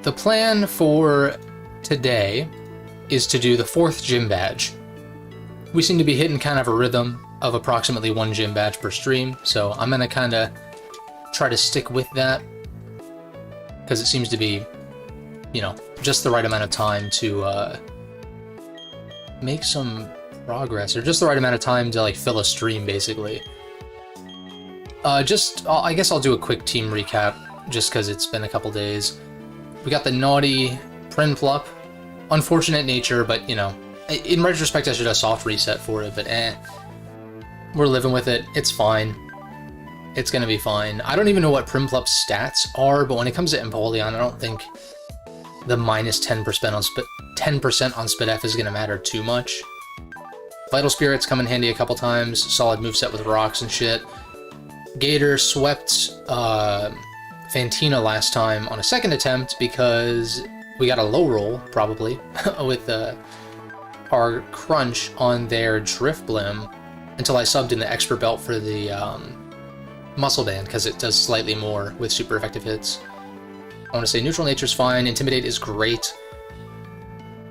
the plan for today is to do the 4th gym badge. We seem to be hitting kind of a rhythm of approximately 1 gym badge per stream, so I'm gonna kind of try to stick with that, because it seems to be, you know, just the right amount of time to make some progress, or just the right amount of time to like fill a stream, basically. I guess I'll do a quick team recap, just because it's been a couple days. We got the naughty Prinplup. Unfortunate nature, but, you know, in retrospect I should have soft reset for it, but we're living with it. It's fine. It's gonna be fine. I don't even know what Primplup's stats are, but when it comes to Empoleon, I don't think the minus 10% on Spit F is gonna matter too much. Vital Spirit's come in handy a couple times. Solid moveset with rocks and shit. Gator swept Fantina last time on a 2nd attempt because we got a low roll, probably, with our Crunch on their Drifblim, until I subbed in the Expert Belt for the Muscle Band, because it does slightly more with super effective hits. I want to say Neutral Nature's fine, Intimidate is great.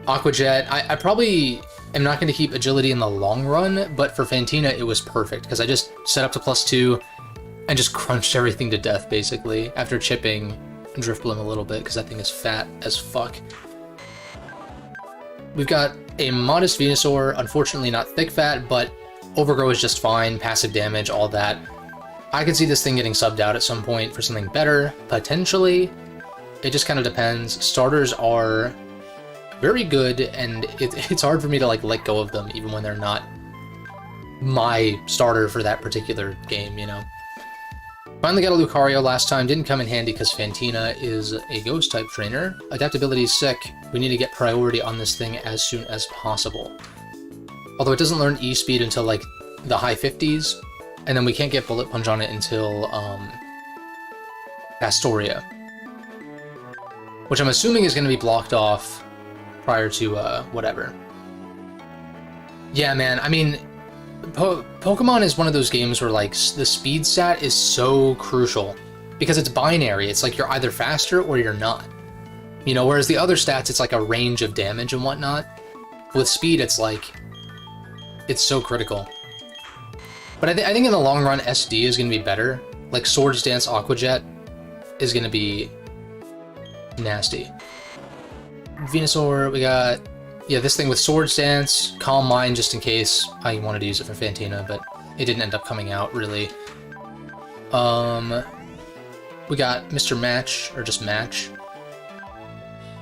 Aqua Jet, I probably am not going to keep Agility in the long run, but for Fantina it was perfect, because I just set up to +2 and just crunched everything to death, basically, after chipping Drifblim a little bit, because that thing is fat as fuck. We've got a modest Venusaur, unfortunately not thick fat, but Overgrow is just fine, passive damage, all that. I could see this thing getting subbed out at some point for something better, potentially. It just kind of depends. Starters are very good, and it's hard for me to like let go of them, even when they're not my starter for that particular game, you know? Finally got a Lucario last time, didn't come in handy because Fantina is a Ghost-type trainer. Adaptability is sick, we need to get priority on this thing as soon as possible. Although it doesn't learn E-Speed until like the high 50s, and then we can't get Bullet Punch on it until Pastoria. Which I'm assuming is going to be blocked off prior to whatever. Yeah, man, I mean, Pokemon is one of those games where like the speed stat is so crucial because it's binary. It's like you're either faster or you're not, you know, whereas the other stats, it's like a range of damage and whatnot. With speed, it's like, it's so critical. But I think in the long run, SD is going to be better. Like Swords Dance Aqua Jet is going to be nasty. Venusaur, we got, yeah, this thing with Swords Dance, Calm Mind, just in case I wanted to use it for Fantina, but it didn't end up coming out, really. We got Mr. Match, or just Match,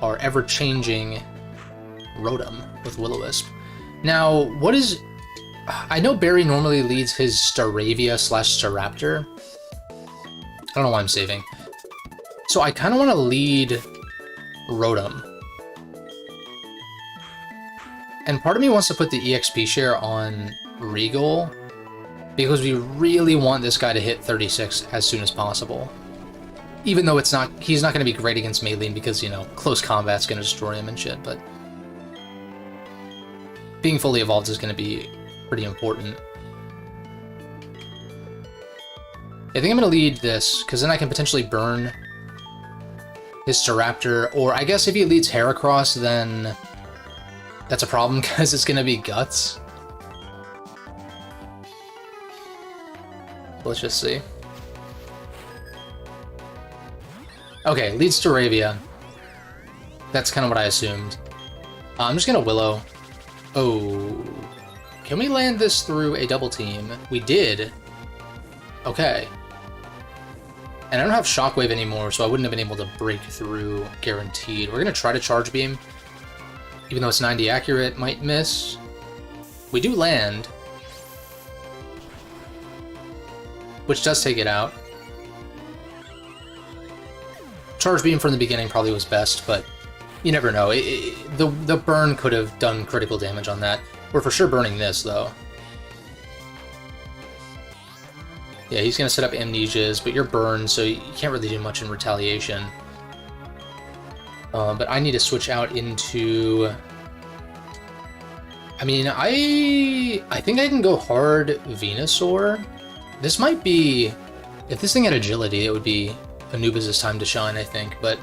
our ever-changing Rotom with Will-O-Wisp. Now, what is... I know Barry normally leads his Staravia/Staraptor. I don't know why I'm saving. So I kind of want to lead Rotom. And part of me wants to put the EXP share on Regal, because we really want this guy to hit 36 as soon as possible. Even though he's not going to be great against Maylene, because, you know, close combat's going to destroy him and shit, but being fully evolved is going to be pretty important. I think I'm going to lead this, because then I can potentially burn his Staraptor, or I guess if he leads Heracross, then that's a problem, because it's going to be Guts. Let's just see. Okay, leads Staravia. That's kind of what I assumed. I'm just going to Willow. Oh, can we land this through a double team? We did. Okay. And I don't have Shockwave anymore, so I wouldn't have been able to break through guaranteed. We're going to try to Charge Beam. Even though it's 90 accurate, might miss. We do land. Which does take it out. Charge Beam from the beginning probably was best, but you never know. The burn could have done critical damage on that. We're for sure burning this, though. Yeah, he's going to set up Amnesias, but you're burned, so you can't really do much in retaliation. But I need to switch out into... I mean, I think I can go hard Venusaur. This might be... If this thing had agility, it would be Anubis' time to shine, I think, but...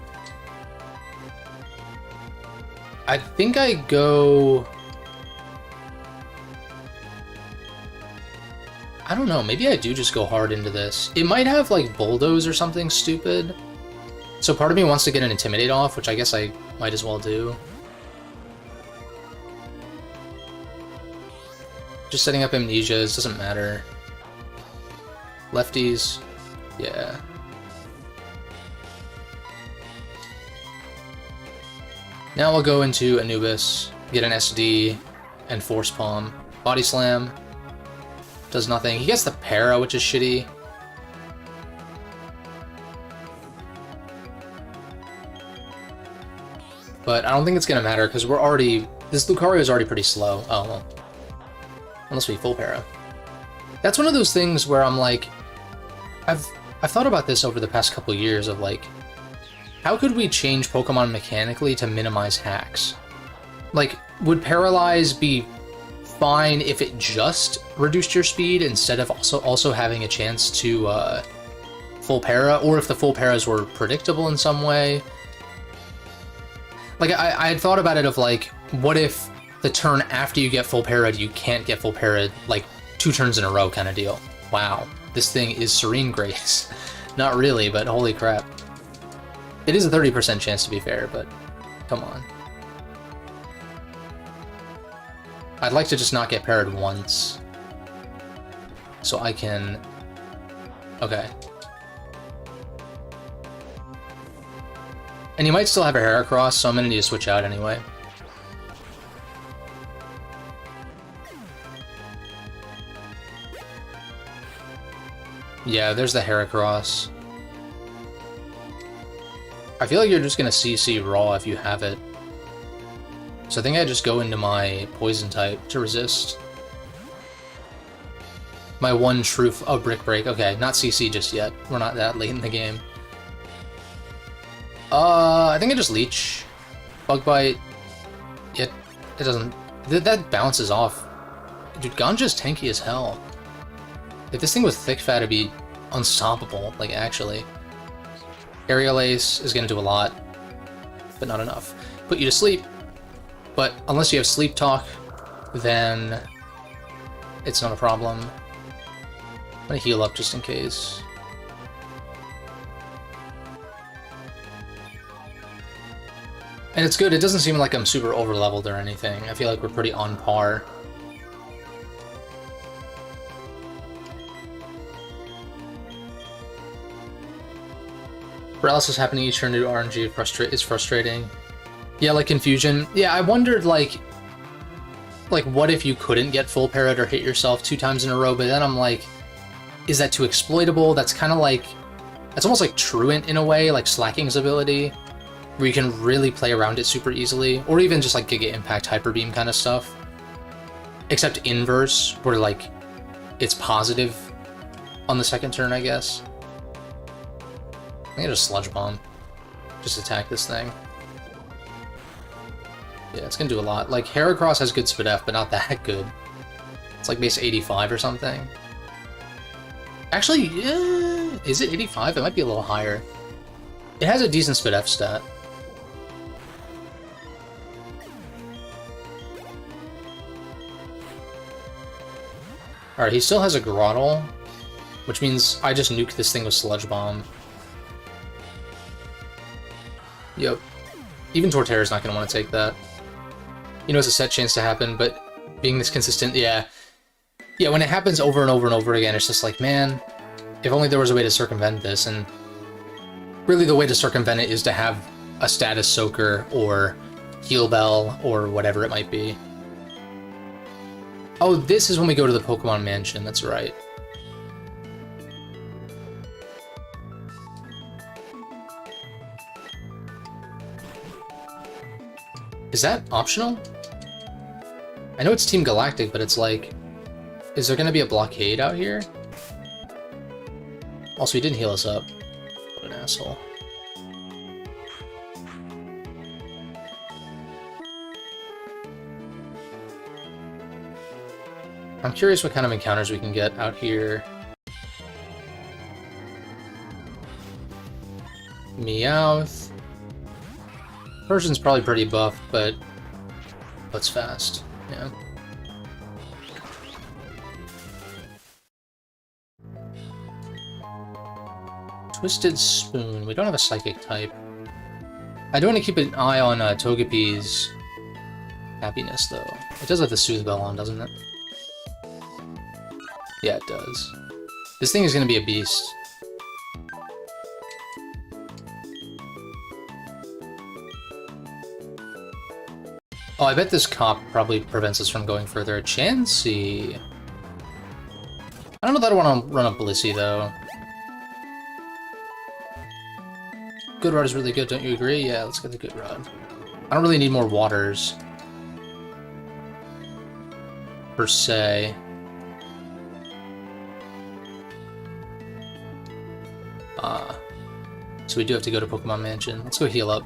I think I go... I don't know, maybe I do just go hard into this. It might have, like, Bulldoze or something stupid. So part of me wants to get an Intimidate off, which I guess I might as well do. Just setting up Amnesias, doesn't matter. Lefties, yeah. Now I'll go into Anubis, get an SD, and Force Palm. Body Slam, does nothing. He gets the Para, which is shitty. But I don't think it's gonna matter, because we're already... This Lucario is already pretty slow. Oh, well. Unless we full Para. That's one of those things where I'm like... I've thought about this over the past couple years of like... How could we change Pokemon mechanically to minimize hacks? Like, would Paralyze be fine if it just reduced your speed instead of also having a chance to full Para? Or if the full Paras were predictable in some way? Like, I had thought about it of like, what if the turn after you get full Para'd, you can't get full Para'd, like, 2 turns in a row kind of deal. Wow, this thing is Serene Grace. Not really, but holy crap. It is a 30% chance to be fair, but come on. I'd like to just not get Para'd once. So I can... Okay. And you might still have a Heracross, so I'm gonna need to switch out anyway. Yeah, there's the Heracross. I feel like you're just gonna CC Raw if you have it. So I think I just go into my Poison type to resist. My one true... Oh, Brick Break. Okay, not CC just yet. We're not that late in the game. I think I just Leech. Bug Bite. It doesn't... That bounces off. Dude, Ganja's tanky as hell. If this thing was thick fat, it'd be unstoppable, like, actually. Aerial Ace is gonna do a lot, but not enough. Put you to sleep, but unless you have Sleep Talk, then it's not a problem. I'm gonna heal up just in case. And it's good, it doesn't seem like I'm super over-leveled or anything. I feel like we're pretty on par. Paralysis happening each turn due to RNG is frustrating. Yeah, like Confusion. Yeah, I wondered, like, what if you couldn't get full Para'd or hit yourself 2 times in a row, but then I'm like, is that too exploitable? That's kind of like... It's almost like Truant in a way, like Slacking's ability, where you can really play around it super easily, or even just like Giga Impact, Hyper Beam kind of stuff. Except inverse, where like, it's positive on the second turn, I guess. I think I just Sludge Bomb. Just attack this thing. Yeah, it's gonna do a lot. Like, Heracross has good Spadef, but not that good. It's like base 85 or something. Actually, yeah, is it 85? It might be a little higher. It has a decent Spadef stat. Alright, he still has a Grotle, which means I just nuke this thing with Sludge Bomb. Yep. Even Torterra's not going to want to take that. You know, it's a set chance to happen, but being this consistent, yeah. Yeah, when it happens over and over and over again, it's just like, man, if only there was a way to circumvent this, and really the way to circumvent it is to have a Status Soaker, or Heal Bell, or whatever it might be. Oh, this is when we go to the Pokemon Mansion, that's right. Is that optional? I know it's Team Galactic, but it's like... Is there gonna be a blockade out here? Also, he didn't heal us up. What an asshole. I'm curious what kind of encounters we can get out here. Meowth. Persian's probably pretty buff, but Output's fast. Yeah. Twisted Spoon. We don't have a Psychic type. I do want to keep an eye on Togepi's happiness, though. It does have the Soothe Bell on, doesn't it? Yeah, it does. This thing is going to be a beast. Oh, I bet this cop probably prevents us from going further. Chansey. I don't know that I want to run a Blissey, though. Good Rod is really good, don't you agree? Yeah, let's get the Good Rod. I don't really need more waters. Per se. So we do have to go to Pokemon Mansion. Let's go heal up.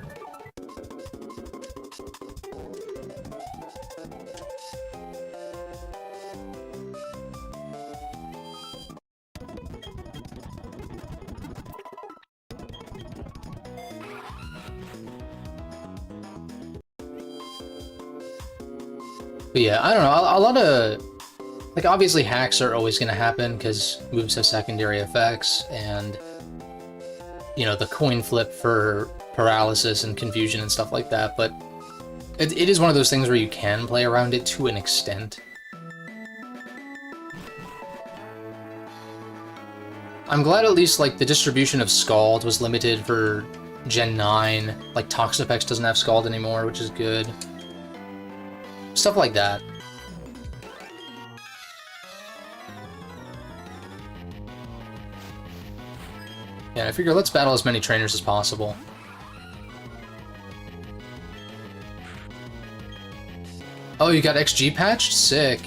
But yeah, I don't know, a lot of... Like, obviously hacks are always going to happen, because moves have secondary effects, and... You know, the coin flip for paralysis and confusion and stuff like that, but... It is one of those things where you can play around it to an extent. I'm glad at least, like, the distribution of Scald was limited for Gen 9. Like, Toxapex doesn't have Scald anymore, which is good. Stuff like that. Yeah, I figure let's battle as many trainers as possible. Oh, you got XG patched? Sick.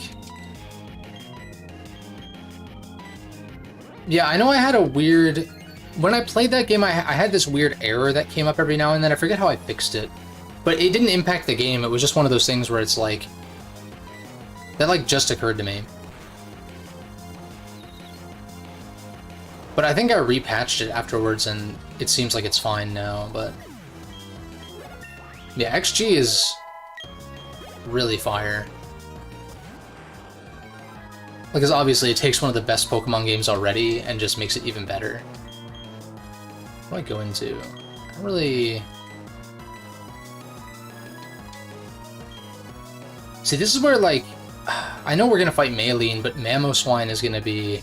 Yeah, I know I had a weird... When I played that game, I had this weird error that came up every now and then. I forget how I fixed it. But it didn't impact the game, it was just one of those things where it's like... That, like, just occurred to me. But I think I repatched it afterwards, and it seems like it's fine now, but... Yeah, XG is... really fire. Because obviously it takes one of the best Pokemon games already, and just makes it even better. What do I go into? I don't really... See, this is where, like, I know we're gonna fight Maylene, but Mamoswine is gonna be...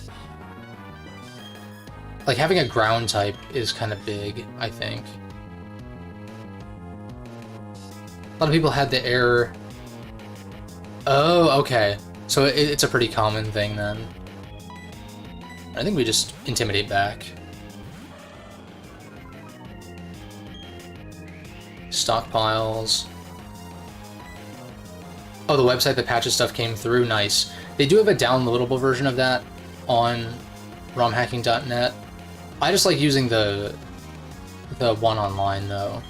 Like, having a ground type is kind of big, I think. A lot of people had the error... Oh, okay. So it's a pretty common thing, then. I think we just Intimidate back. Stockpiles... Oh, the website that patches stuff came through? Nice. They do have a downloadable version of that on romhacking.net. I just like using the one online, though.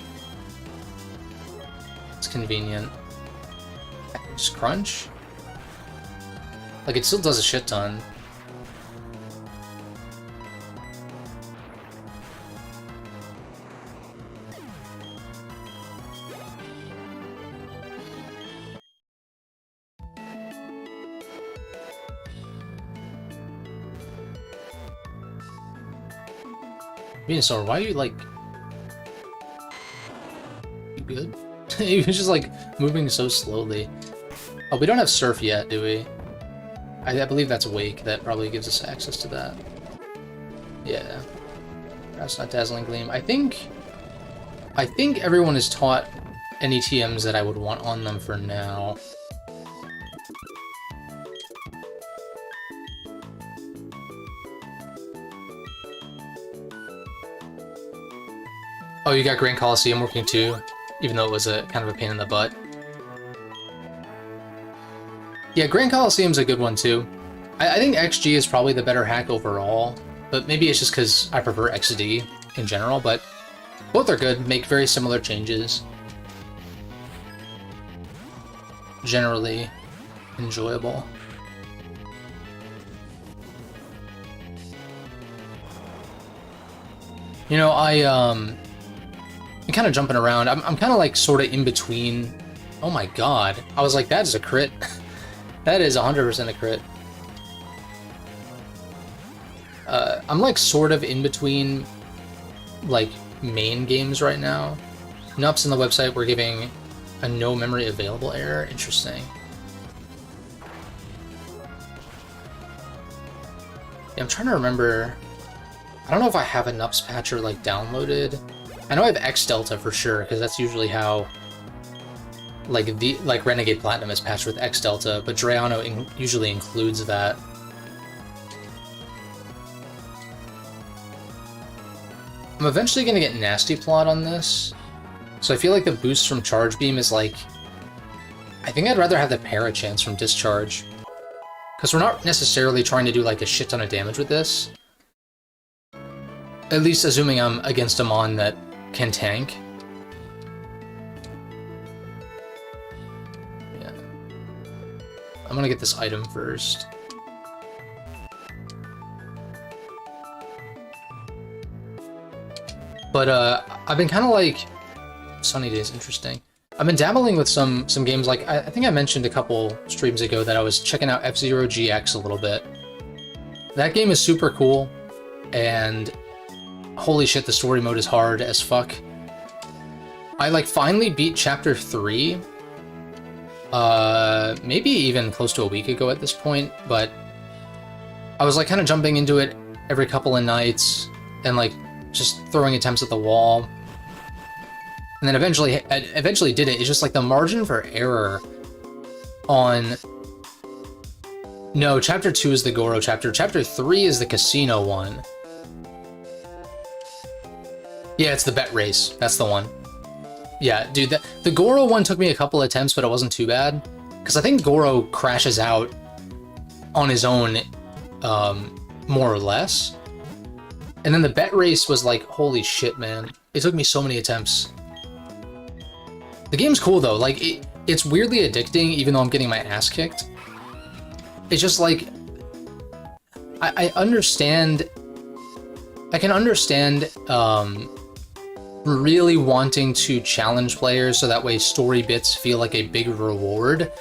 It's convenient. Just crunch? Like, it still does a shit ton. Venusaur, why are you, like... You good? He was just, like, moving so slowly. Oh, we don't have Surf yet, do we? I believe that's Wake. That probably gives us access to that. Yeah. That's not Dazzling Gleam. I think everyone is taught any TMs that I would want on them for now. Oh, you got Grand Coliseum working too, even though it was a kind of a pain in the butt. Yeah, Grand Coliseum's a good one too. I think XG is probably the better hack overall, but maybe it's just because I prefer XD in general, but both are good, make very similar changes. Generally enjoyable. You know, I'm kind of jumping around. I'm kind of like sort of in between Oh my god. I was like, that is a crit. That is 100% a crit. I'm like sort of in between like main games right now. Nups on the website were giving a no memory available error. Interesting. Yeah, I'm trying to remember. I don't know if I have a Nups patcher like downloaded. I know I have X Delta for sure, because that's usually how like Renegade Platinum is patched with X Delta, but Drayano usually includes that. I'm eventually gonna get Nasty Plot on this, so I feel like the boost from Charge Beam is like... I think I'd rather have the Parachance from Discharge, because we're not necessarily trying to do like a shit ton of damage with this. At least assuming I'm against a mon that can tank. Yeah. I'm gonna get this item first. But I've been kind of like... Sunny Day is interesting. I've been dabbling with some games, like I think I mentioned a couple streams ago that I was checking out F-Zero GX a little bit. That game is super cool, and holy shit, the story mode is hard as fuck. I like finally beat Chapter 3, maybe even close to a week ago at this point, but I was like kind of jumping into it every couple of nights and like just throwing attempts at the wall. And then eventually did it. It's just like the margin for error on... No, Chapter 2 is the Goro chapter. Chapter 3 is the casino one. Yeah, it's the bet race. That's the one. Yeah, dude, the Goro one took me a couple attempts, but it wasn't too bad. Because I think Goro crashes out on his own, more or less. And then the bet race was like, holy shit, man. It took me so many attempts. The game's cool, though. Like, it's weirdly addicting, even though I'm getting my ass kicked. It's just like... I understand... I can understand, really wanting to challenge players so that way story bits feel like a big reward.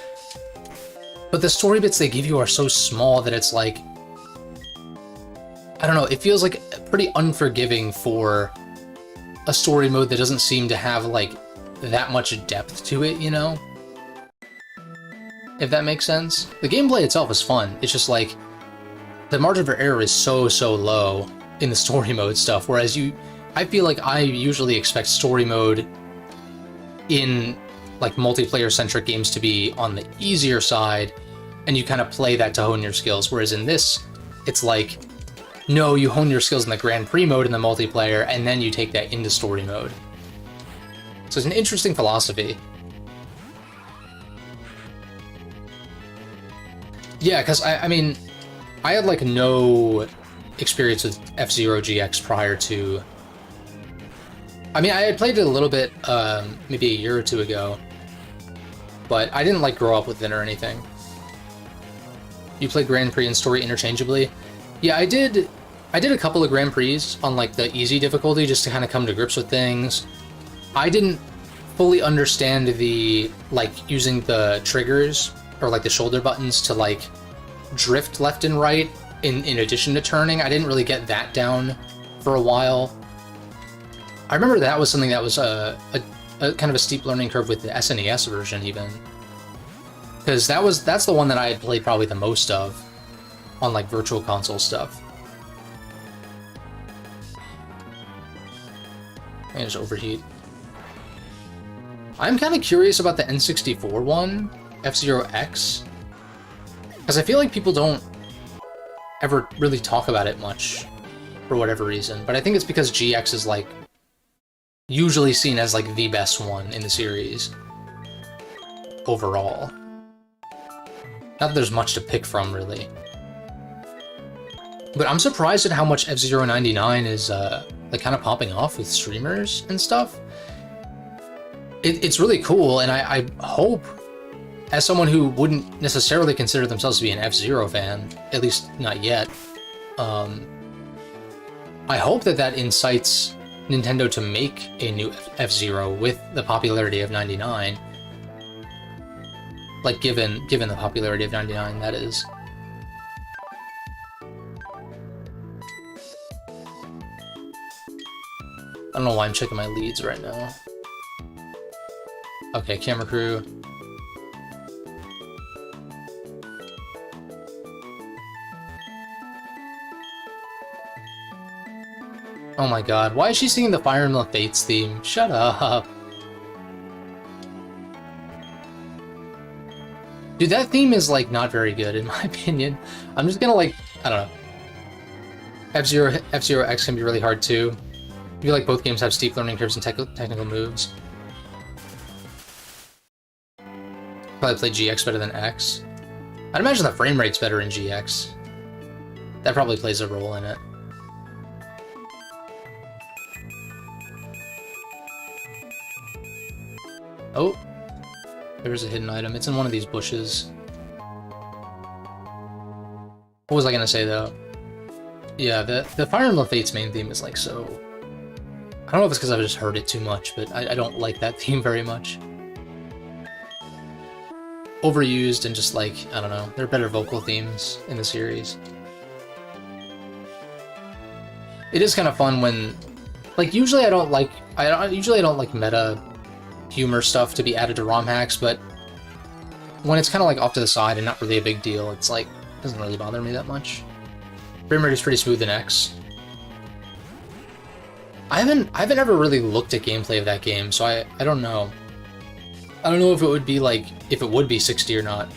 But the story bits they give you are so small that it's like... I don't know, it feels like pretty unforgiving for a story mode that doesn't seem to have, like, that much depth to it, you know? If that makes sense. The gameplay itself is fun, it's just like, the margin for error is so low in the story mode stuff, whereas I feel like I usually expect story mode in, like, multiplayer-centric games to be on the easier side, and you kind of play that to hone your skills, whereas in this, it's like, no, you hone your skills in the Grand Prix mode in the multiplayer, and then you take that into story mode. So it's an interesting philosophy. Yeah, because, I mean, I had, like, no experience with F-Zero GX prior to... I mean, I had played it a little bit, maybe a year or two ago, but I didn't, like, grow up with it or anything. You played Grand Prix and story interchangeably? Yeah, I did a couple of Grand Prix on, like, the easy difficulty just to kind of come to grips with things. I didn't fully understand the, like, using the triggers, or, like, the shoulder buttons to, like, drift left and right in addition to turning. I didn't really get that down for a while. I remember that was something that was a kind of a steep learning curve with the SNES version, even. Because that's the one that I had played probably the most of on, like, Virtual Console stuff. I just overheat. I'm kind of curious about the N64 one, F-Zero X, because I feel like people don't ever really talk about it much, for whatever reason, but I think it's because GX is, like, usually seen as, like, the best one in the series, overall. Not that there's much to pick from, really. But I'm surprised at how much F-Zero 99 is, like, kind of popping off with streamers and stuff. It's really cool, and I hope, as someone who wouldn't necessarily consider themselves to be an F-Zero fan, at least not yet, I hope that incites Nintendo to make a new F-Zero with the popularity of 99. Like, given the popularity of 99, that is. I don't know why I'm checking my leads right now. Okay, camera crew. Oh my god, why is she singing the Fire Emblem Fates theme? Shut up. Dude, that theme is, like, not very good, in my opinion. I'm just gonna, like, I don't know. F-Zero X can be really hard, too. I feel like both games have steep learning curves and technical moves. Probably play GX better than X. I'd imagine the frame rate's better in GX. That probably plays a role in it. Oh, there's a hidden item. It's in one of these bushes. What was I gonna say, though? Yeah, the Fire Emblem Fates main theme is, like, so... I don't know if it's because I've just heard it too much, but I don't like that theme very much. Overused and just, like, I don't know. There are better vocal themes in the series. It is kind of fun when... Like, usually I don't like meta humor stuff to be added to ROM hacks, but when it's kind of like off to the side and not really a big deal, it's like, it doesn't really bother me that much. Frame rate is pretty smooth in X. I haven't ever really looked at gameplay of that game, so I don't know. I don't know if it would be like, if it would be 60 or not.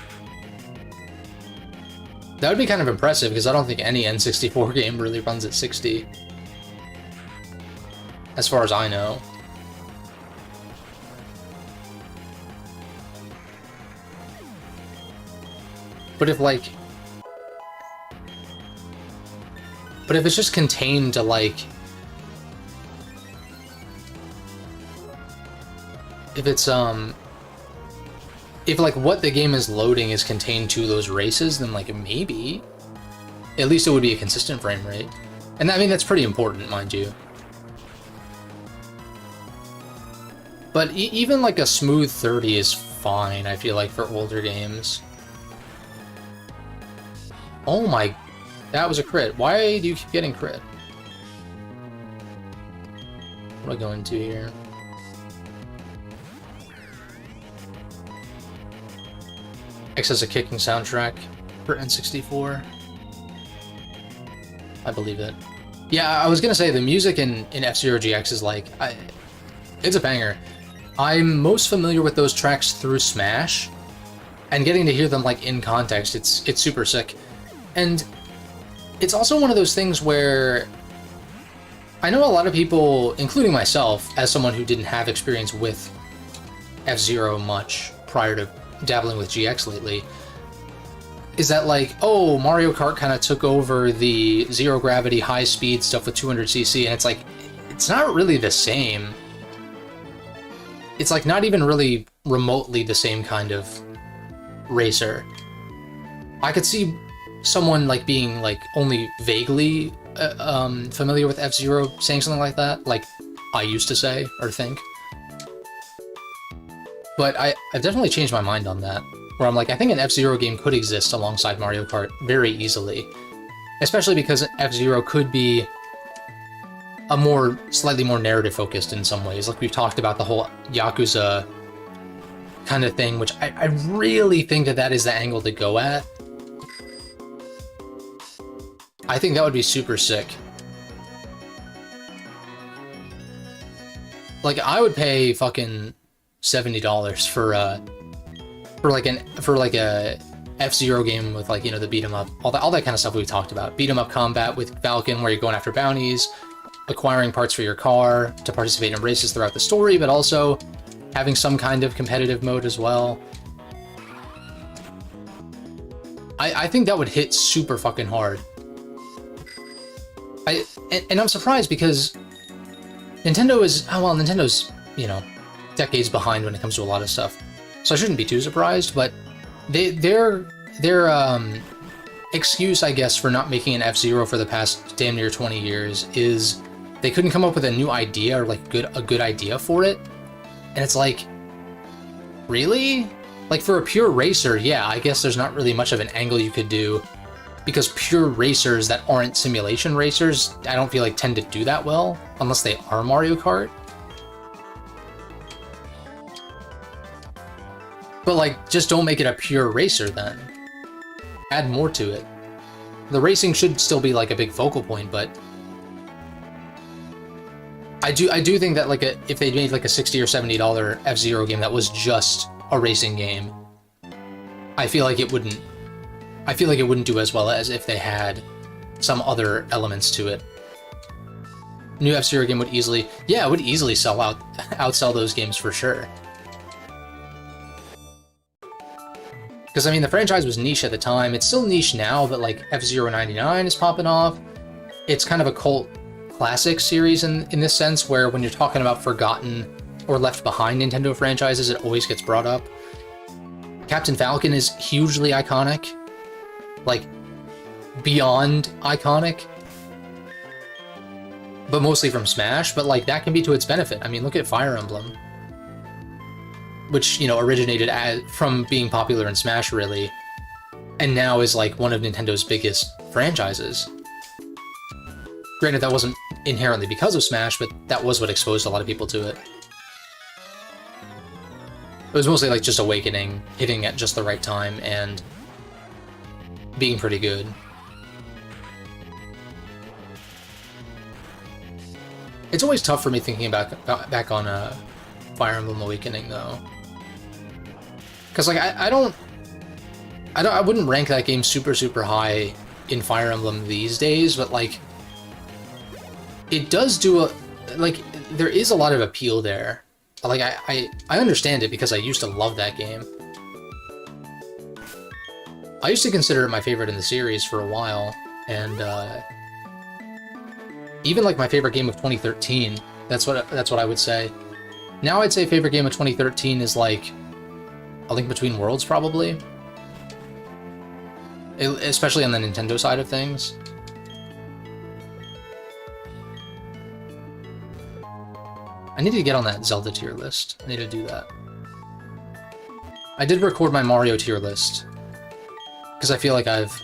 That would be kind of impressive, because I don't think any N64 game really runs at 60. As far as I know. But if, like... But if it's just contained to, like... If it's, if, like, what the game is loading is contained to those races, then, like, maybe... At least it would be a consistent frame rate. And, I mean, that's pretty important, mind you. But even, like, a smooth 30 is fine, I feel like, for older games. Oh my... That was a crit. Why do you keep getting crit? What do I go into here? X has a kicking soundtrack for N64. I believe it. Yeah, I was gonna say, the music in F-Zero GX is like... it's a banger. I'm most familiar with those tracks through Smash, and getting to hear them, like, in context, it's super sick. And it's also one of those things where I know a lot of people, including myself, as someone who didn't have experience with F-Zero much prior to dabbling with GX lately, is that, like, oh, Mario Kart kind of took over the zero gravity, high speed stuff with 200cc, and it's like, it's not really the same. It's, like, not even really remotely the same kind of racer. I could see someone, like, being, like, only vaguely familiar with F-Zero saying something like that, like I used to say or think. But I've definitely changed my mind on that, where I'm like, I think an F-Zero game could exist alongside Mario Kart very easily. Especially because F-Zero could be a slightly more narrative-focused in some ways. Like, we've talked about the whole Yakuza kind of thing, which I really think that is the angle to go at. I think that would be super sick. Like, I would pay fucking $70 for a F-Zero game with, like, you know, the beat 'em up, all that kind of stuff we've talked about. Beat 'em up combat with Falcon, where you're going after bounties, acquiring parts for your car to participate in races throughout the story, but also having some kind of competitive mode as well. I think that would hit super fucking hard. And I'm surprised because Nintendo's, you know, decades behind when it comes to a lot of stuff. So I shouldn't be too surprised, but their excuse, I guess, for not making an F-Zero for the past damn near 20 years is they couldn't come up with a new idea or, like, a good idea for it. And it's like, really? Like, for a pure racer, yeah, I guess there's not really much of an angle you could do, because pure racers that aren't simulation racers, I don't feel like tend to do that well, unless they are Mario Kart. But, like, just don't make it a pure racer, then. Add more to it. The racing should still be, like, a big focal point, but... I do think that, like, if they made, like, a $60 or $70 F-Zero game that was just a racing game, I feel like it wouldn't do as well as if they had some other elements to it. New F-Zero game would easily... Yeah, it would easily outsell those games for sure. Because, I mean, the franchise was niche at the time. It's still niche now, but, like, F-Zero 99 is popping off. It's kind of a cult classic series in this sense, where when you're talking about forgotten or left behind Nintendo franchises, it always gets brought up. Captain Falcon is hugely iconic. Like, beyond iconic. But mostly from Smash, but, like, that can be to its benefit. I mean, look at Fire Emblem, which, you know, originated from being popular in Smash, really, and now is, like, one of Nintendo's biggest franchises. Granted, that wasn't inherently because of Smash, but that was what exposed a lot of people to it. It was mostly, like, just Awakening, hitting at just the right time, and being pretty good. It's always tough for me thinking back on Fire Emblem Awakening, though. Because, like, I wouldn't rank that game super, super high in Fire Emblem these days, but, like, it does do like, there is a lot of appeal there. Like, I understand it because I used to love that game. I used to consider it my favorite in the series for a while, and, even, like, my favorite game of 2013, that's what I would say. Now I'd say favorite game of 2013 is, like, A Link Between Worlds, probably. Especially on the Nintendo side of things. I need to get on that Zelda tier list. I need to do that. I did record my Mario tier list, because I feel like I've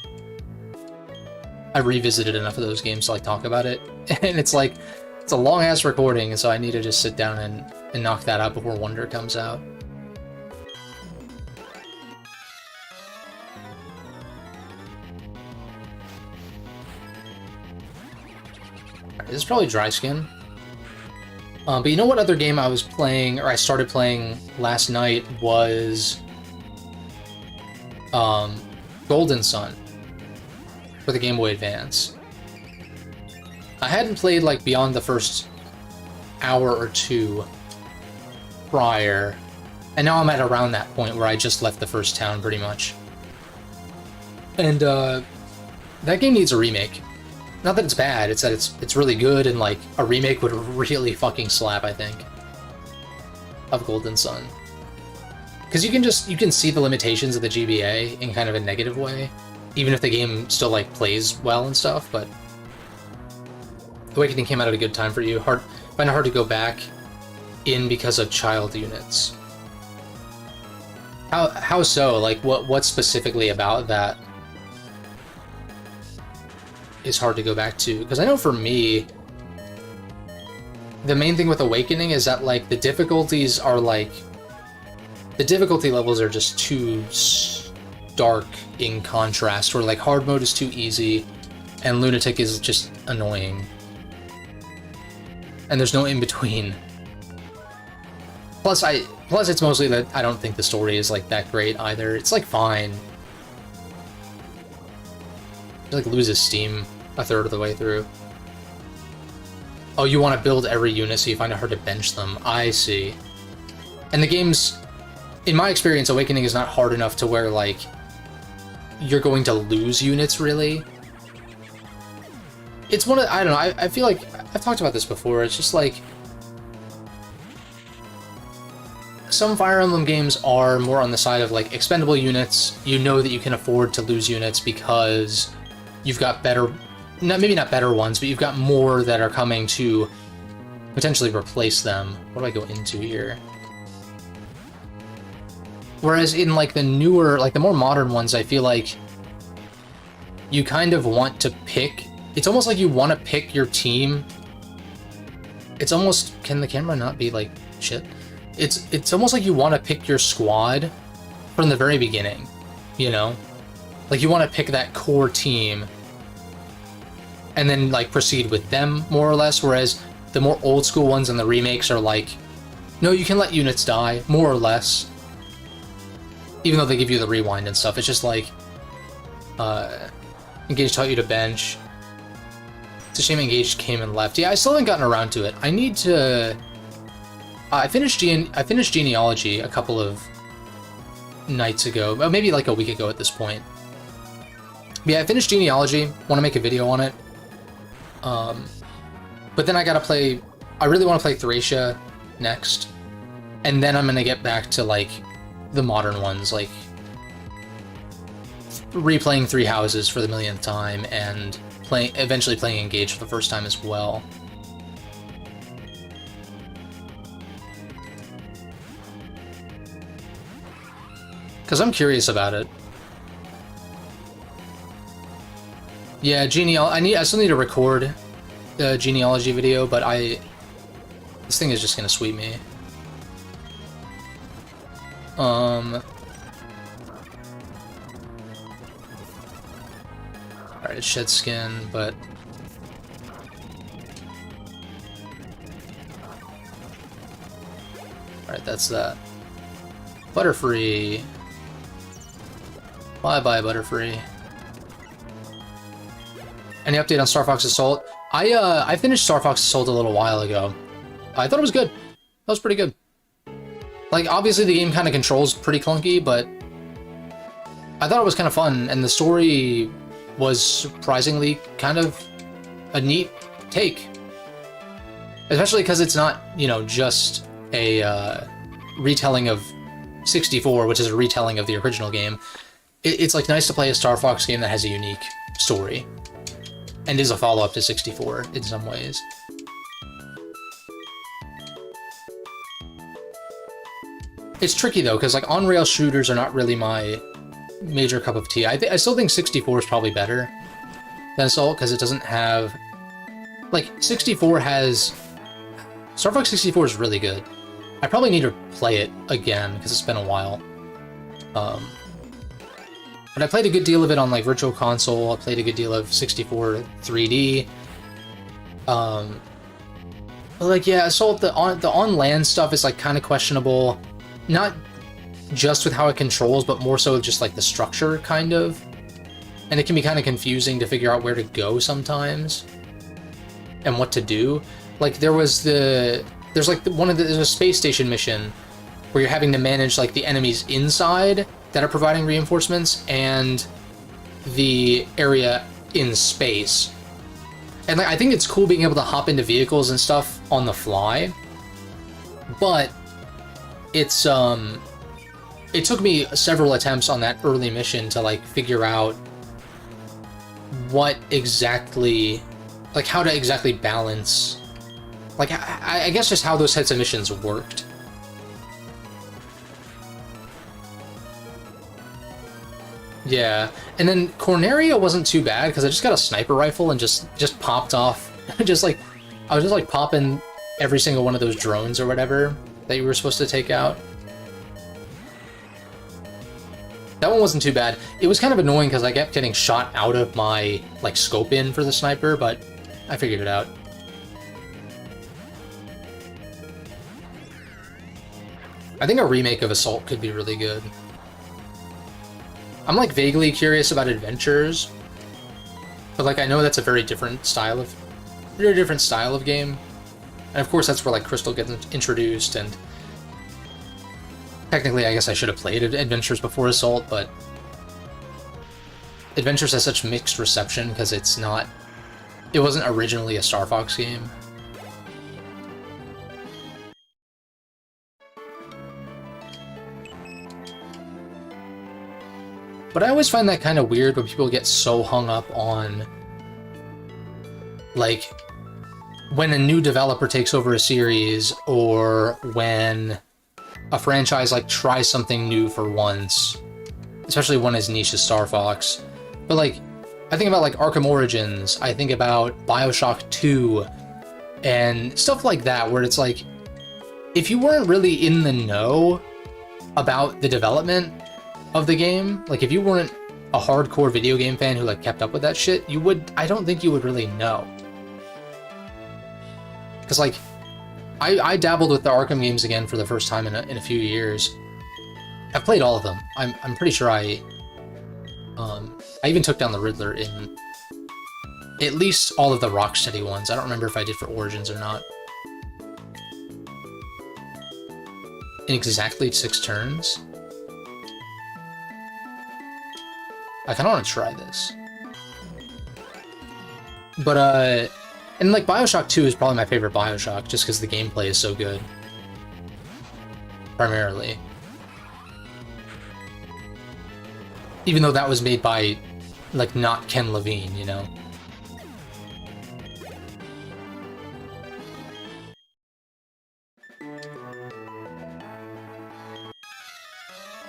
revisited enough of those games to, like, talk about it. And it's like, it's a long-ass recording, so I need to just sit down and knock that out before Wonder comes out. This is probably Dry Skin. But you know what other game I was playing, or I started playing last night, was Golden Sun for the Game Boy Advance. I hadn't played, like, beyond the first hour or two prior, and now I'm at around that point where I just left the first town, pretty much. And that game needs a remake. Not that it's bad, it's that it's really good, and, like, a remake would really fucking slap, I think, of Golden Sun. Because you can see the limitations of the GBA in kind of a negative way, even if the game still, like, plays well and stuff, but Awakening came out at a good time for you. Find it hard to go back in because of child units. How so? Like, what specifically about that is hard to go back to? Because I know for me, the main thing with Awakening is that, like, the difficulties are, like, the difficulty levels are just too stark in contrast, where, like, hard mode is too easy and Lunatic is just annoying, and there's no in between. Plus it's mostly that I don't think the story is, like, that great either. It's, like, fine. It, like, loses steam a third of the way through. Oh, you want to build every unit, so you find it hard to bench them. I see. And the game's, in my experience, Awakening is not hard enough to where, like, you're going to lose units, really. It's one of, I don't know, I feel like, I've talked about this before, it's just like, some Fire Emblem games are more on the side of, like, expendable units. You know that you can afford to lose units because you've got better, maybe not better ones, but you've got more that are coming to potentially replace them. What do I go into here? Whereas in like the newer, like the more modern ones, I feel like you kind of want to pick. It's almost like you want to pick your team. It's almost, can the camera not be like shit? It's almost like you want to pick your squad from the very beginning, you know? Like you want to pick that core team and then like proceed with them more or less, whereas the more old school ones and the remakes are like, no, you can let units die, more or less. Even though they give you the rewind and stuff, it's just like, Engage taught you to bench. It's a shame Engage came and left. Yeah, I still haven't gotten around to it. I need to... I finished Genealogy a couple of nights ago, maybe like a week ago at this point. Yeah, I finished Genealogy, want to make a video on it. But then I gotta play... I really want to play Thracia next. And then I'm gonna get back to, like, the modern ones, like replaying Three Houses for the millionth time and eventually playing Engage for the first time as well. Because I'm curious about it. Yeah, I still need to record the Genealogy video, but this thing is just gonna sweep me. Alright, it's shed skin, but... Alright, that's that. Butterfree. Bye-bye, Butterfree. Any update on Star Fox Assault? I finished Star Fox Assault a little while ago. I thought it was good. That was pretty good. Like, obviously the game kind of controls pretty clunky, but I thought it was kind of fun, and the story was surprisingly kind of a neat take. Especially because it's not, you know, just a retelling of 64, which is a retelling of the original game. It's like nice to play a Star Fox game that has a unique story, and is a follow-up to 64 in some ways. It's tricky though, because like on-rail shooters are not really my major cup of tea. I still think 64 is probably better than Assault, because it doesn't have... Like, 64 has... Star Fox 64 is really good. I probably need to play it again, because it's been a while. But I played a good deal of it on like Virtual Console, I played a good deal of 64 3D. But like, yeah, Assault, the on-land stuff is like kind of questionable. Not just with how it controls, but more so just like the structure, kind of. And it can be kind of confusing to figure out where to go sometimes and what to do. Like there's a space station mission where you're having to manage like the enemies inside that are providing reinforcements and the area in space. And like, I think it's cool being able to hop into vehicles and stuff on the fly, but it's it took me several attempts on that early mission to like figure out what exactly, like how to exactly balance, like I guess just how those types of missions worked. Yeah, and then Corneria wasn't too bad because I just got a sniper rifle and just popped off. Just like, I was just like popping every single one of those drones or whatever that you were supposed to take out. That one wasn't too bad. It was kind of annoying because I kept getting shot out of my like scope in for the sniper, but I figured it out. I think a remake of Assault could be really good. I'm like vaguely curious about Adventures, but like I know that's a very different style of game, and of course that's where like Crystal gets introduced, and technically I guess I should have played Adventures before Assault, but Adventures has such mixed reception because it wasn't originally a Star Fox game. But I always find that kind of weird when people get so hung up on, like, when a new developer takes over a series, or when a franchise like try something new for once, especially one as niche as Star Fox. But like, I think about like Arkham Origins, I think about BioShock 2, and stuff like that, where it's like, if you weren't really in the know about the development of the game, like if you weren't a hardcore video game fan who like kept up with that shit, I don't think you would really know. Because like, I dabbled with the Arkham games again for the first time in a few years. I've played all of them. I'm pretty sure I even took down the Riddler in at least all of the Rocksteady ones. I don't remember if I did for Origins or not. In exactly 6 turns? I kind of want to try this. But, and like BioShock 2 is probably my favorite BioShock, just because the gameplay is so good. Primarily. Even though that was made by, like, not Ken Levine, you know?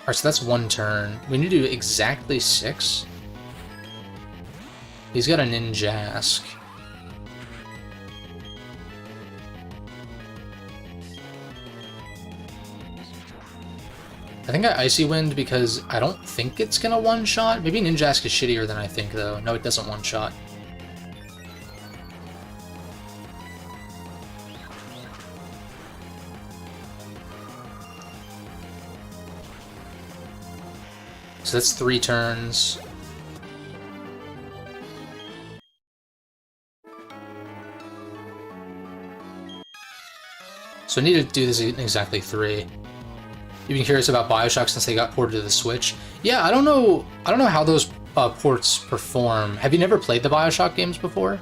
Alright, so that's 1 turn. We need to do exactly 6? He's got a Ninjask. I think I Icy Wind because I don't think it's gonna one-shot. Maybe Ninjask is shittier than I think, though. No, it doesn't one-shot. So that's 3 turns. So I need to do this in exactly 3. You've been curious about BioShock since they got ported to the Switch? Yeah, I don't know how those ports perform. Have you never played the BioShock games before?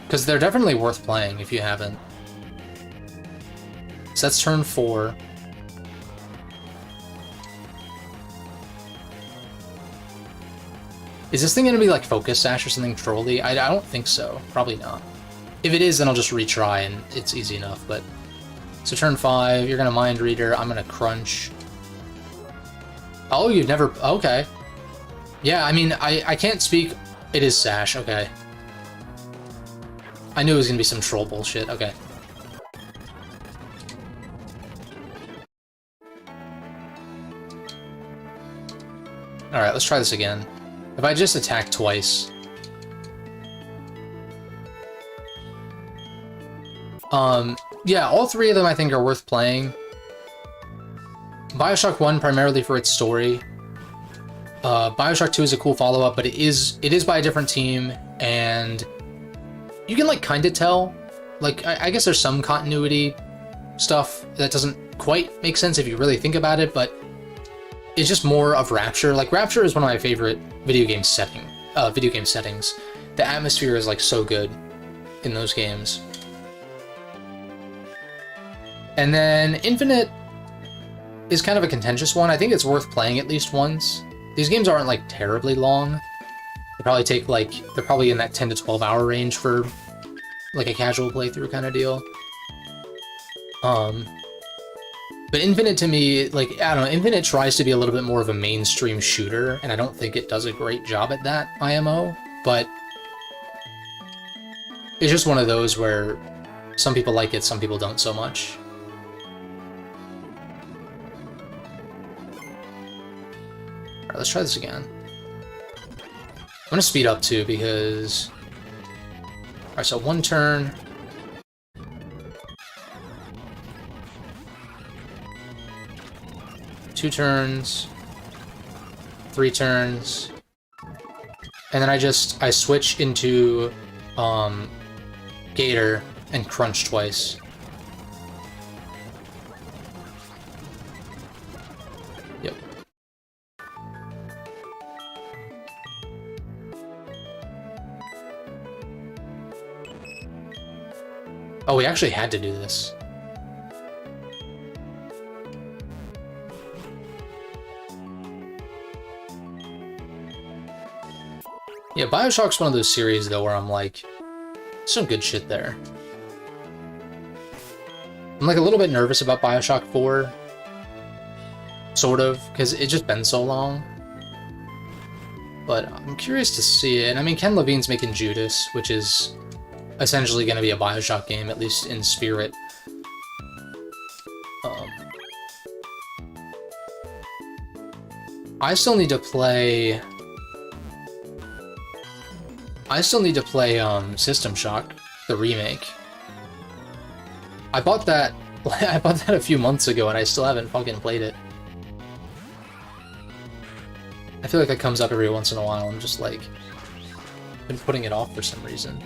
Because they're definitely worth playing if you haven't. So that's turn 4. Is this thing gonna be like Focus Sash or something trolly? I don't think so. Probably not. If it is, then I'll just retry and it's easy enough, but... So turn 5, you're gonna Mind Reader, I'm gonna Crunch. Oh, you've never... Okay. Yeah, I mean, I can't speak... It is Sash, okay. I knew it was gonna be some troll bullshit, okay. Alright, let's try this again. If I just attack twice... yeah, all 3 of them I think are worth playing. BioShock 1 primarily for its story. BioShock 2 is a cool follow-up, but it is by a different team, and you can, like, kind of tell. Like, I guess there's some continuity stuff that doesn't quite make sense if you really think about it, but it's just more of Rapture. Like, Rapture is one of my favorite video game settings. The atmosphere is, like, so good in those games. And then Infinite is kind of a contentious one. I think it's worth playing at least once. These games aren't like terribly long. They probably take like, they're probably in that 10 to 12 hour range for like a casual playthrough kind of deal. But Infinite to me, like, I don't know, Infinite tries to be a little bit more of a mainstream shooter, and I don't think it does a great job at that, IMO, but it's just one of those where some people like it, some people don't so much. Alright, let's try this again. I'm gonna speed up too, because... Alright, so 1 turn. Two turns. 3 turns. And then I switch into, Gator and Crunch twice. Yep. Oh, we actually had to do this. Yeah, BioShock's one of those series, though, where I'm like, some good shit there. I'm like a little bit nervous about Bioshock 4, sort of, because it's just been so long. But I'm curious to see it. I mean, Ken Levine's making Judas, which is essentially going to be a Bioshock game, at least in spirit. I still need to play System Shock, the remake. I bought that a few months ago and I still haven't fucking played it. I feel like that comes up every once in a while. I'm just like been putting it off for some reason.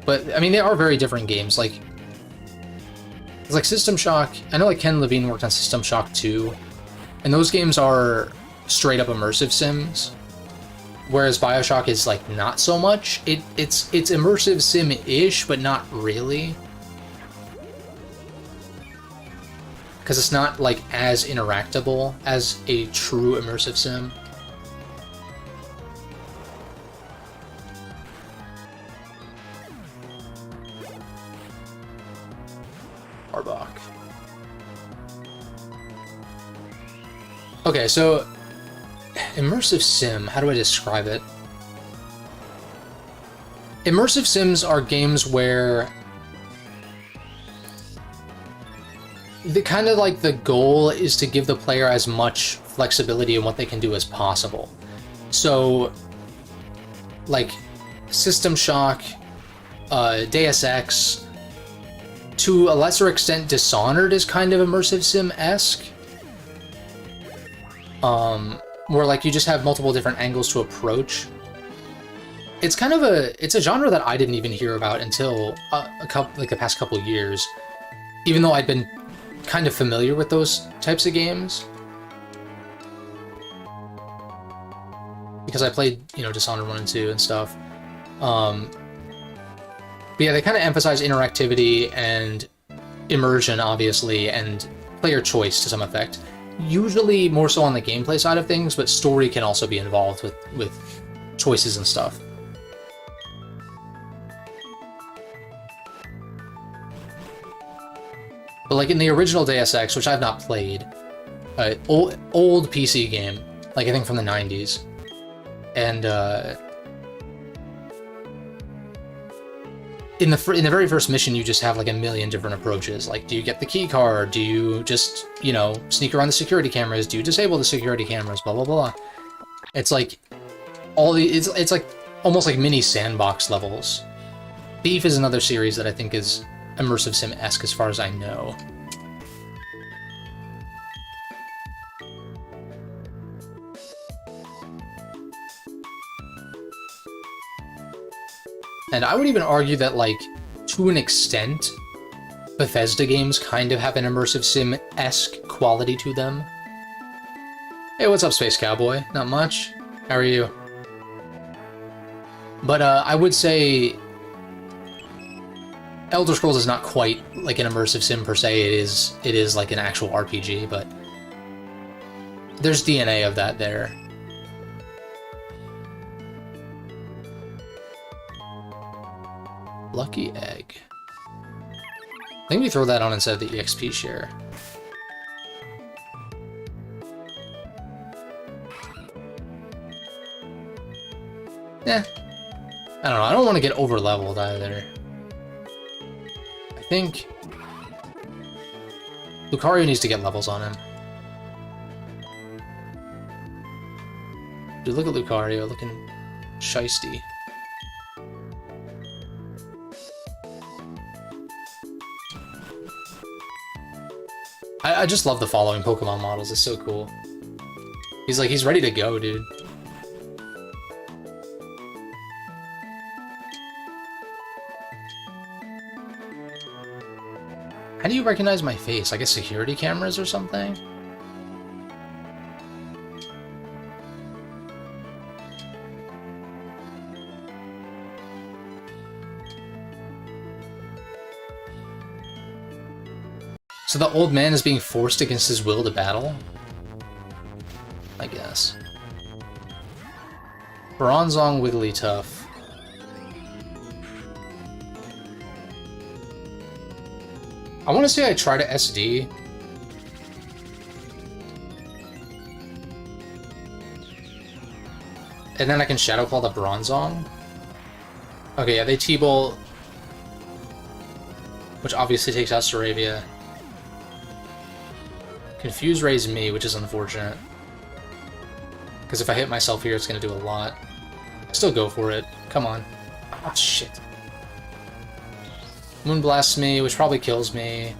But I mean, they are very different games. Like it's like System Shock. I know like Ken Levine worked on System Shock 2, and those games are straight up immersive sims. Whereas Bioshock is like not so much. It's immersive sim-ish, but not really. Because it's not like as interactable as a true immersive sim. Arbok. Okay, so immersive sim, how do I describe it? Immersive sims are games where the kind of like the goal is to give the player as much flexibility in what they can do as possible. So like System Shock, Deus Ex, to a lesser extent Dishonored is kind of immersive sim-esque. Where like you just have multiple different angles to approach. It's kind of it's a genre that I didn't even hear about until the past couple years, even though I'd been kind of familiar with those types of games because I played, you know, Dishonored 1 and 2 and stuff. But yeah, they kind of emphasize interactivity and immersion, obviously, and player choice to some effect. Usually more so on the gameplay side of things, but story can also be involved with choices and stuff. But like in the original Deus Ex, which I've not played, old PC game, like I think from the 90s, and in the very first mission, you just have like a million different approaches. Like, do you get the key card? Do you just, you know, sneak around the security cameras? Do you disable the security cameras? Blah blah blah. It's like it's like almost like mini sandbox levels. Thief is another series that I think is immersive sim-esque as far as I know. And I would even argue that, like, to an extent, Bethesda games kind of have an immersive sim-esque quality to them. Hey, what's up, Space Cowboy? Not much. How are you? But I would say Elder Scrolls is not quite like an immersive sim per se. It is like an actual RPG, but there's DNA of that there. Lucky Egg. I think we throw that on instead of the EXP share. Eh. I don't know. I don't want to get over-leveled either. I think Lucario needs to get levels on him. Dude, look at Lucario, looking shiesty. I just love the following Pokemon models. It's so cool. He's ready to go, dude. How do you recognize my face? I guess security cameras or something? So the old man is being forced against his will to battle? I guess. Bronzong Wigglytuff. I want to say I try to SD. And then I can Shadow Claw the Bronzong. Okay, yeah, they T-Bolt, which obviously takes out Saravia. Confuse Raise me, which is unfortunate. Because if I hit myself here, it's going to do a lot. Still go for it. Come on. Oh, shit. Moonblasts me, which probably kills me.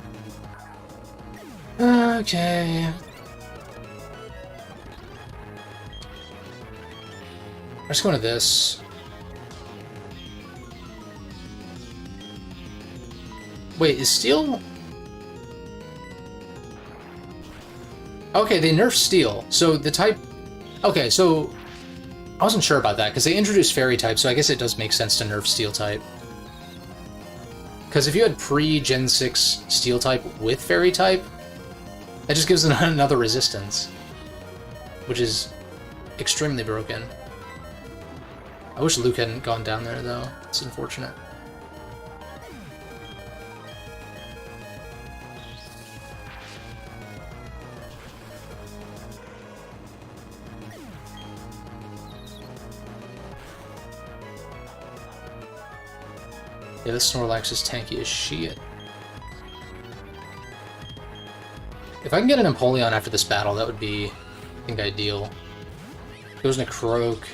Okay. I'm just going to this. Wait, is Steel... Okay, they nerfed Steel. So the type... Okay, so... I wasn't sure about that, because they introduced Fairy type, so I guess it does make sense to nerf Steel type. Because if you had pre-Gen 6 Steel type with Fairy type, that just gives it another resistance. Which is extremely broken. I wish Luke hadn't gone down there, though. It's unfortunate. Yeah, this Snorlax is tanky as shit. If I can get an Empoleon after this battle, that would be, I think, ideal. Goes into Croak.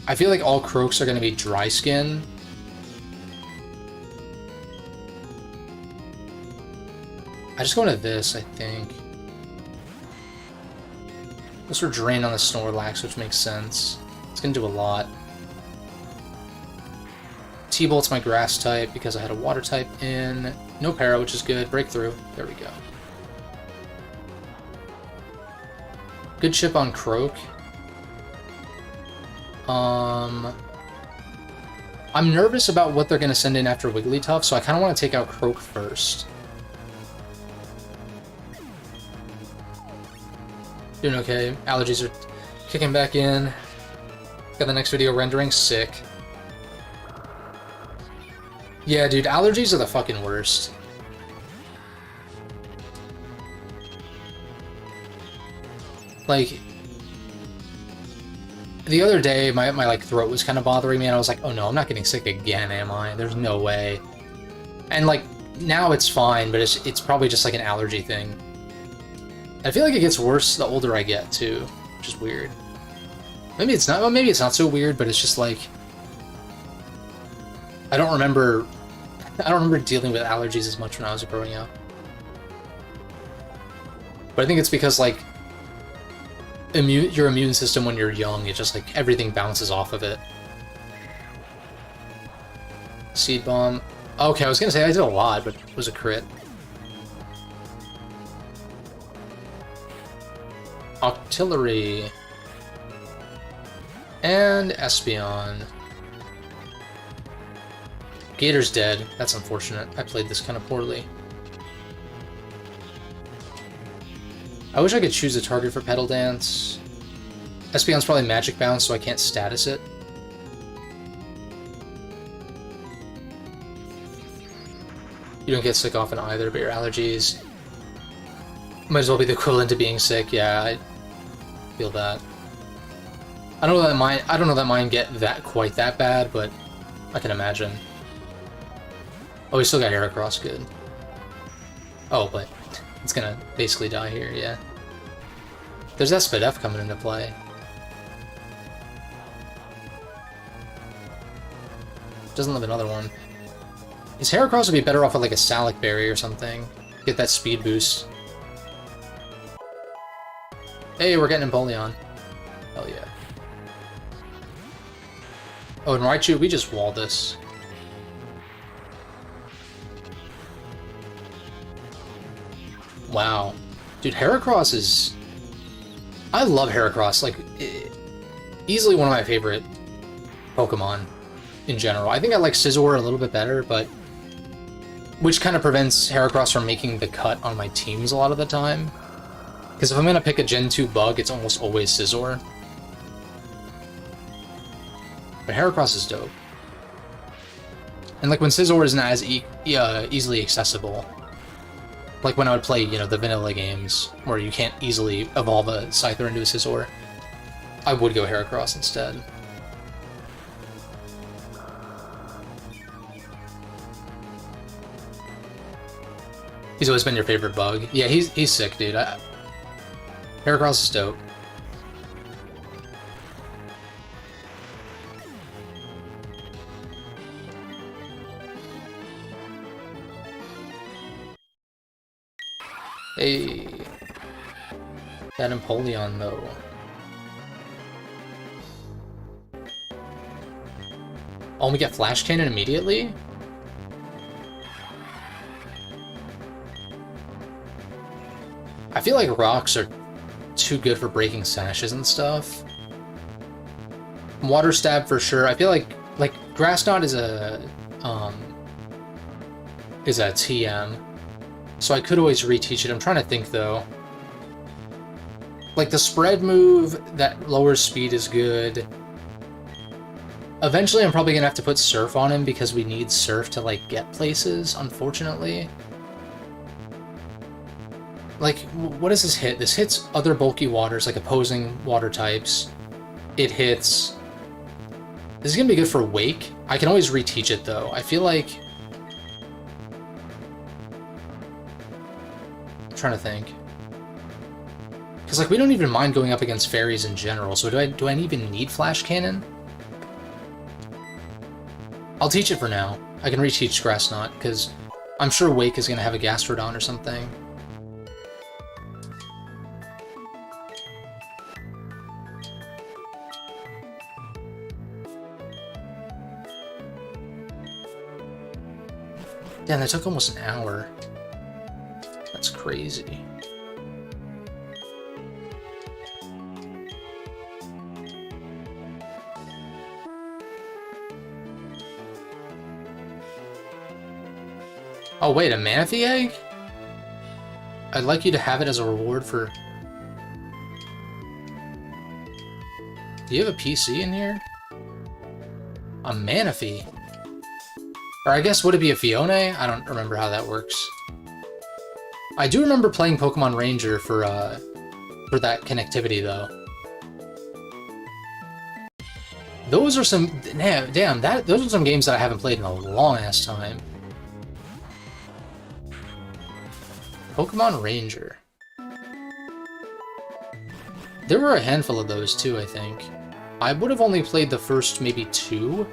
I feel like all Croaks are going to be Dry Skin. I just go into this, I think. This will Drain on the Snorlax, which makes sense. It's going to do a lot. T-Bolt's my Grass type because I had a Water type in. No Para, which is good. Breakthrough. There we go. Good chip on Croak. I'm nervous about what they're going to send in after Wigglytuff, so I kind of want to take out Croak first. Doing okay. Allergies are kicking back in. Got the next video rendering. Sick. Yeah, dude, allergies are the fucking worst. Like, the other day, my like, throat was kind of bothering me, and I was like, oh no, I'm not getting sick again, am I? There's no way. And, like, now it's fine, but it's probably just, like, an allergy thing. I feel like it gets worse the older I get, too, which is weird. Maybe it's not, well, maybe it's not so weird, but it's just, like... I don't remember dealing with allergies as much when I was growing up. But I think it's because, like, your immune system when you're young, it just, like, everything bounces off of it. Seed Bomb. Okay, I was gonna say I did a lot, but it was a crit. Octillery. And Espeon. Gator's dead. That's unfortunate. I played this kind of poorly. I wish I could choose a target for Petal Dance. Espeon's probably Magic Bounce, so I can't status it. You don't get sick often either, but your allergies might as well be the equivalent to being sick. Yeah, I feel that. I don't know that mine get quite that bad, but I can imagine. Oh, we still got Heracross, good. Oh, but it's gonna basically die here, yeah. There's Espidef coming into play. Doesn't live another one. His Heracross would be better off with like a Salic Berry or something. Get that speed boost. Hey, we're getting Empoleon. Hell yeah. Oh, and Raichu, we just walled this. Wow. Dude, Heracross is... I love Heracross. Like, easily one of my favorite Pokemon in general. I think I like Scizor a little bit better, but... Which kind of prevents Heracross from making the cut on my teams a lot of the time. Because if I'm going to pick a Gen 2 bug, it's almost always Scizor. But Heracross is dope. And like when Scizor isn't as easily accessible, like when I would play, you know, the vanilla games where you can't easily evolve a Scyther into a Scizor, I would go Heracross instead. He's always been your favorite bug. Yeah, he's sick, dude. Heracross is dope. Hey, that Empoleon though. Oh, we get Flash Cannon immediately? I feel like rocks are too good for breaking sashes and stuff. Water Stab for sure. I feel like Grass Knot is a TM. So I could always reteach it. I'm trying to think though. Like the spread move that lowers speed is good. Eventually I'm probably gonna have to put Surf on him because we need Surf to like get places, unfortunately. Like, what does this hit? This hits other bulky waters, like opposing water types. It hits... This is gonna be good for Wake. I can always reteach it though. I feel like... I'm trying to think. Because like we don't even mind going up against fairies in general, so do I even need Flash Cannon? I'll teach it for now. I can reteach Grass Knot, because I'm sure Wake is gonna have a Gastrodon or something. Damn, that took almost an hour. That's crazy. Oh wait, a Manaphy egg? I'd like you to have it as a reward for... Do you have a PC in here? A Manaphy? Or I guess, would it be a Fione? I don't remember how that works. I do remember playing Pokemon Ranger for that connectivity, though. Those are some... Damn, those are some games that I haven't played in a long-ass time. Pokemon Ranger. There were a handful of those, too, I think. I would have only played the first, maybe 2.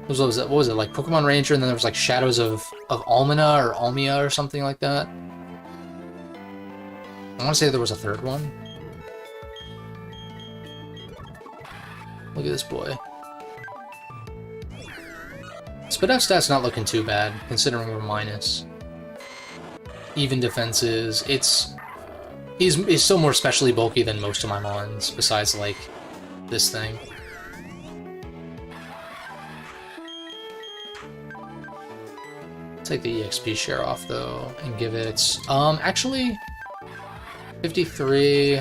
What was it, like Pokemon Ranger, and then there was like Shadows of Almina or Almia or something like that? I want to say there was a third one. Look at this boy. Spit out stats not looking too bad, considering we're minus. Even defenses, he's still more specially bulky than most of my mons, besides like this thing. Take the EXP share off though, and give it, actually, 53.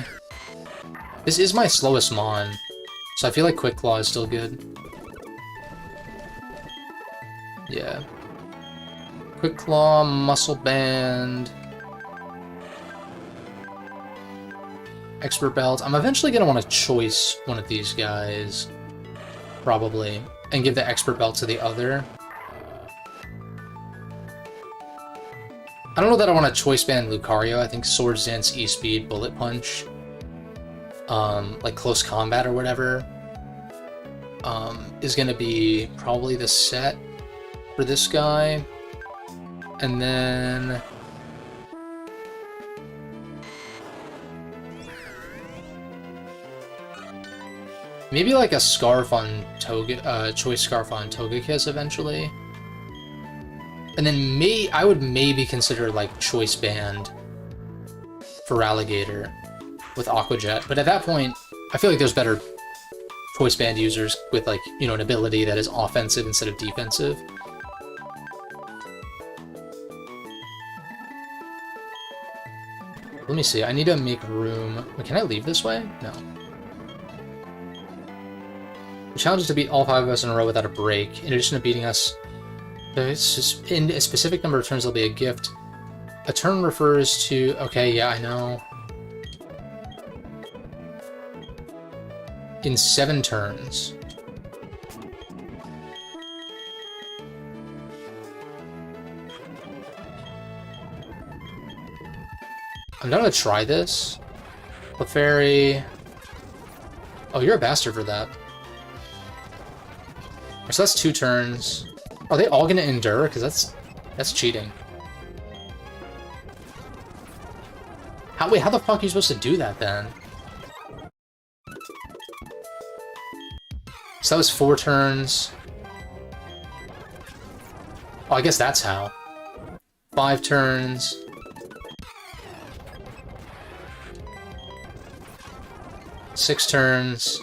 This is my slowest mon, so I feel like Quick Claw is still good. Yeah. Quick Claw, Muscle Band, Expert Belt. I'm eventually gonna want to choice one of these guys, probably, and give the Expert Belt to the other. I don't know that I want to choice band Lucario. I think Swords Dance, E-Speed, Bullet Punch, like Close Combat or whatever, is going to be probably the set for this guy. And then... maybe like a Scarf on Choice Scarf on Togekiss eventually. And then I would maybe consider like Choice Band for Alligator with Aqua Jet, but at that point, I feel like there's better Choice Band users with like, you know, an ability that is offensive instead of defensive. Let me see, I need to make room. Wait, can I leave this way? No. The challenge is to beat all 5 of us in a row without a break. In addition to beating us, in a specific number of turns, there'll be a gift. A turn refers to... Okay, yeah, I know. In 7 turns. I'm not gonna try this. Clefairy... Oh, you're a bastard for that. So that's 2 turns. Are they all gonna endure? Because that's cheating. Wait, how the fuck are you supposed to do that then? So that was 4 turns. Oh, I guess that's how. 5 turns. 6 turns.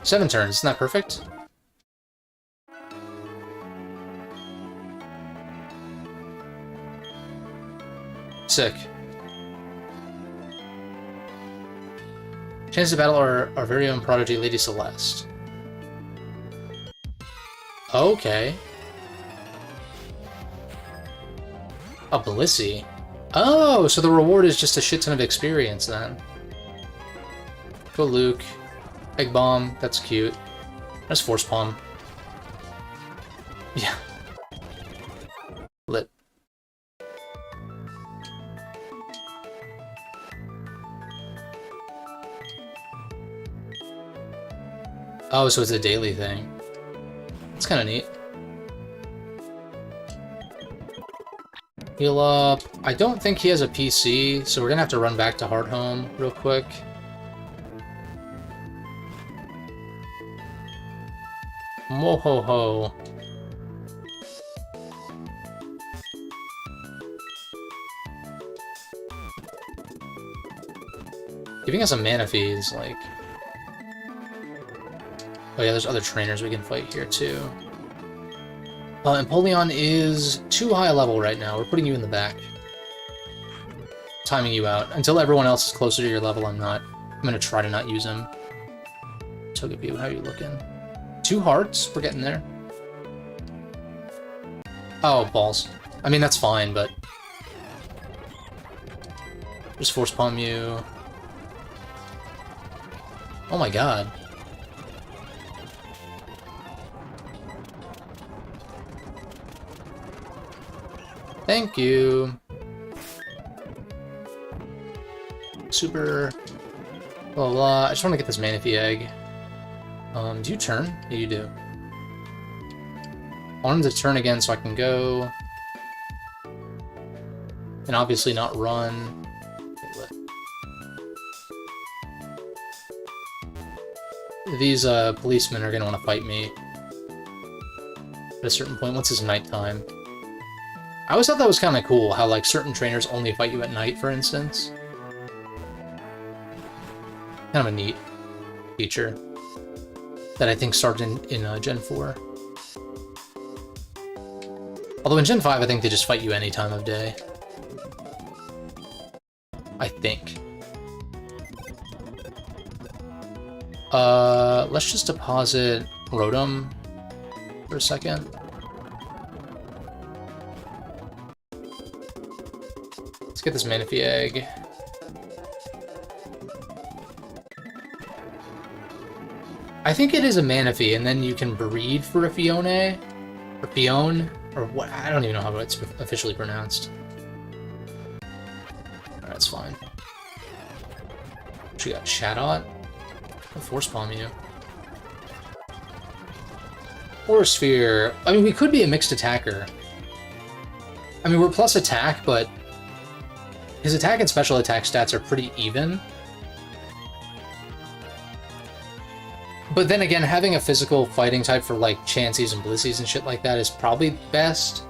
7 turns, isn't that perfect? Sick. Chance to battle our very own prodigy, Lady Celeste. Okay. A Blissey. Oh, so the reward is just a shit ton of experience then. Go Luke. Egg Bomb, that's cute. That's Force Palm. Yeah. Lit. Oh, so it's a daily thing. It's kind of neat. Heal up. I don't think he has a PC, so we're gonna have to run back to Hardhome real quick. Mo-ho-ho. Giving us a Manaphy is like... Oh yeah, there's other trainers we can fight here too. Empoleon is too high a level right now. We're putting you in the back. Timing you out. Until everyone else is closer to your level, I'm gonna try to not use him. Togepi, how are you looking? 2 hearts? We're getting there. Oh, balls. I mean, that's fine, but... Just Force Palm you. Oh my god. Thank you. Super... Blah, blah. I just want to get this Manaphy egg. Do you turn? Yeah, you do. I want him to turn again so I can go. And obviously not run. These policemen are going to want to fight me. At a certain point, once it's nighttime. I always thought that was kind of cool, how like certain trainers only fight you at night, for instance. Kind of a neat feature that I think started in Gen 4. Although in Gen 5, I think they just fight you any time of day. I think. Let's just deposit Rotom for a second. Let's get this Manaphy egg. I think it is a Manaphy, and then you can breed for a Fione, or Fione, or what? I don't even know how it's officially pronounced. Alright, that's fine. She got Chatot. I'll Force Palm you. Or Sphere. I mean, we could be a mixed attacker. I mean, we're plus attack, but his attack and special attack stats are pretty even. But then again, having a physical fighting type for like Chanseys and Blissies and shit like that is probably best.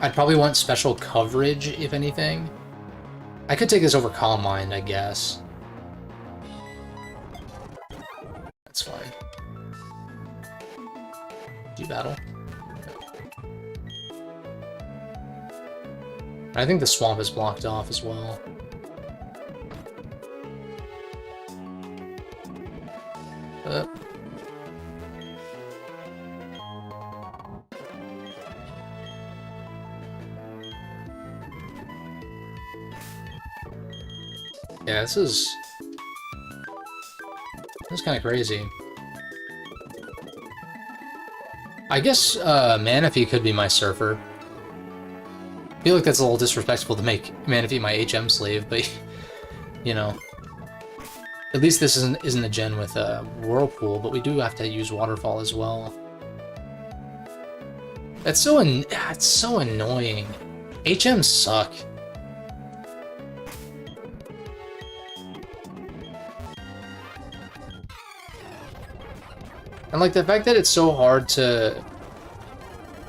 I'd probably want special coverage, if anything. I could take this over Calm Mind, I guess. That's fine. Do you battle? I think the swamp is blocked off as well. Yeah, this is kind of crazy. I guess Manaphy could be my surfer. I feel like that's a little disrespectful to make Manaphy my HM slave, but you know. At least this isn't a gen with Whirlpool, but we do have to use Waterfall as well. It's so annoying. HMs suck. And like the fact that it's so hard to...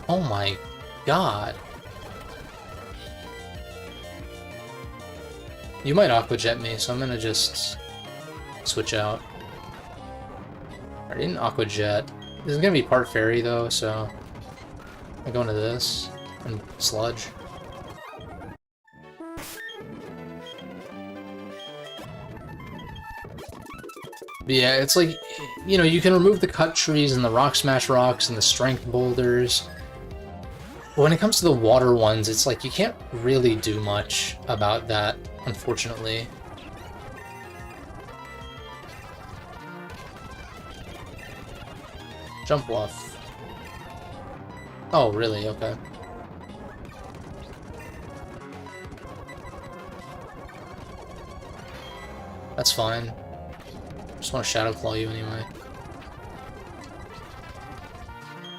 Oh my god. You might Aqua Jet me, so I'm gonna just switch out. I didn't Aqua Jet. This is gonna be part Fairy though, so I'm going to this and Sludge. But yeah, it's like, you know, you can remove the cut trees and the rock smash rocks and the strength boulders. But when it comes to the water ones, it's like you can't really do much about that, unfortunately. Jump bluff. Oh, really? Okay. That's fine. Just want to Shadow Claw you anyway.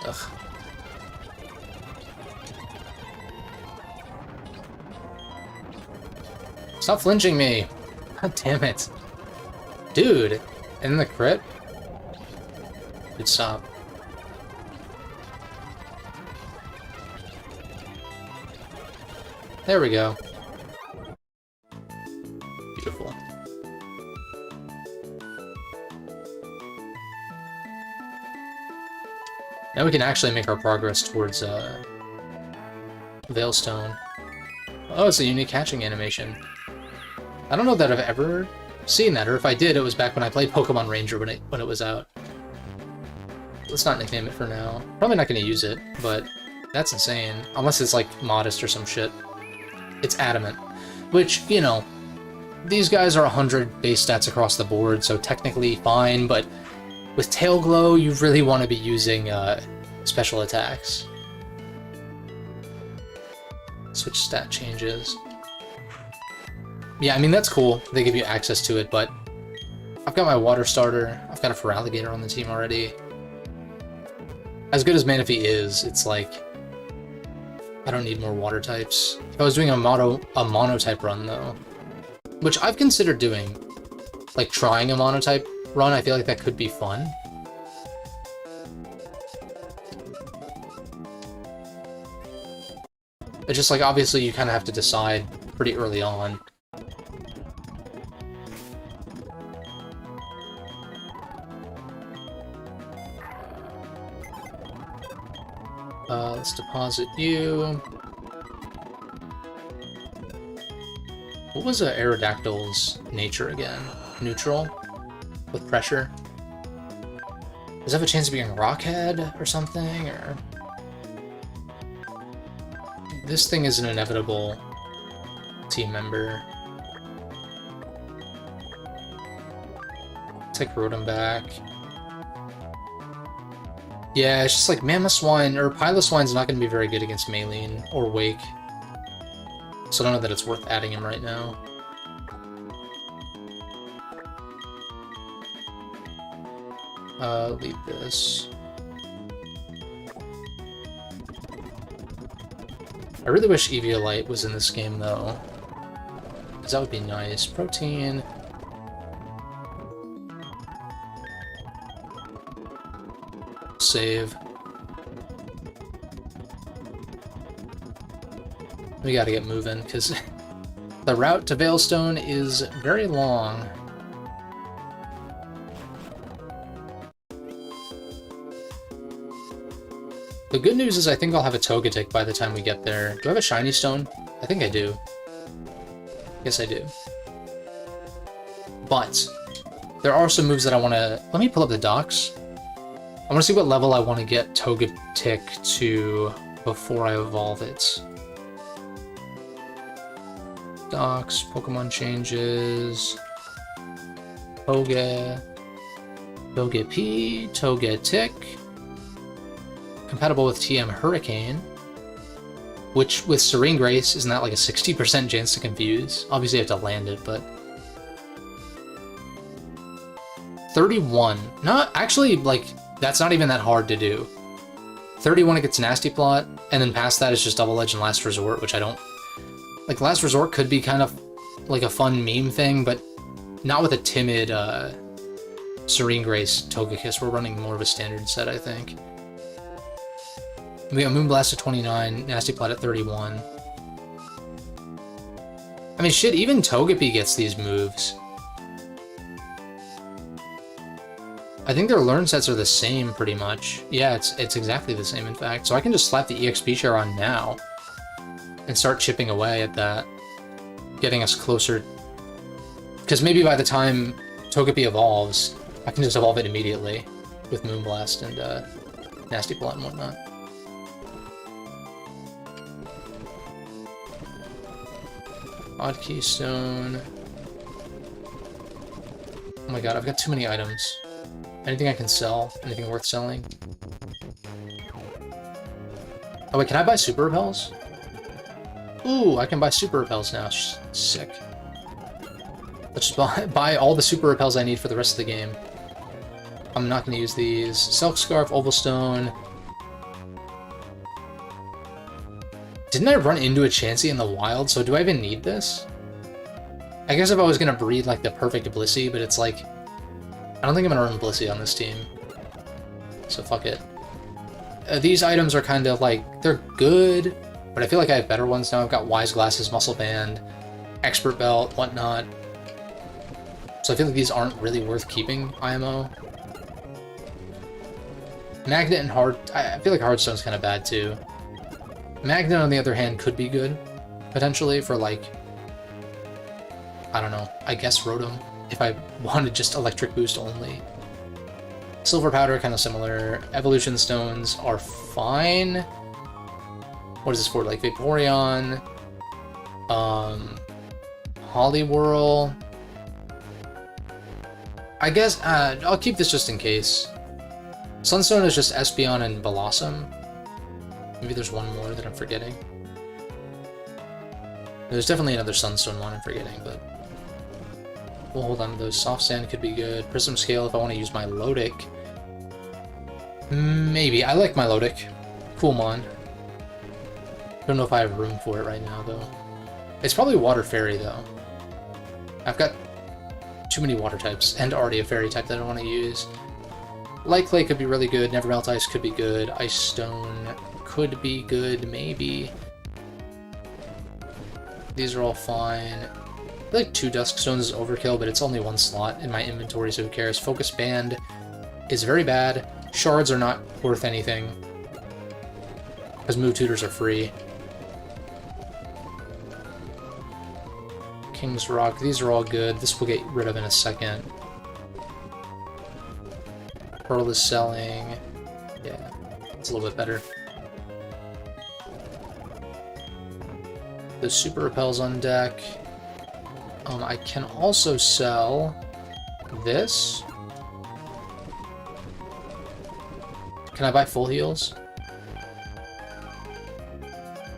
Ugh. Stop flinching me! God damn it. Dude! And then the crit? Dude, stop. There we go. Beautiful. Now we can actually make our progress towards Veilstone. Oh, it's a unique hatching animation. I don't know that I've ever seen that, or if I did, it was back when I played Pokemon Ranger when it was out. Let's not nickname it for now. Probably not going to use it, but that's insane. Unless it's like Modest or some shit. It's Adamant. Which, you know, these guys are 100 base stats across the board, so technically fine, but with Tail Glow, you really want to be using special attacks. Switch stat changes. Yeah, I mean, that's cool. They give you access to it, but I've got my Water Starter. I've got a Feraligatr on the team already. As good as Manaphy is, it's like, I don't need more water types. If I was doing a mono-type run, though, which I've considered doing, like trying a mono-type run, I feel like that could be fun. It's just like, obviously, you kind of have to decide pretty early on. Let's deposit you. What was Aerodactyl's nature again? Neutral? With pressure? Does it have a chance of being Rockhead or something? Or this thing is an inevitable team member. Take Rotom back. Yeah, it's just like Mamoswine, or Piloswine's not going to be very good against Maylene or Wake. So I don't know that it's worth adding him right now. Leave this. I really wish Eviolite was in this game, though. Because that would be nice. Protein. Save. We gotta get moving, because the route to Veilstone is very long. The good news is I think I'll have a Togetic by the time we get there. Do I have a Shiny Stone? I think I do. Yes, I do. But There are some moves that I want to... Let me pull up the docs. I want to see what level I want to get Togetic to before I evolve it. Docs, Pokemon changes... Togepi, Togetic. Compatible with TM Hurricane. Which, with Serene Grace, isn't that like a 60% chance to confuse? Obviously I have to land it, but... 31. No, actually, like, that's not even that hard to do. 31 it gets Nasty Plot, and then past that is just Double Edge and Last Resort, which I don't... Like, Last Resort could be kind of like a fun meme thing, but not with a timid Serene Grace Togekiss. We're running more of a standard set, I think. We got Moonblast at 29, Nasty Plot at 31. I mean, shit, even Togepi gets these moves. I think their learn sets are the same, pretty much. Yeah, it's exactly the same, in fact. So I can just slap the EXP share on now and start chipping away at that, getting us closer. Because maybe by the time Togepi evolves, I can just evolve it immediately with Moonblast and Nasty Plot and whatnot. Odd Keystone. Oh my god, I've got too many items. Anything I can sell? Anything worth selling? Oh wait, can I buy Super Repels? Ooh, I can buy Super Repels now. Sick. Let's just buy all the Super Repels I need for the rest of the game. I'm not going to use these. Silk Scarf, Oval Stone. Didn't I run into a Chansey in the wild, so do I even need this? I guess if I was going to breed like the perfect Blissey, but it's like... I don't think I'm going to run Blissey on this team. So fuck it. These items are kind of like... They're good, but I feel like I have better ones now. I've got Wise Glasses, Muscle Band, Expert Belt, whatnot. So I feel like these aren't really worth keeping, IMO. Magnet and Hard... I feel like Hardstone's kind of bad too. Magnet, on the other hand, could be good, potentially, for like... I don't know, I guess Rotom, if I wanted just Electric Boost only. Silver Powder, kind of similar. Evolution Stones are fine. What is this for? Like Vaporeon, Poliwhirl. I guess I'll keep this just in case. Sunstone is just Espeon and Blossom. Maybe there's one more that I'm forgetting. There's definitely another Sunstone one I'm forgetting, but we'll hold on to those. Soft Sand could be good. Prism Scale if I want to use my Lodic. Maybe. I like my Lodic. Coolmon. Don't know if I have room for it right now, though. It's probably Water Fairy, though. I've got too many water types, and already a fairy type that I want to use. Light Clay could be really good. Never Melt Ice could be good. Ice Stone could be good, maybe. These are all fine. I feel like 2 Dusk Stones is overkill, but it's only 1 slot in my inventory, so who cares? Focus Band is very bad. Shards are not worth anything, because Move Tutors are free. King's Rock, these are all good. This we'll get rid of in a second. Pearl is selling. Yeah, it's a little bit better. The Super Repels on deck. I can also sell this. Can I buy full heals?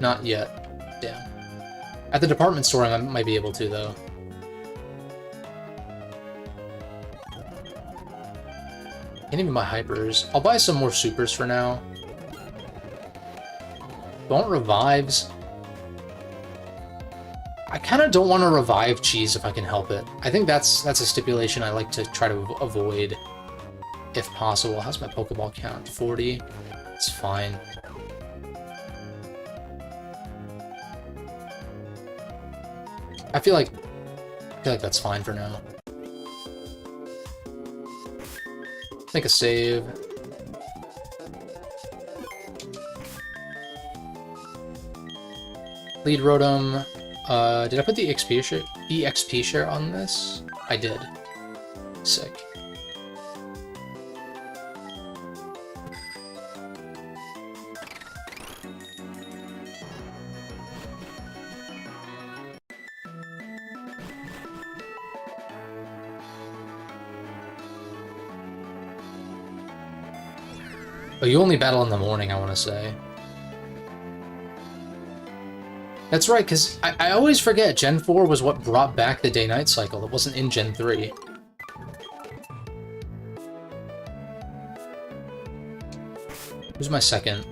Not yet. Damn. At the department store, I might be able to, though. Can't even buy hypers. I'll buy some more supers for now. Don't revives. I kind of don't want to revive Cheese if I can help it. I think that's a stipulation I like to try to avoid if possible. How's my Pokeball count? 40? It's fine. I feel like that's fine for now. Make a save. Lead Rotom. Did I put the EXP share on this? I did. Sick. Oh, you only battle in the morning, I want to say. That's right, because I always forget Gen 4 was what brought back the day-night cycle. It wasn't in Gen 3. Who's my second?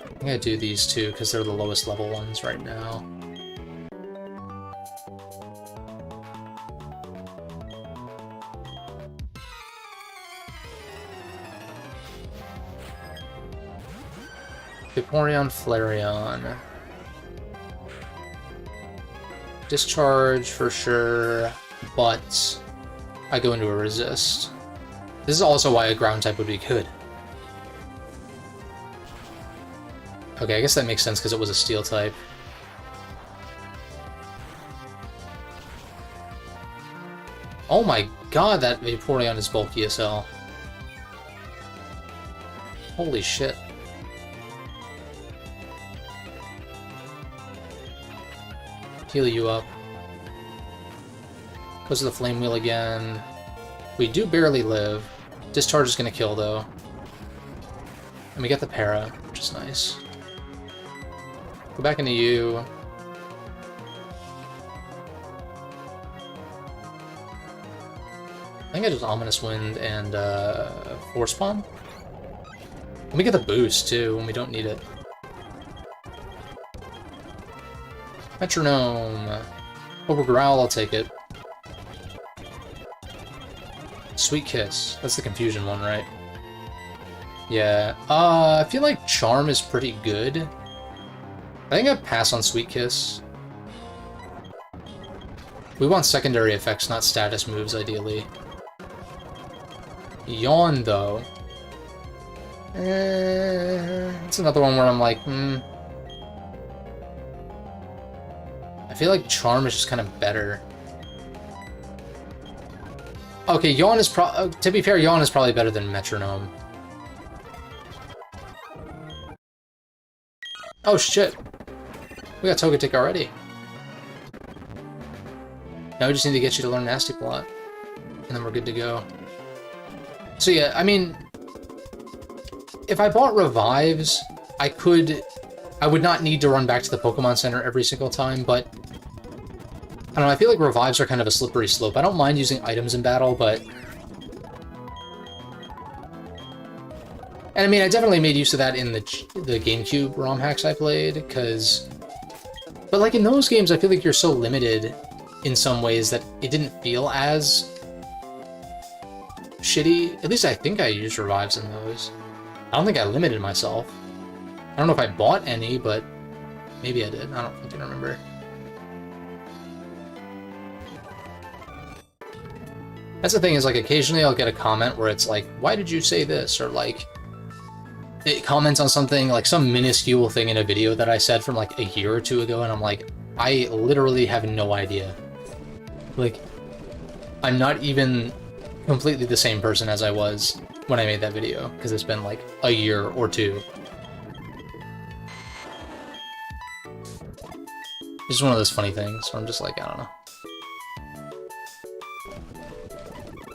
I think I do these two, because they're the lowest level ones right now. Vaporeon, Flareon. Discharge for sure, but I go into a resist. This is also why a ground type would be good. Okay, I guess that makes sense because it was a steel type. Oh my god, that Vaporeon is bulky as hell. Holy shit. Heal you up. Goes to the Flame Wheel again. We do barely live. Discharge is gonna kill though. And we get the para, which is nice. Go back into you. I think I just Ominous Wind and Force Palm. Let me get the boost too when we don't need it. Metronome. Over Growl, I'll take it. Sweet Kiss. That's the confusion one, right? Yeah. I feel like Charm is pretty good. I think I'd pass on Sweet Kiss. We want secondary effects, not status moves, ideally. Yawn, though. It's another one where I'm like, I feel like Charm is just kind of better. Okay, Yawn is to be fair, Yawn is probably better than Metronome. Oh shit! We got Togetic already. Now we just need to get you to learn Nasty Plot. And then we're good to go. So yeah, I mean, if I bought Revives, I would not need to run back to the Pokemon Center every single time, but I don't know, I feel like Revives are kind of a slippery slope. I don't mind using items in battle, but... And I mean, I definitely made use of that in the GameCube ROM hacks I played, because... But like in those games, I feel like you're so limited in some ways that it didn't feel as shitty. At least I think I used Revives in those. I don't think I limited myself. I don't know if I bought any, but maybe I did. I don't fucking remember. That's the thing, is like occasionally I'll get a comment where it's like, why did you say this? Or like, it comments on something, like some minuscule thing in a video that I said from like a year or two ago, and I'm like, I literally have no idea. Like, I'm not even completely the same person as I was when I made that video, because it's been like a year or two. It's just one of those funny things where I'm just like, I don't know.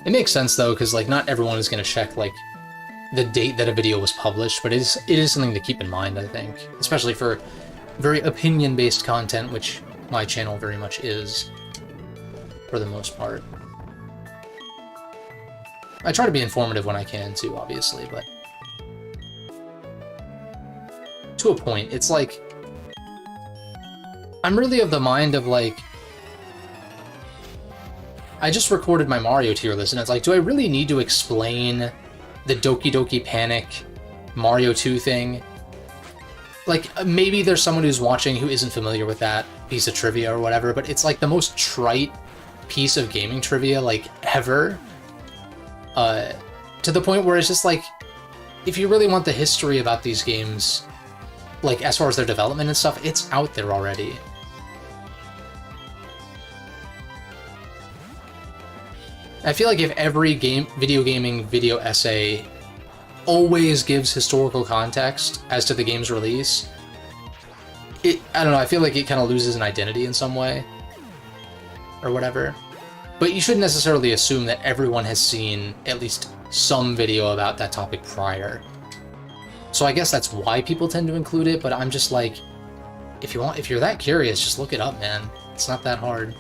It makes sense though, because like not everyone is going to check like the date that a video was published, but it is something to keep in mind, I think, especially for very opinion-based content, which my channel very much is, for the most part. I try to be informative when I can too, obviously, but to a point, it's like I'm really of the mind of like, I just recorded my Mario tier list, and it's like, do I really need to explain the Doki Doki Panic Mario 2 thing? Like, maybe there's someone who's watching who isn't familiar with that piece of trivia or whatever, but it's like the most trite piece of gaming trivia, like, ever. To the point where it's just like, if you really want the history about these games, like, as far as their development and stuff, it's out there already. I feel like if every video gaming video essay always gives historical context as to the game's release, I don't know, I feel like it kind of loses an identity in some way, or whatever. But you shouldn't necessarily assume that everyone has seen at least some video about that topic prior. So I guess that's why people tend to include it, but I'm just like, if you're that curious, just look it up, man. It's not that hard.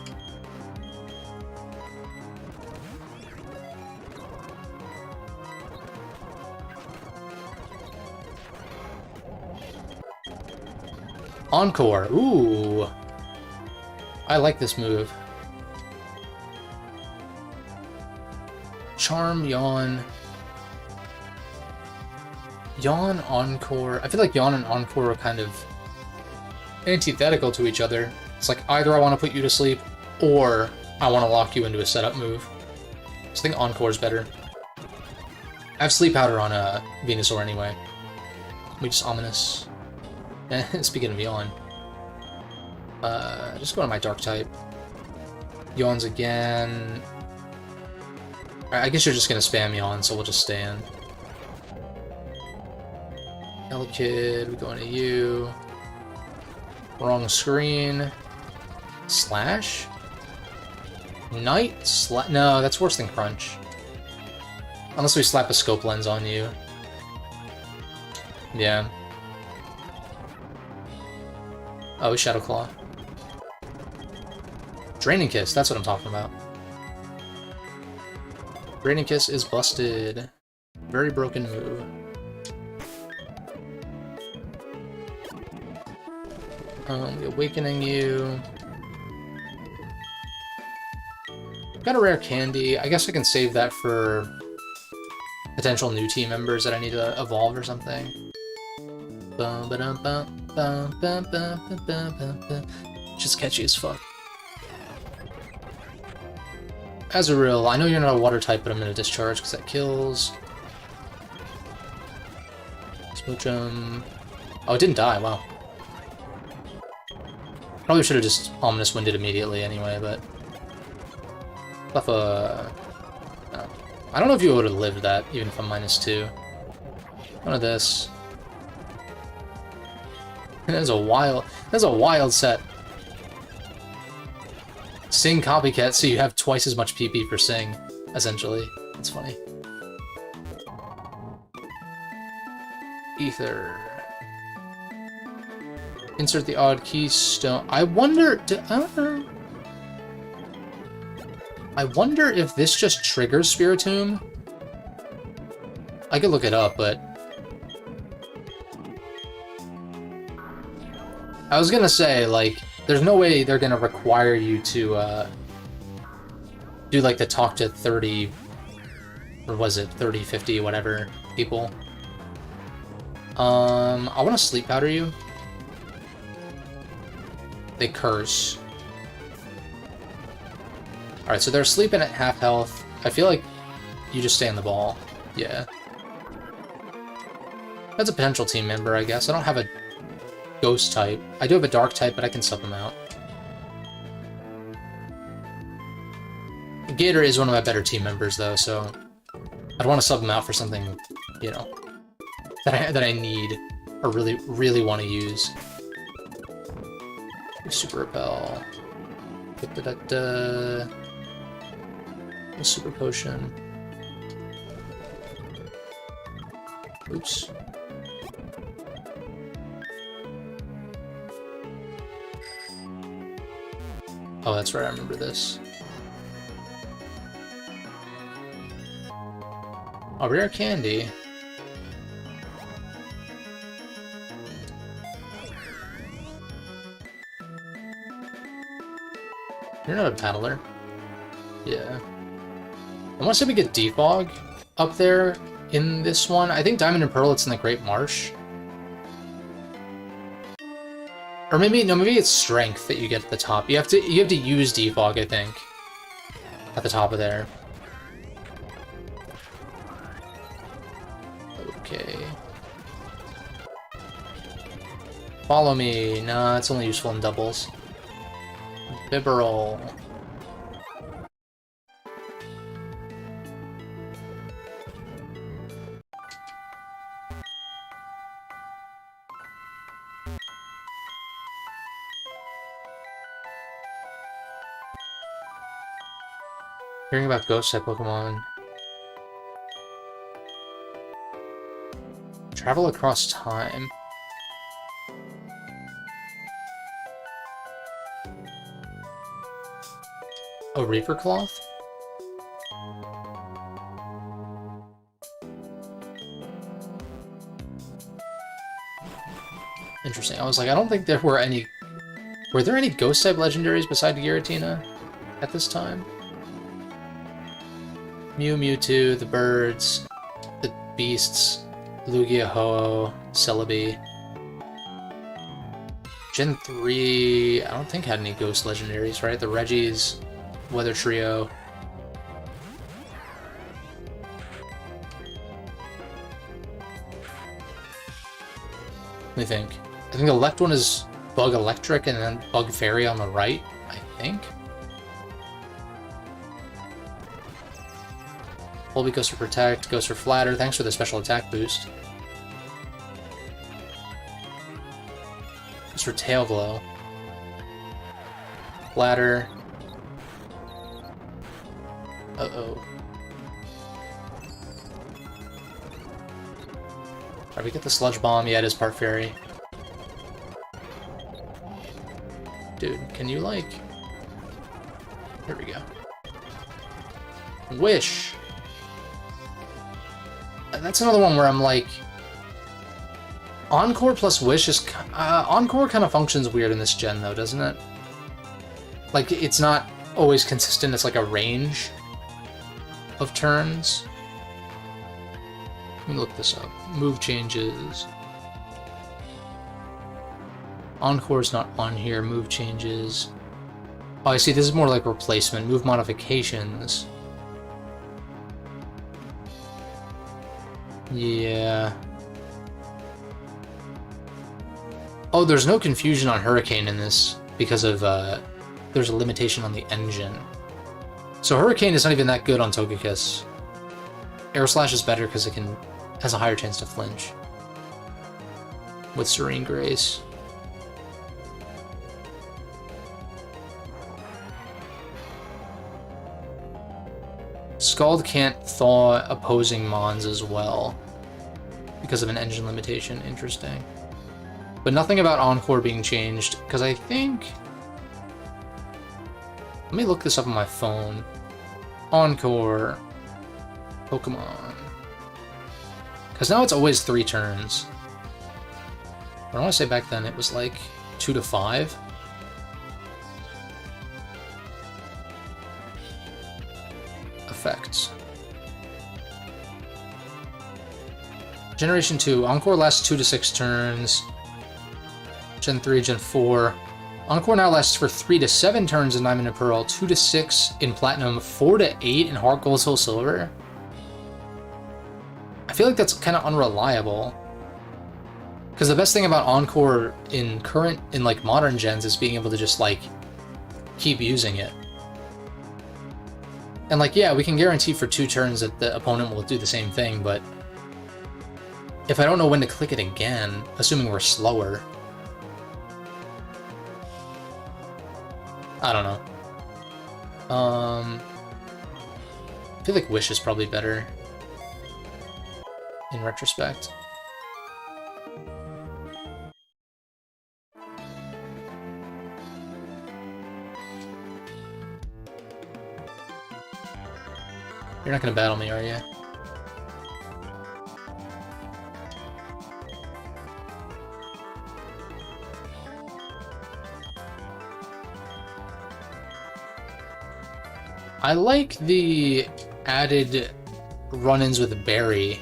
Encore. Ooh. I like this move. Charm, Yawn. Yawn, Encore. I feel like Yawn and Encore are kind of antithetical to each other. It's like either I want to put you to sleep or I want to lock you into a setup move. So I think Encore's better. I have Sleep Powder on Venusaur anyway. We just Ominous. Speaking of Yawn. Just go to my Dark type. Yawns again. Alright, I guess you're just gonna spam Yawn, so we'll just stand. Elekid, we're going to you. Wrong screen. Slash? Knight? No, that's worse than Crunch. Unless we slap a scope lens on you. Yeah. Oh, Shadow Claw. Draining Kiss, that's what I'm talking about. Draining Kiss is busted. Very broken move. Awakening you. Got a rare candy. I guess I can save that for potential new team members that I need to evolve or something. Just catchy as fuck. Azurill, I know you're not a water type, but I'm gonna discharge because that kills. Smoochum. Oh, it didn't die, wow. Probably should have just Ominous Winded immediately anyway, but... Fluffa... No. I don't know if you would have lived that, even if I'm -2. One of this. That's a wild set. Sing Copycat, so you have twice as much PP for Sing, essentially. That's funny. Ether. Insert the odd keystone. I wonder if this just triggers Spiritomb. I could look it up, but I was gonna say, like, there's no way they're gonna require you to do like the talk to 30, or was it 30, 50, whatever people. I want to Sleep Powder you. They curse. Alright, so they're sleeping at half health. I feel like you just stay on the ball. Yeah. That's a potential team member, I guess. I don't have a Ghost type. I do have a Dark type, but I can sub him out. Gator is one of my better team members, though, so I'd want to sub him out for something, you know, that I need or really want to use. Super Repel. Super Potion. Oops. Oh, that's right, I remember this. A rare candy. You're not a paddler. Yeah. I want to say we get Defog up there in this one. I think Diamond and Pearl, it's in the Great Marsh. Or maybe, no, maybe it's Strength that you get at the top. You have to use Defog, I think. At the top of there. Okay. Follow me. Nah, it's only useful in doubles. Bibarel. Hearing about ghost type Pokemon. Travel across time. Oh, Reaper Cloth? Interesting. I was like, I don't think there were any... Were there any ghost-type legendaries besides Giratina at this time? Mew, Mewtwo, the birds, the beasts, Lugia, Ho-Oh, Celebi. Gen 3, I don't think had any ghost legendaries, right? The Reggies, Weather Trio. Let me think. I think the left one is Bug Electric and then Bug Fairy on the right, I think. Volbeat goes for Protect, goes for Flatter. Thanks for the special attack boost. Goes for Tail Glow. Flatter. Uh-oh. Alright, we get the Sludge Bomb. Yeah, it is part Fairy. Dude, can you, like... Here we go. Wish! That's another one where I'm like... Encore plus Wish is... Encore kind of functions weird in this gen, though, doesn't it? Like, it's not always consistent. It's like a range of turns. Let me look this up. Move changes. Encore's not on here. Move changes. Oh, I see. This is more like replacement. Move modifications. Yeah. Oh, there's no confusion on Hurricane in this because of, there's a limitation on the engine. So Hurricane is not even that good on Togekiss. Air Slash is better because it has a higher chance to flinch. With Serene Grace. Scald can't thaw opposing Mons as well because of an engine limitation. Interesting. But nothing about Encore being changed, because I think... Let me look this up on my phone. Encore. Pokemon. Because now it's always 3 turns. But I want to say back then it was like 2 to 5. Effects. Generation 2. Encore lasts 2 to 6 turns. Gen 3, Gen 4. Encore now lasts for 3 to 7 turns in Diamond and Pearl, 2 to 6 in Platinum, 4 to 8 in Heart Gold, Soul Silver. I feel like that's kind of unreliable. Because the best thing about Encore in like modern gens is being able to just like keep using it. And like, yeah, we can guarantee for 2 turns that the opponent will do the same thing, but if I don't know when to click it again, assuming we're slower, I don't know. I feel like Wish is probably better in retrospect. You're not gonna battle me, are you? I like the added run-ins with Barry.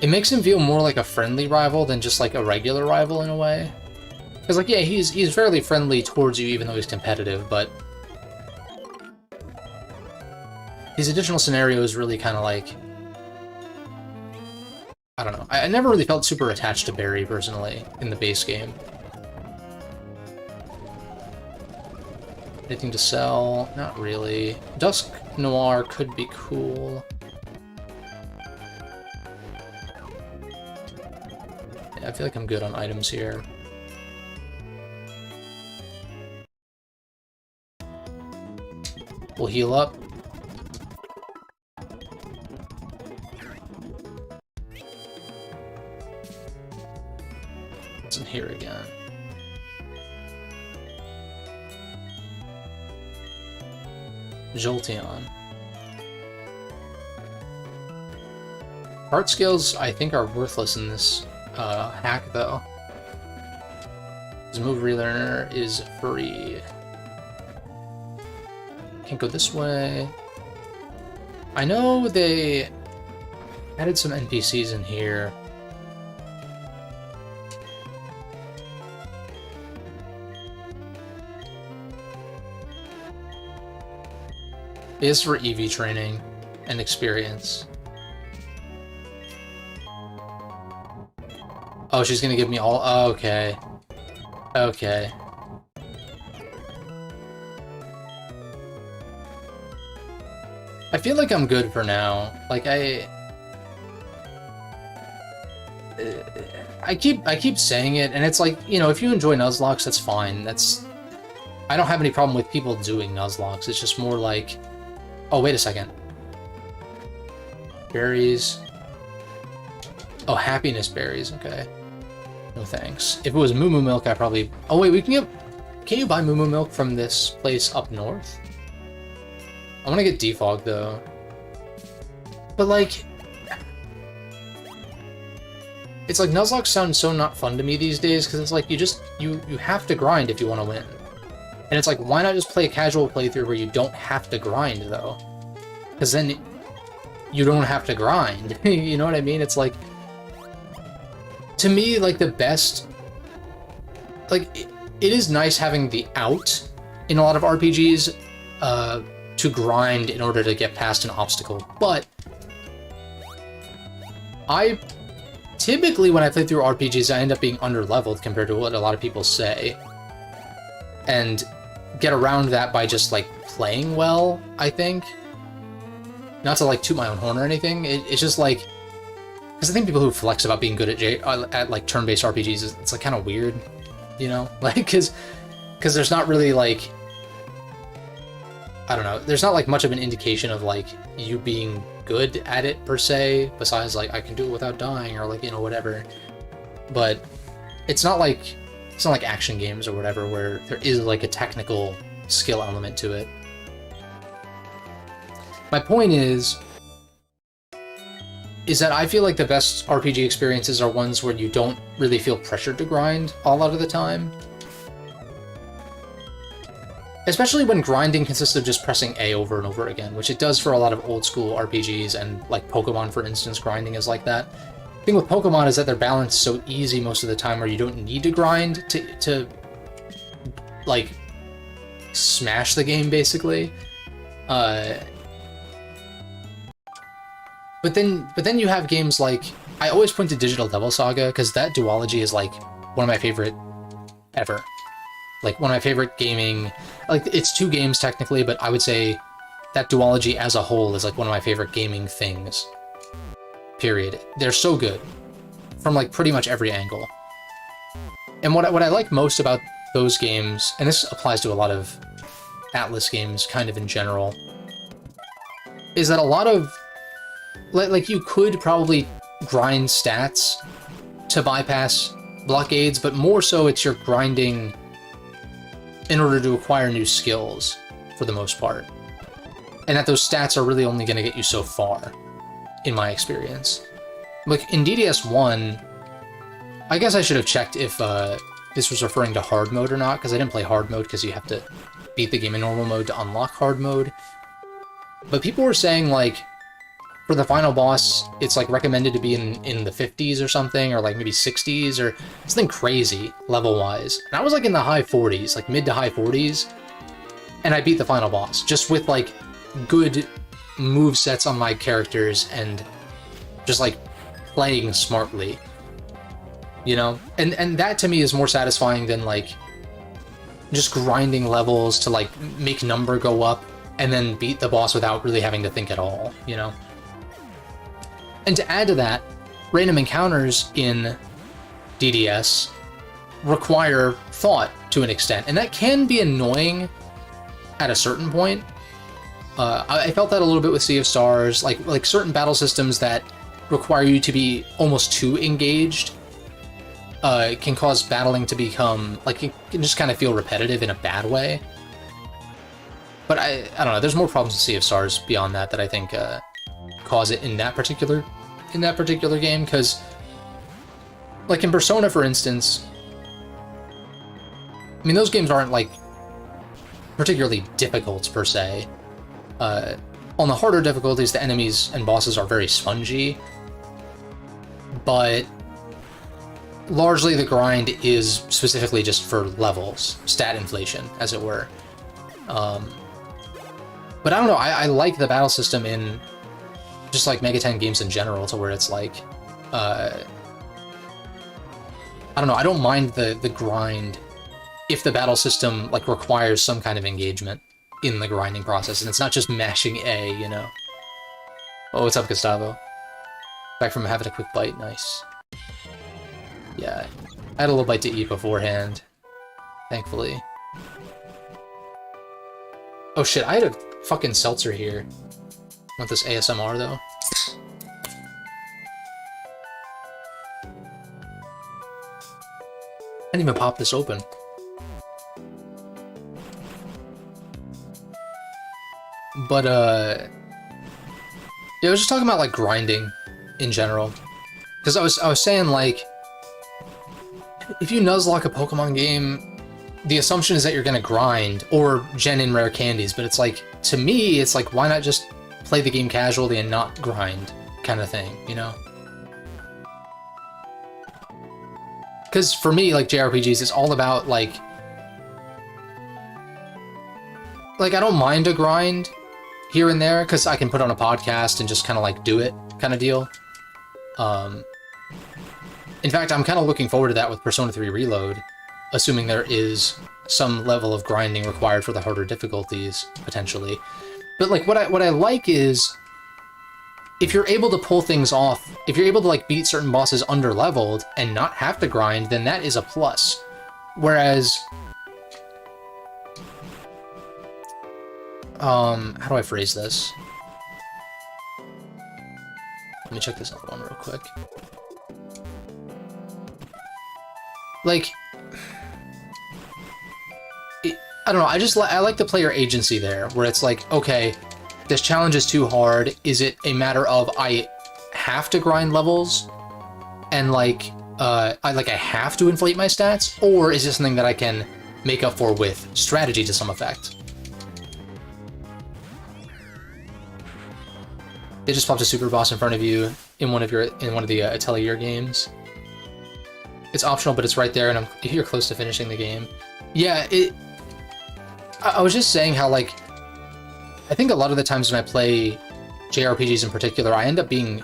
It makes him feel more like a friendly rival than just like a regular rival in a way. Because like, yeah, he's fairly friendly towards you even though he's competitive, but these additional scenarios really kind of like... I don't know. I never really felt super attached to Barry, personally, in the base game. Anything to sell? Not really. Dusk Noir could be cool. Yeah, I feel like I'm good on items here. We'll heal up. It's in here again. Jolteon. Heart scales, I think, are worthless in this hack, though. His move relearner is free. Can't go this way. I know they added some NPCs in here. It is for EV training and experience. Oh, she's gonna give me all... Oh, okay. Okay. I feel like I'm good for now. Like, I keep saying it, and it's like, you know, if you enjoy Nuzlocke, that's fine. I don't have any problem with people doing Nuzlocke. It's just more like... Oh, wait a second. Berries. Oh, happiness berries. Okay. No thanks. If it was Moo Moo Milk, I probably... Oh, wait, we can get... Can you buy Moo Moo Milk from this place up north? I want to get Defog, though. But, like... It's like, Nuzlocke sounds so not fun to me these days, because it's like, you have to grind if you want to win. And it's like, why not just play a casual playthrough where you don't have to grind, though? Because then you don't have to grind. You know what I mean? It's like... To me, like, the best... Like, it is nice having the out in a lot of RPGs to grind in order to get past an obstacle, but typically, when I play through RPGs, I end up being under-leveled compared to what a lot of people say. And get around that by just, like, playing well, I think. Not to, like, toot my own horn or anything. It's just, like... Because I think people who flex about being good at like, turn-based RPGs, it's, like, kind of weird, you know? Like, because there's not really, like... I don't know. There's not, like, much of an indication of, like, you being good at it, per se, besides, like, I can do it without dying, or, like, you know, whatever. But it's not like action games or whatever, where there is, like, a technical skill element to it. My point is that I feel like the best RPG experiences are ones where you don't really feel pressured to grind a lot of the time. Especially when grinding consists of just pressing A over and over again, which it does for a lot of old school RPGs, and like Pokémon, for instance, grinding is like that. The thing with Pokémon is that they're balanced so easy most of the time where you don't need to grind to like, smash the game, basically. But then you have games like... I always point to Digital Devil Saga, because that duology is, like, one of my favorite ever. Like, one of my favorite gaming... Like, it's two games, technically, but I would say that duology as a whole is, like, one of my favorite gaming things. Period. They're so good. From, like, pretty much every angle. And what I like most about those games, and this applies to a lot of Atlas games, kind of in general, is that a lot of... Like, you could probably grind stats to bypass blockades, but more so it's you're grinding in order to acquire new skills, for the most part. And that those stats are really only going to get you so far, in my experience. Like, in DDS1, I guess I should have checked if this was referring to hard mode or not, because I didn't play hard mode, because you have to beat the game in normal mode to unlock hard mode. But people were saying, like, for the final boss, it's, like, recommended to be in the 50s or something, or, like, maybe 60s, or something crazy, level-wise. And I was, like, in the high 40s, like, mid to high 40s, and I beat the final boss, just with, like, good movesets on my characters, and just, like, playing smartly. You know? And that, to me, is more satisfying than, like, just grinding levels to, like, make number go up, and then beat the boss without really having to think at all, you know? And to add to that, random encounters in DDS require thought to an extent, and that can be annoying at a certain point. I felt that a little bit with Sea of Stars, like certain battle systems that require you to be almost too engaged, it can cause battling to become, like, it can just kind of feel repetitive in a bad way. But I don't know, there's more problems in Sea of Stars beyond that I think cause it in that particular game, because, like, in Persona, for instance, I mean, those games aren't, like, particularly difficult, per se. On the harder difficulties, the enemies and bosses are very spongy, but largely the grind is specifically just for levels, stat inflation, as it were. But I don't know, I like the battle system in just like Mega 10 games in general, to where it's like, I don't know, I don't mind the grind if the battle system like requires some kind of engagement in the grinding process, and it's not just mashing A, you know? Oh, what's up, Gustavo? Back from having a quick bite, nice. Yeah, I had a little bite to eat beforehand, thankfully. Oh shit, I had a fucking seltzer here. Want this ASMR, though? I didn't even pop this open. But, yeah, I was just talking about, like, grinding in general. Because I was saying, like, if you nuzlocke a Pokemon game, the assumption is that you're gonna grind, or gen in rare candies, but it's like, to me, it's like, why not just play the game casually and not grind, kind of thing, you know? Because for me, like, JRPGs, it's all about, like, I don't mind a grind here and there, because I can put on a podcast and just kind of, like, do it, kind of deal. In fact, I'm kind of looking forward to that with Persona 3 Reload, assuming there is some level of grinding required for the harder difficulties, potentially. But, like, what I like is, if you're able to pull things off, if you're able to, like, beat certain bosses under-leveled and not have to grind, then that is a plus. Whereas, how do I phrase this? Let me check this other one real quick. Like, I don't know, I like the player agency there, where it's like, okay, this challenge is too hard. Is it a matter of I have to grind levels and like I have to inflate my stats, or is this something that I can make up for with strategy to some effect? They just popped a super boss in front of you in one of the Atelier games. It's optional, but it's right there, and you're close to finishing the game. Yeah, I was just saying how, like, I think a lot of the times when I play JRPGs in particular, I end up being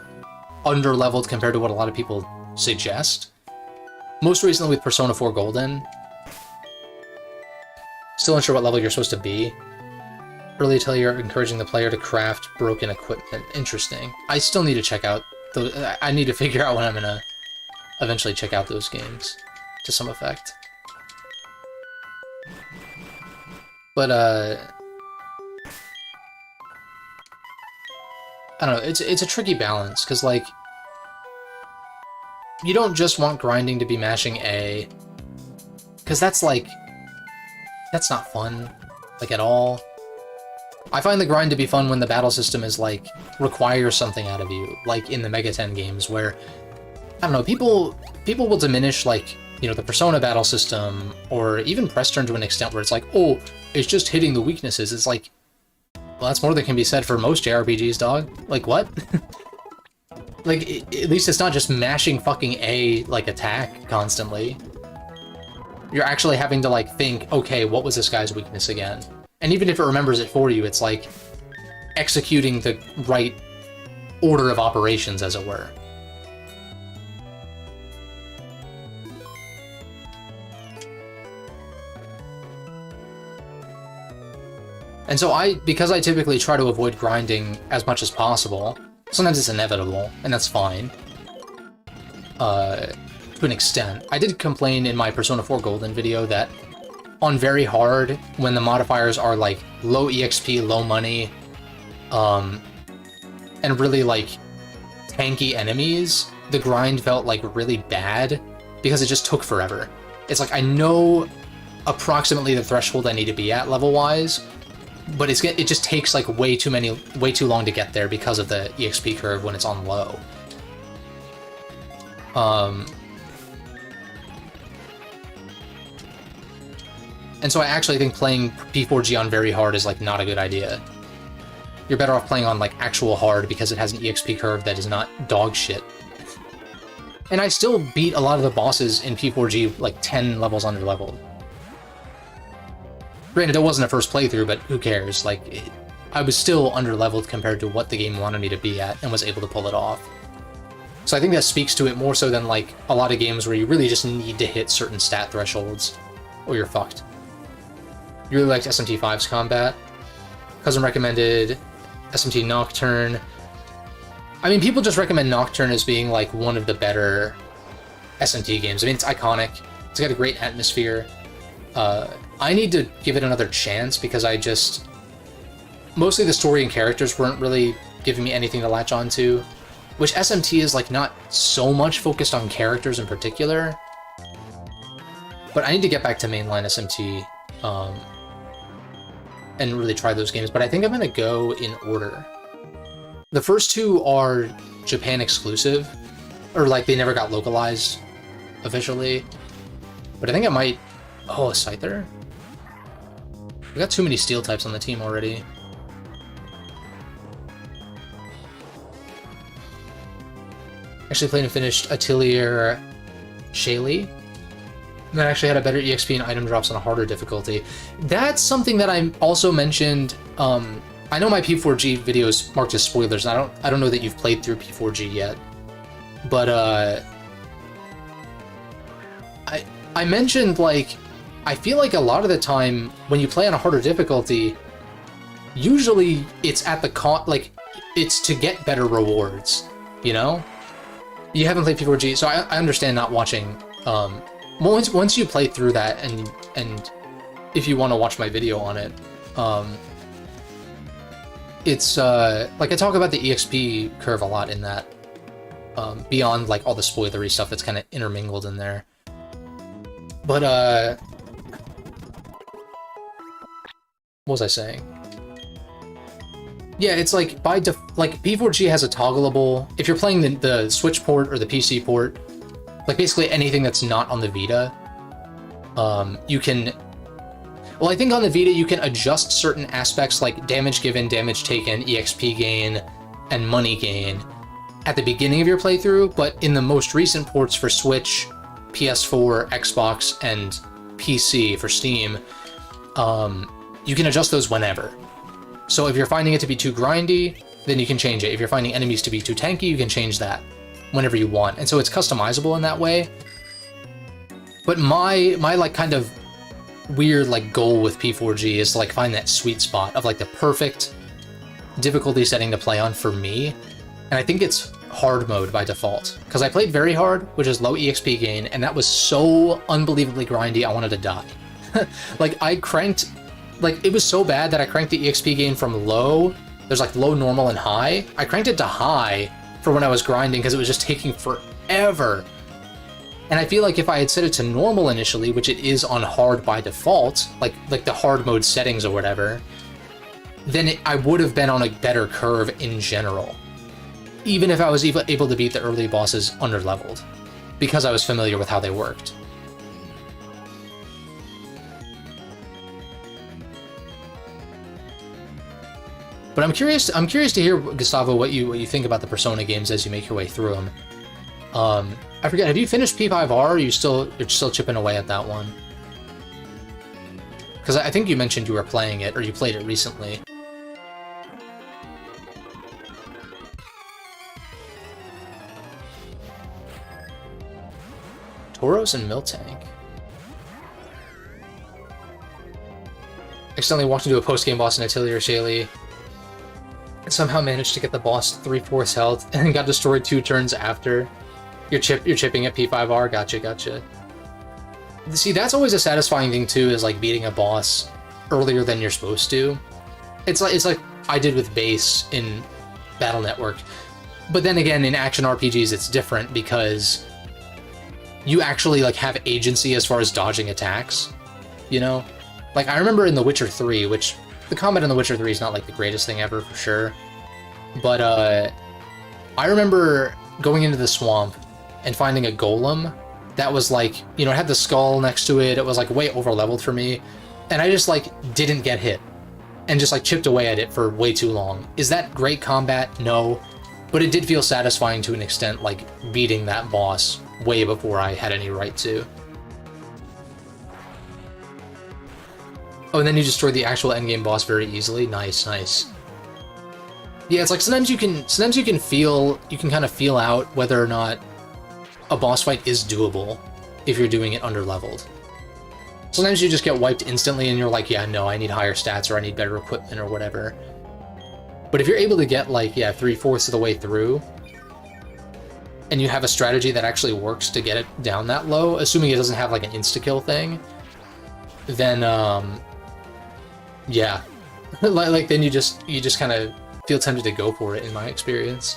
under-leveled compared to what a lot of people suggest. Most recently with Persona 4 Golden. Still unsure what level you're supposed to be. Early Atelier encouraging the player to craft broken equipment. Interesting. I still need to check out those. I need to figure out when I'm gonna eventually check out those games to some effect. But I don't know, it's a tricky balance, because, like, you don't just want grinding to be mashing A, because that's, like, that's not fun, like, at all. I find the grind to be fun when the battle system is, like, requires something out of you, like in the Mega 10 games, where, I don't know, people will diminish, like, you know, the Persona battle system, or even Press Turn to an extent where it's like, oh, it's just hitting the weaknesses. It's like, well, that's more than can be said for most JRPGs, dog. Like, what? Like, at least it's not just mashing fucking A, like, attack constantly. You're actually having to, like, think, okay, what was this guy's weakness again? And even if it remembers it for you, it's like executing the right order of operations, as it were. And so because I typically try to avoid grinding as much as possible, sometimes it's inevitable, and that's fine. To an extent. I did complain in my Persona 4 Golden video that on very hard, when the modifiers are like low EXP, low money, and really like tanky enemies, the grind felt like really bad because it just took forever. It's like I know approximately the threshold I need to be at level-wise, but it just takes like way too long to get there because of the EXP curve when it's on low. And so I actually think playing P4G on very hard is like not a good idea. You're better off playing on like actual hard because it has an EXP curve that is not dog shit. And I still beat a lot of the bosses in P4G like 10 levels under leveled. Granted, it wasn't a first playthrough, but who cares? Like, I was still under-leveled compared to what the game wanted me to be at, and was able to pull it off. So I think that speaks to it more so than, like, a lot of games where you really just need to hit certain stat thresholds, or you're fucked. You really liked SMT5's combat. Cousin recommended SMT Nocturne. I mean, people just recommend Nocturne as being, like, one of the better SMT games. I mean, it's iconic. It's got a great atmosphere. I need to give it another chance because mostly the story and characters weren't really giving me anything to latch onto, which SMT is like not so much focused on characters in particular, but I need to get back to mainline SMT and really try those games, but I think I'm going to go in order. The first two are Japan exclusive, or like they never got localized officially, but I think I might... Oh, a Scyther? We got too many steel types on the team already. Actually played and finished Atelier Shaylee. That actually had a better EXP and item drops on a harder difficulty. That's something that I also mentioned. I know my P4G video is marked as spoilers, and I don't know that you've played through P4G yet. But I mentioned, like, I feel like a lot of the time when you play on a harder difficulty, usually it's at the like it's to get better rewards, you know? You haven't played P4G, so I understand not watching. Once you play through that, and if you want to watch my video on it, it's like I talk about the EXP curve a lot in that, beyond like all the spoilery stuff that's kind of intermingled in there. But what was I saying? Yeah, it's like like P4G has a toggleable. If you're playing the Switch port or the PC port, like basically anything that's not on the Vita, you can. Well, I think on the Vita you can adjust certain aspects like damage given, damage taken, EXP gain, and money gain at the beginning of your playthrough. But in the most recent ports for Switch, PS4, Xbox, and PC for Steam, you can adjust those whenever. So if you're finding it to be too grindy, then you can change it. If you're finding enemies to be too tanky, you can change that whenever you want. And so it's customizable in that way. But my like kind of weird like goal with P4G is to like find that sweet spot of like the perfect difficulty setting to play on for me. And I think it's hard mode by default, because I played very hard, which is low EXP gain, and that was so unbelievably grindy I wanted to die. Like I cranked, like it was so bad that I cranked the EXP gain from low, there's like low, normal, and high. I cranked it to high for when I was grinding because it was just taking forever. And I feel like if I had set it to normal initially, which it is on hard by default, like the hard mode settings or whatever, then I would have been on a better curve in general. Even if I was able to beat the early bosses under-leveled, because I was familiar with how they worked. But I'm curious to hear, Gustavo, what you think about the Persona games as you make your way through them. I forget, have you finished P5R, or you're still chipping away at that one? Because I think you mentioned you were playing it, or you played it recently. Tauros and Miltank. Accidentally walked into a post-game boss in Atelier Shaylee, and somehow managed to get the boss 3/4 health, and got destroyed 2 turns after. You're chipping at P5R, gotcha. See, that's always a satisfying thing too, is like beating a boss earlier than you're supposed to. It's like I did with Base in Battle Network. But then again, in action RPGs, it's different because you actually like have agency as far as dodging attacks, you know? Like, I remember in The Witcher 3, which the combat in The Witcher 3 is not like the greatest thing ever for sure, but I remember going into the swamp and finding a golem that was like, you know, it had the skull next to it, it was like way over leveled for me, and I just like didn't get hit and just like chipped away at it for way too long. Is that great combat? No. But it did feel satisfying to an extent, like beating that boss way before I had any right to. Oh, and then you destroy the actual endgame boss very easily. Nice, nice. Yeah, it's like sometimes you can kind of feel out whether or not a boss fight is doable if you're doing it under-leveled. Sometimes you just get wiped instantly and you're like, yeah, no, I need higher stats or I need better equipment or whatever. But if you're able to get like, yeah, 3/4 of the way through, and you have a strategy that actually works to get it down that low, assuming it doesn't have like an insta-kill thing, then, yeah. like then you just kind of feel tempted to go for it, in my experience.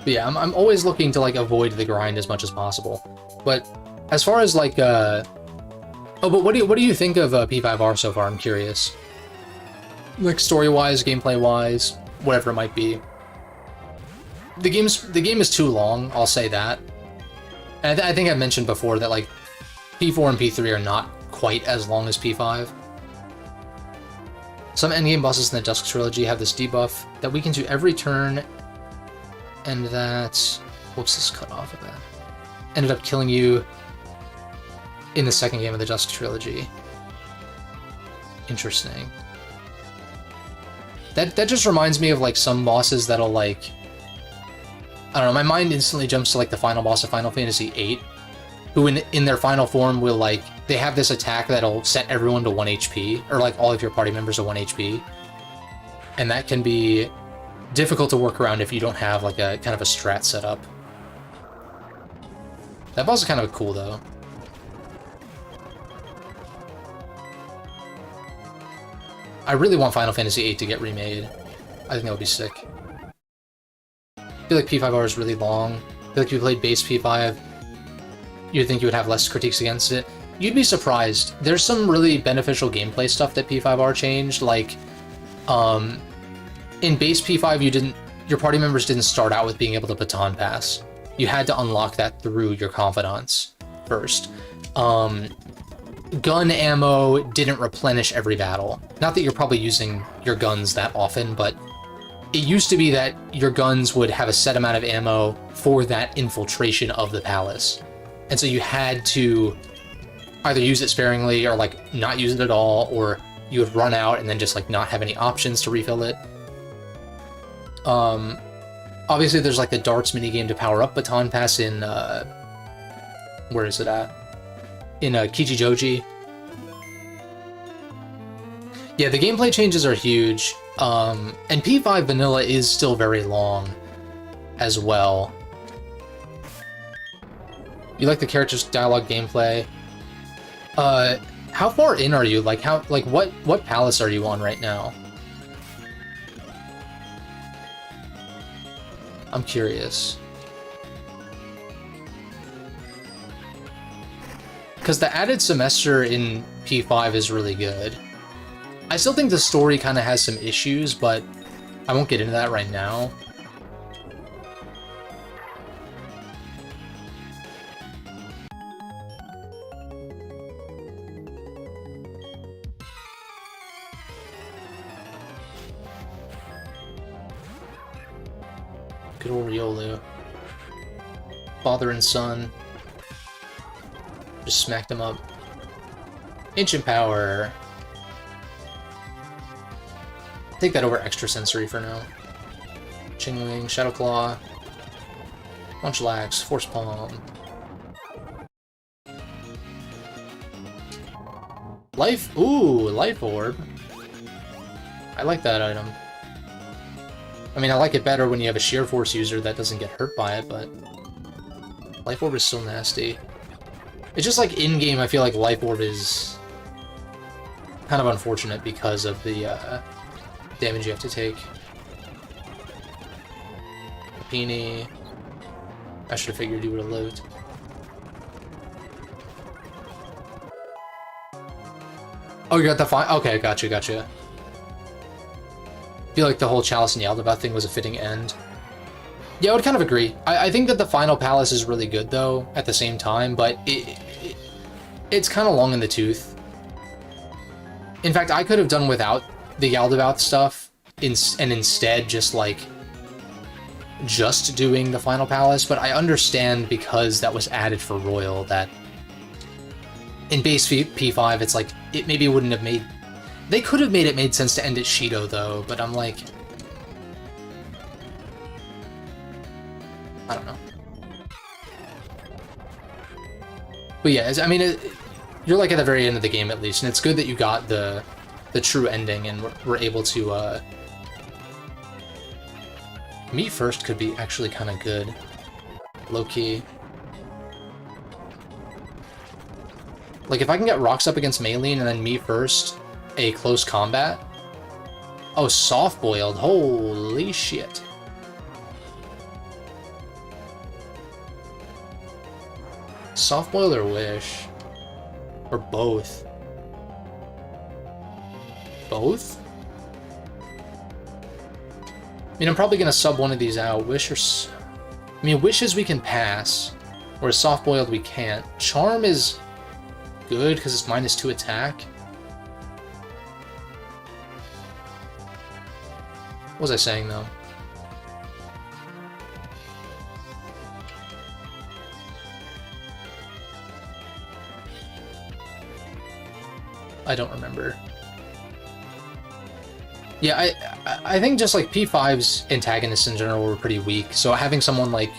But yeah, I'm always looking to like avoid the grind as much as possible. But as far as like, oh, but what do you think of P5R so far? I'm curious. Like story-wise, gameplay-wise, whatever it might be. The game is too long. I'll say that. And I think I mentioned before that like P4 and P3 are not quite as long as P5. Some endgame bosses in the Dusk Trilogy have this debuff that weakens you every turn. And that, whoops, this cut off of that. Ended up killing you in the second game of the Dusk Trilogy. Interesting. That just reminds me of like some bosses that'll like, I don't know, my mind instantly jumps to like the final boss of Final Fantasy VIII, who in their final form will like, they have this attack that'll set everyone to 1 HP, or like all of your party members to 1 HP. And that can be difficult to work around if you don't have like a kind of a strat set up. That boss is kind of cool though. I really want Final Fantasy VIII to get remade. I think that would be sick. I feel like P5R is really long. I feel like if you played base P5, you'd think you would have less critiques against it. You'd be surprised. There's some really beneficial gameplay stuff that P5R changed, like, in base P5, your party members didn't start out with being able to baton pass. You had to unlock that through your confidants first. Gun ammo didn't replenish every battle. Not that you're probably using your guns that often, but it used to be that your guns would have a set amount of ammo for that infiltration of the palace. And so you had to either use it sparingly or like not use it at all, or you would run out and then just like not have any options to refill it. Obviously there's like the darts minigame to power up baton pass in, where is it at? In Kichijoji. Yeah, the gameplay changes are huge, and P5 vanilla is still very long as well. You like the character's dialogue gameplay? How far in are you? Like what palace are you on right now? I'm curious. Because the added semester in P5 is really good. I still think the story kind of has some issues, but I won't get into that right now. Good old Riolu. Father and son. Just smacked him up. Ancient Power. Take that over Extrasensory for now. Chingling, Shadow Claw. Munchlax, Force Palm. Life, ooh, Life Orb. I like that item. I mean, I like it better when you have a Sheer Force user that doesn't get hurt by it, but... Life Orb is still nasty. It's just like in-game, I feel like Life Orb is kind of unfortunate because of the damage you have to take. Peony. I should have figured you would have lived. Oh, you got the fine. Okay, gotcha, gotcha. I feel like the whole Chalice and Yaldabaoth thing was a fitting end. Yeah, I would kind of agree. I think that the final palace is really good, though, at the same time, but it's kind of long in the tooth. In fact, I could have done without the Yaldabaoth stuff, and instead just, like, just doing the final palace, but I understand because that was added for Royal that in base P5, it's like, it maybe wouldn't have made... They could have made it made sense to end at Shido, though, but I'm like... I don't know. But yeah, I mean, you're like at the very end of the game at least, and it's good that you got the true ending and we're able to... Meet first could be actually kind of good. Low-key. Like, if I can get rocks up against Maylene and then me first, a close combat. Oh, soft-boiled. Holy shit. Soft-boiled or Wish? Or both? Both? I mean, I'm probably gonna sub one of these out. Wish or... I mean, Wishes we can pass, whereas soft-boiled we can't. Charm is good, because it's -2 attack. What was I saying, though? I don't remember. Yeah, I think just like P5's antagonists in general were pretty weak, so having someone like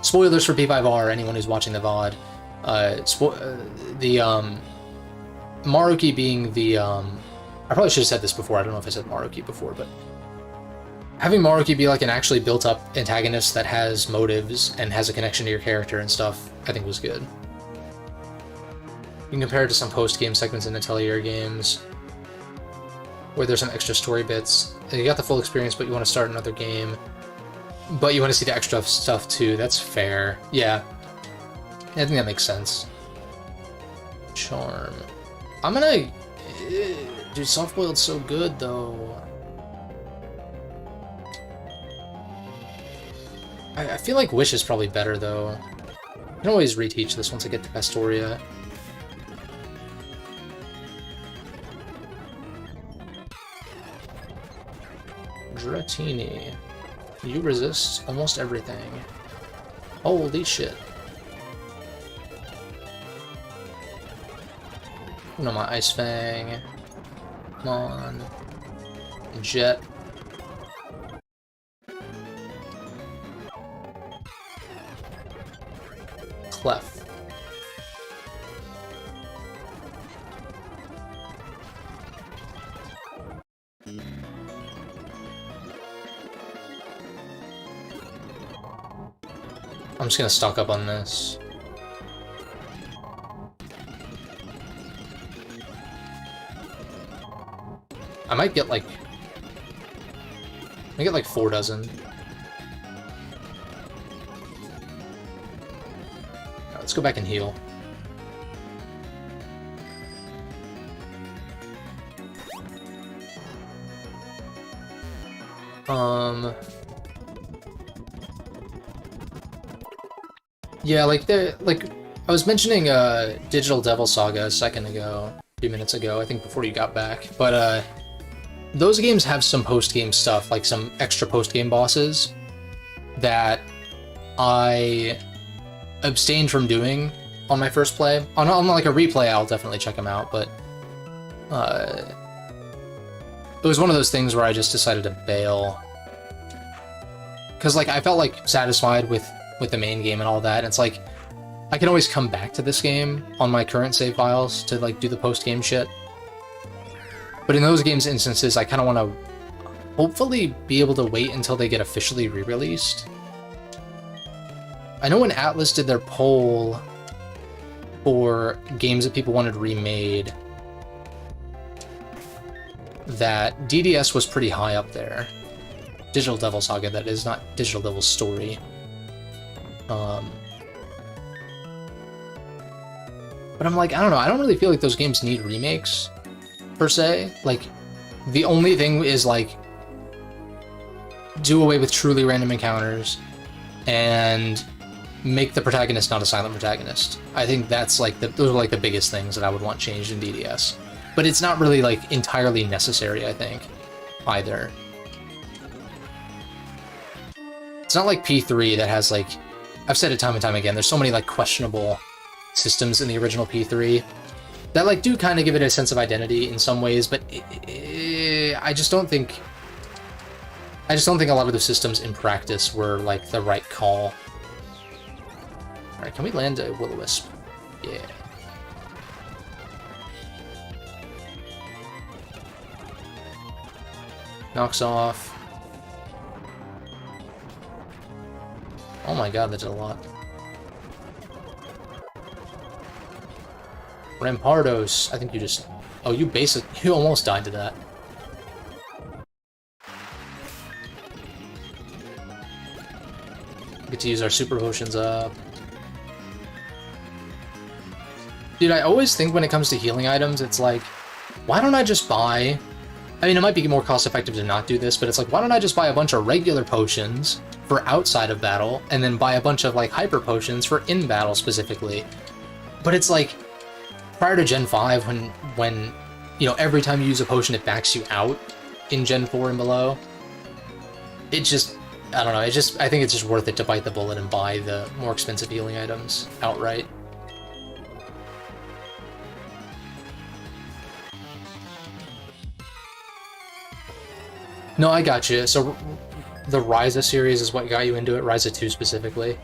spoilers for P5R, anyone who's watching the VOD, Maruki being the I probably should have said this before, I don't know if I said Maruki before, but having Maruki be like an actually built up antagonist that has motives and has a connection to your character and stuff, I think was good. You can compare it to some post-game segments in Atelier games, where there's some extra story bits. You got the full experience, but you want to start another game. But you want to see the extra stuff too. That's fair. Yeah. I think that makes sense. Charm. I'm gonna... Dude, soft-boiled's so good, though. I feel like Wish is probably better, though. I can always reteach this once I get to Pastoria. Dratini. You resist almost everything. Holy shit. No, my Ice Fang. Come on. Jet. Clef. I'm just gonna stock up on this. I might get like... I get like 4 dozen. Right, let's go back and heal. Yeah, like I was mentioning Digital Devil Saga a second ago, a few minutes ago, I think before you got back, but those games have some post-game stuff, like some extra post-game bosses that I abstained from doing on my first play. On like a replay, I'll definitely check them out, but it was one of those things where I just decided to bail. Because like I felt like satisfied with the main game and all that, and it's like I can always come back to this game on my current save files to like do the post-game shit. But in those games instances, I kind of want to hopefully be able to wait until they get officially re-released. I know when Atlas did their poll for games that people wanted remade, that DDS was pretty high up there. Digital Devil Saga, that is, not Digital Devil Story. But I'm like, I don't know, I don't really feel like those games need remakes, per se. Like, the only thing is, like, do away with truly random encounters, and make the protagonist not a silent protagonist. I think that's, like, those are, like, the biggest things that I would want changed in DDS. But it's not really, like, entirely necessary, I think, either. It's not like P3 that has, like, I've said it time and time again, there's so many, like, questionable systems in the original P3 that, like, do kind of give it a sense of identity in some ways, but I just don't think a lot of the systems in practice were, like, the right call. Alright, can we land a Will-O-Wisp? Yeah. Knocks off. Oh my god, that did a lot. Rampardos, I think you just... Oh, you almost died to that. Get to use our super potions up. Dude, I always think when it comes to healing items, it's like, why don't I just buy... I mean, it might be more cost-effective to not do this, but it's like, why don't I just buy a bunch of regular potions for outside of battle, and then buy a bunch of, like, hyper potions for in-battle specifically? But it's like, prior to Gen 5, when, you know, every time you use a potion, it backs you out in Gen 4 and below, it just, I don't know, I think it's just worth it to bite the bullet and buy the more expensive healing items outright. No, I got you. So, the Ryza series is what got you into it, Ryza 2 specifically.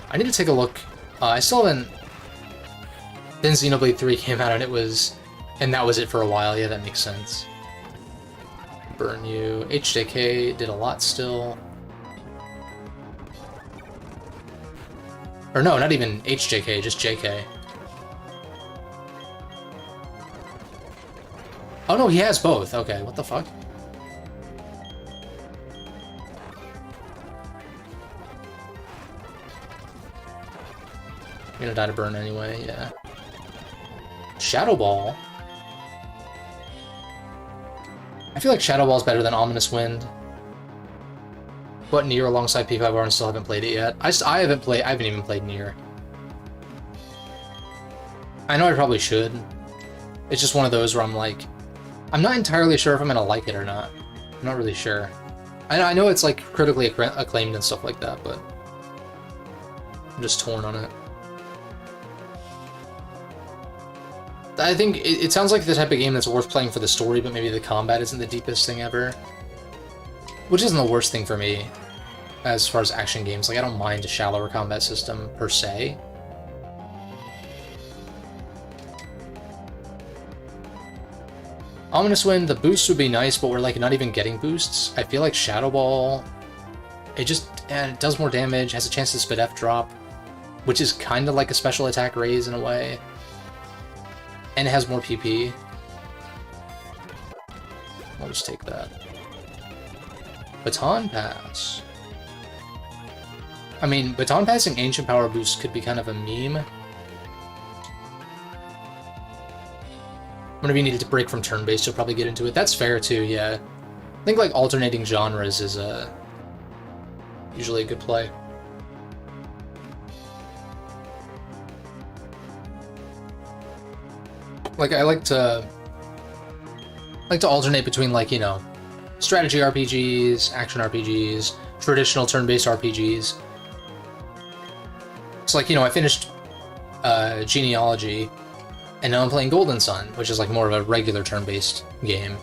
I need to take a look. I still haven't... Then Xenoblade 3 came out and that was it for a while. Yeah, that makes sense. Burn you. HJK did a lot still. Or no, not even HJK, just JK. Oh no, he has both. Okay, what the fuck? I'm gonna die to burn anyway, yeah. Shadow Ball? I feel like Shadow Ball's better than Ominous Wind. But Nier alongside P5R and still haven't played it yet. I haven't even played Nier. I know I probably should. It's just one of those where I'm like, I'm not entirely sure if I'm gonna like it or not. I'm not really sure. I know it's like critically acclaimed and stuff like that, but I'm just torn on it. I think it sounds like the type of game that's worth playing for the story, but maybe the combat isn't the deepest thing ever. Which isn't the worst thing for me, as far as action games. Like, I don't mind a shallower combat system, per se. Ominous Wind, the boosts would be nice, but we're, like, not even getting boosts. I feel like Shadow Ball, it does more damage, has a chance to spit F drop, which is kind of like a special attack raise in a way. And it has more PP. I'll just take that. Baton Pass. I mean, Baton Passing Ancient Power Boost could be kind of a meme. Whenever you needed to break from turn-based, you'll probably get into it. That's fair, too, yeah. I think, like, alternating genres is usually a good play. Like, I like to alternate between, like, you know, strategy RPGs, action RPGs, traditional turn-based RPGs. It's like, you know, I finished Genealogy, and now I'm playing Golden Sun, which is like more of a regular turn-based game.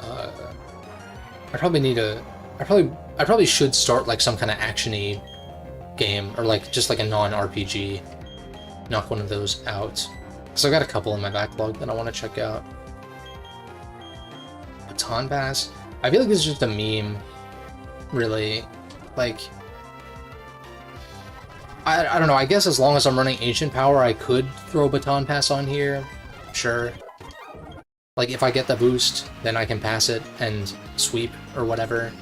I probably should start like some kind of action-y game, or like just like a non-RPG. Knock one of those out. So I've got a couple in my backlog that I want to check out. Baton Pass? I feel like this is just a meme, really. Like, I don't know, I guess as long as I'm running Ancient Power, I could throw Baton Pass on here. Sure. Like, if I get the boost, then I can pass it and sweep or whatever.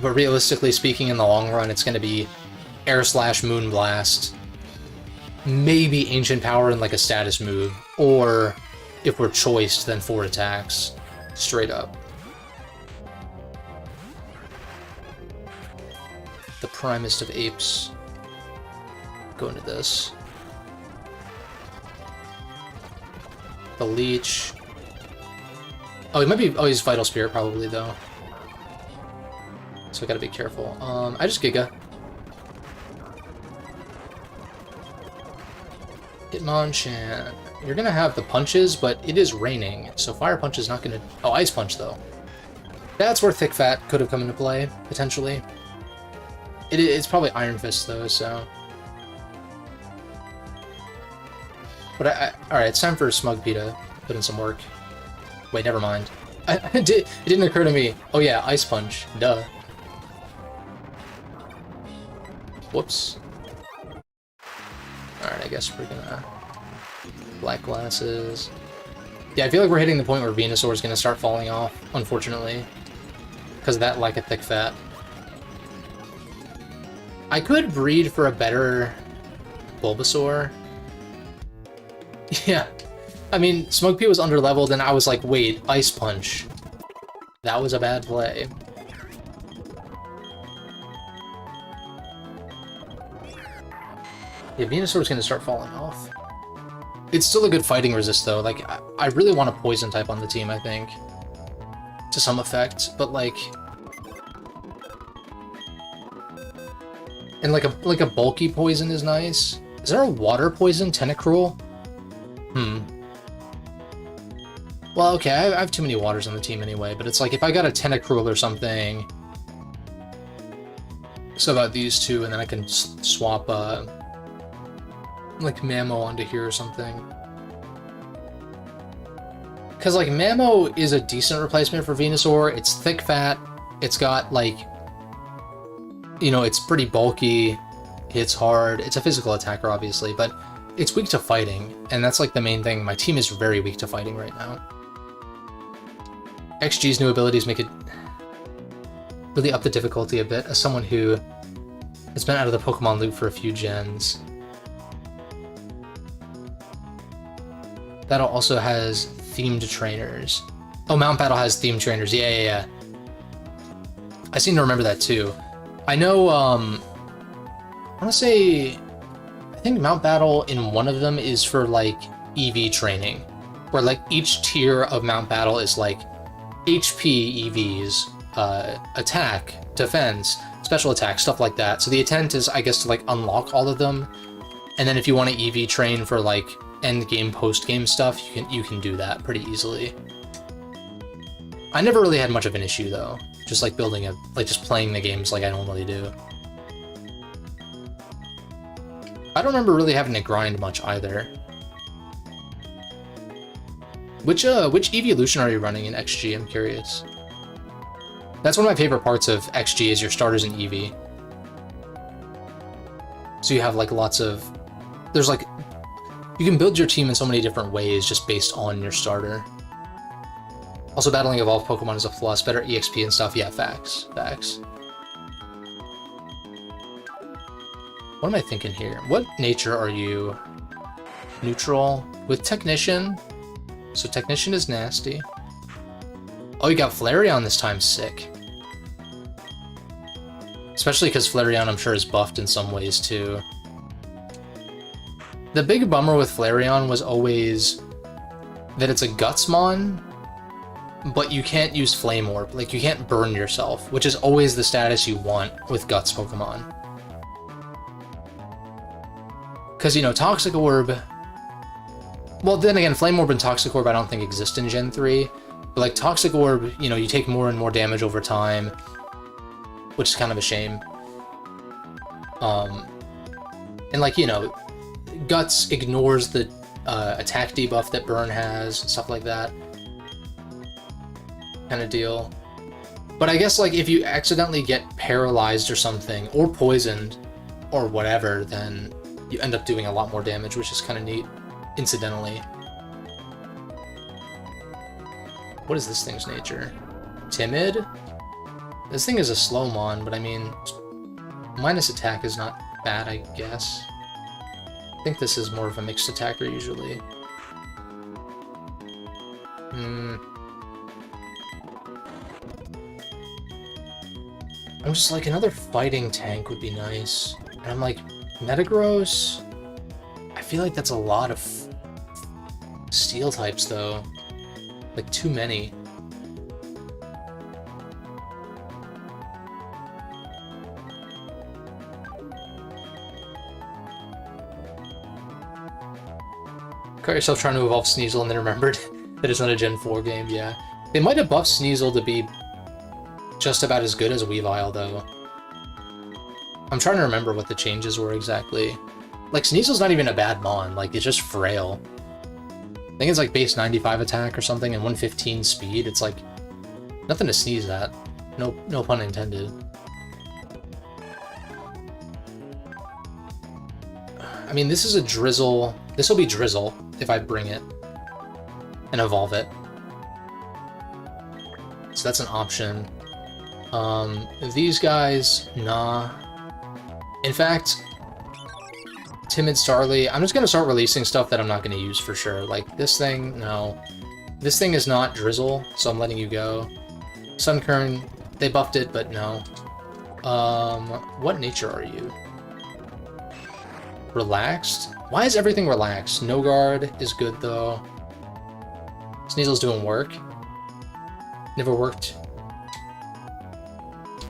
But realistically speaking, in the long run, it's going to be Air Slash, Moon Blast, maybe Ancient Power in like a status move, or if we're choiced, then 4 attacks. Straight up. The Primest of Apes. Go into this. The Leech. Oh, he might be... Oh, he's Vital Spirit probably, though. So I gotta be careful. I just Giga. Hitmonchan. You're gonna have the punches, but it is raining, so Fire Punch is not gonna... Oh, Ice Punch, though. That's where Thick Fat could have come into play, potentially. It's probably Iron Fist, though, so... But alright, it's time for Smug P to put in some work. Wait, never mind. It didn't occur to me. Oh yeah, Ice Punch. Duh. Whoops. Alright, I guess we're gonna... Black Glasses. Yeah, I feel like we're hitting the point where Venusaur is gonna start falling off, unfortunately. Because of that lack of Thick Fat. I could breed for a better Bulbasaur. Yeah. I mean, Smug P was underleveled, and I was like, wait, Ice Punch. That was a bad play. Yeah, Venusaur's gonna start falling off. It's still a good fighting resist, though. Like, I really want a Poison type on the team, I think. To some effect, but like... And like a bulky Poison is nice. Is there a Water Poison Tentacruel? Well, okay, I have too many waters on the team anyway, but it's like, if I got a Tentacruel or something... So about these two, and then I can swap, like, Mamo onto here or something. Because, like, Mamo is a decent replacement for Venusaur. It's thick fat, it's got, like... You know, it's pretty bulky, hits hard, it's a physical attacker, obviously, but it's weak to fighting, and that's, like, the main thing. My team is very weak to fighting right now. XG's new abilities make it really up the difficulty a bit, as someone who has been out of the Pokemon loop for a few gens. Battle also has themed trainers. Oh, Mount Battle has themed trainers, yeah. I seem to remember that too. I know, I want to say, I think Mount Battle in one of them is for, like, EV training, where, like, each tier of Mount Battle is, like, HP EVs, attack, defense, special attack, stuff like that. So the intent is, I guess, to, like, unlock all of them, and then if you want to EV train for, like, end game, post game stuff, you can do that pretty easily. I never really had much of an issue though, just like building just playing the games like I normally do. I don't remember really having to grind much either. Which evolution are you running in XG? I'm curious. That's one of my favorite parts of XG is your starters in EV. So you have like lots of, there's like, you can build your team in so many different ways just based on your starter. Also, battling evolved Pokemon is a plus, better EXP and stuff. Yeah, facts. What am I thinking here? What nature are you? Neutral with Technician. So Technician is nasty. Oh, you got Flareon this time, sick. Especially because Flareon, I'm sure, is buffed in some ways too. The big bummer with Flareon was always that it's a Gutsmon, but you can't use Flame Orb. Like, you can't burn yourself, which is always the status you want with Guts Pokemon. Because, you know, Toxic Orb... Well, then again, Flame Orb and Toxic Orb I don't think exist in Gen 3. But, like, Toxic Orb, you know, you take more and more damage over time, which is kind of a shame. And like, you know, Guts ignores the attack debuff that Burn has, stuff like that. Kind of deal. But I guess, like, if you accidentally get paralyzed or something, or poisoned, or whatever, then you end up doing a lot more damage, which is kind of neat, incidentally. What is this thing's nature? Timid? This thing is a slow mon, but I mean, minus attack is not bad, I guess. I think this is more of a mixed attacker, usually. I'm just like, another fighting tank would be nice. And I'm like, Metagross? I feel like that's a lot of steel types, though. Like, too many. Caught yourself trying to evolve Sneasel and then remembered that it's not a Gen 4 game, yeah. They might have buffed Sneasel to be just about as good as Weavile, though. I'm trying to remember what the changes were exactly. Like, Sneasel's not even a bad mon, like, it's just frail. I think it's like base 95 attack or something and 115 speed. It's like, nothing to sneeze at. No pun intended. I mean, this is a Drizzle. This will be Drizzle if I bring it and evolve it. So that's an option. These guys, nah. In fact, Timid Starly, I'm just gonna start releasing stuff that I'm not gonna use for sure. Like this thing, no. This thing is not Drizzle, so I'm letting you go. Sunkern, they buffed it, but no. What nature are you? Relaxed? Why is everything relaxed? No guard is good though. Sneasel's doing work. Never worked.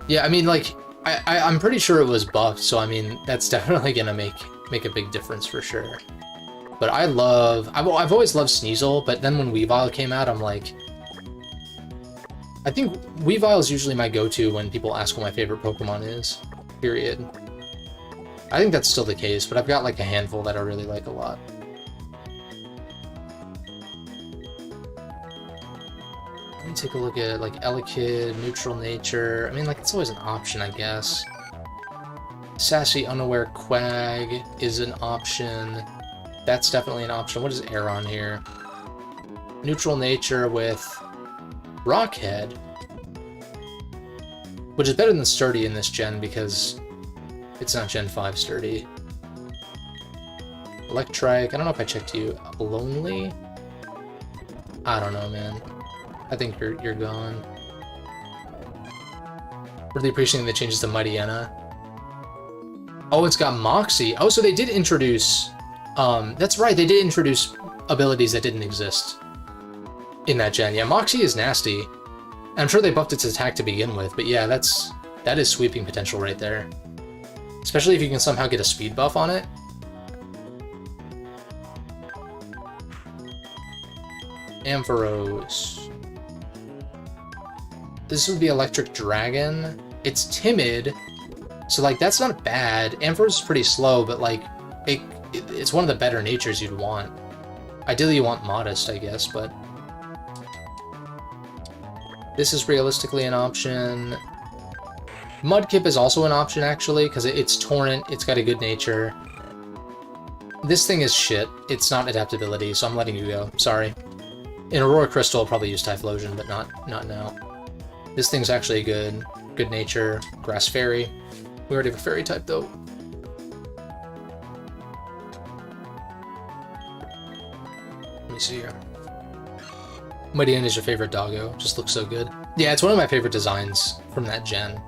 Yeah, I mean, like, I'm pretty sure it was buffed, so I mean, that's definitely gonna make a big difference for sure. But I've always loved Sneasel, but then when Weavile came out, I'm like, I think Weavile is usually my go-to when people ask what my favorite Pokemon is, period. I think that's still the case, but I've got like a handful that I really like a lot. Let me take a look at like Elekid, Neutral Nature. I mean, like, it's always an option, I guess. Sassy Unaware Quag is an option. That's definitely an option. What is Aeron here? Neutral Nature with Rockhead, which is better than Sturdy in this gen because it's not Gen 5 Sturdy. Electrike, I don't know if I checked you. Lonely? I don't know, man. I think you're gone. Really appreciating the changes to Mightyena. Oh, it's got Moxie. Oh, so they did introduce... that's right, they did introduce abilities that didn't exist in that gen. Yeah, Moxie is nasty. I'm sure they buffed its attack to begin with, but yeah, that is sweeping potential right there. Especially if you can somehow get a speed buff on it. Ampharos. This would be Electric Dragon. It's timid, so like that's not bad. Ampharos is pretty slow, but like it's one of the better natures you'd want. Ideally you want Modest, I guess, but this is realistically an option. Mudkip is also an option, actually, because it's Torrent, it's got a good nature. This thing is shit. It's not adaptability, so I'm letting you go. Sorry. In Aurora Crystal, I'll probably use Typhlosion, but not now. This thing's actually good nature. Grass Fairy. We already have a Fairy type, though. Let me see here. Mightyena is your favorite doggo. Just looks so good. Yeah, it's one of my favorite designs from that gen.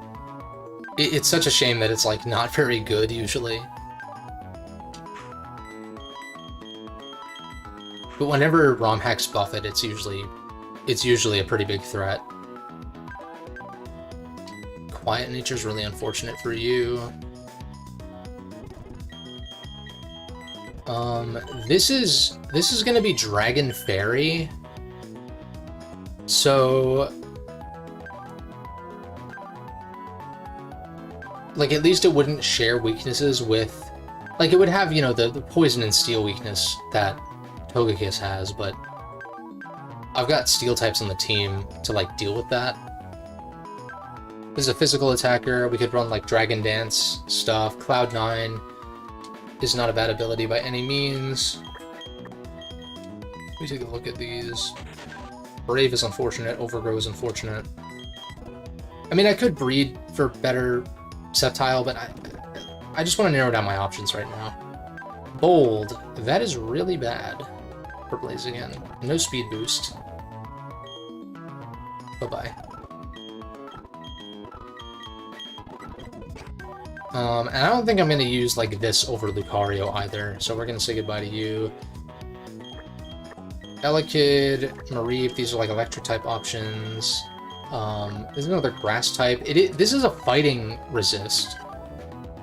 It's such a shame that it's, like, not very good, usually. But whenever ROM hacks buff it, it's usually a pretty big threat. Quiet Nature's really unfortunate for you. This is gonna be Dragon Fairy. So like, at least it wouldn't share weaknesses with, like, it would have, you know, the poison and steel weakness that Togekiss has, but I've got steel types on the team to, like, deal with that. This is a physical attacker. We could run, like, Dragon Dance stuff. Cloud9 is not a bad ability by any means. Let me take a look at these. Brave is unfortunate. Overgrow is unfortunate. I mean, I could breed for better Sceptile, but I just want to narrow down my options right now. Bold. That is really bad for Blaziken. No speed boost. Bye-bye. And I don't think I'm going to use, like, this over Lucario either, so we're going to say goodbye to you. Elekid, Mareep, these are, like, Electric-type options. There's another Grass-type. This is a fighting resist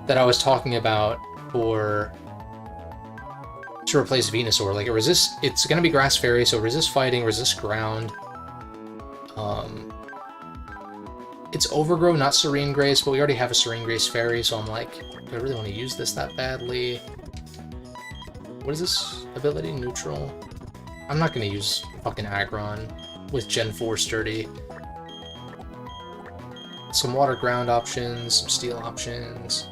that I was talking about to replace Venusaur. Like, it's going to be Grass Fairy, so resist fighting, resist ground. It's Overgrow, not Serene Grace, but we already have a Serene Grace Fairy, so I'm like, do I really want to use this that badly? What is this ability? Neutral? I'm not going to use fucking Aggron with Gen 4 Sturdy. Some Water Ground options, some Steel options.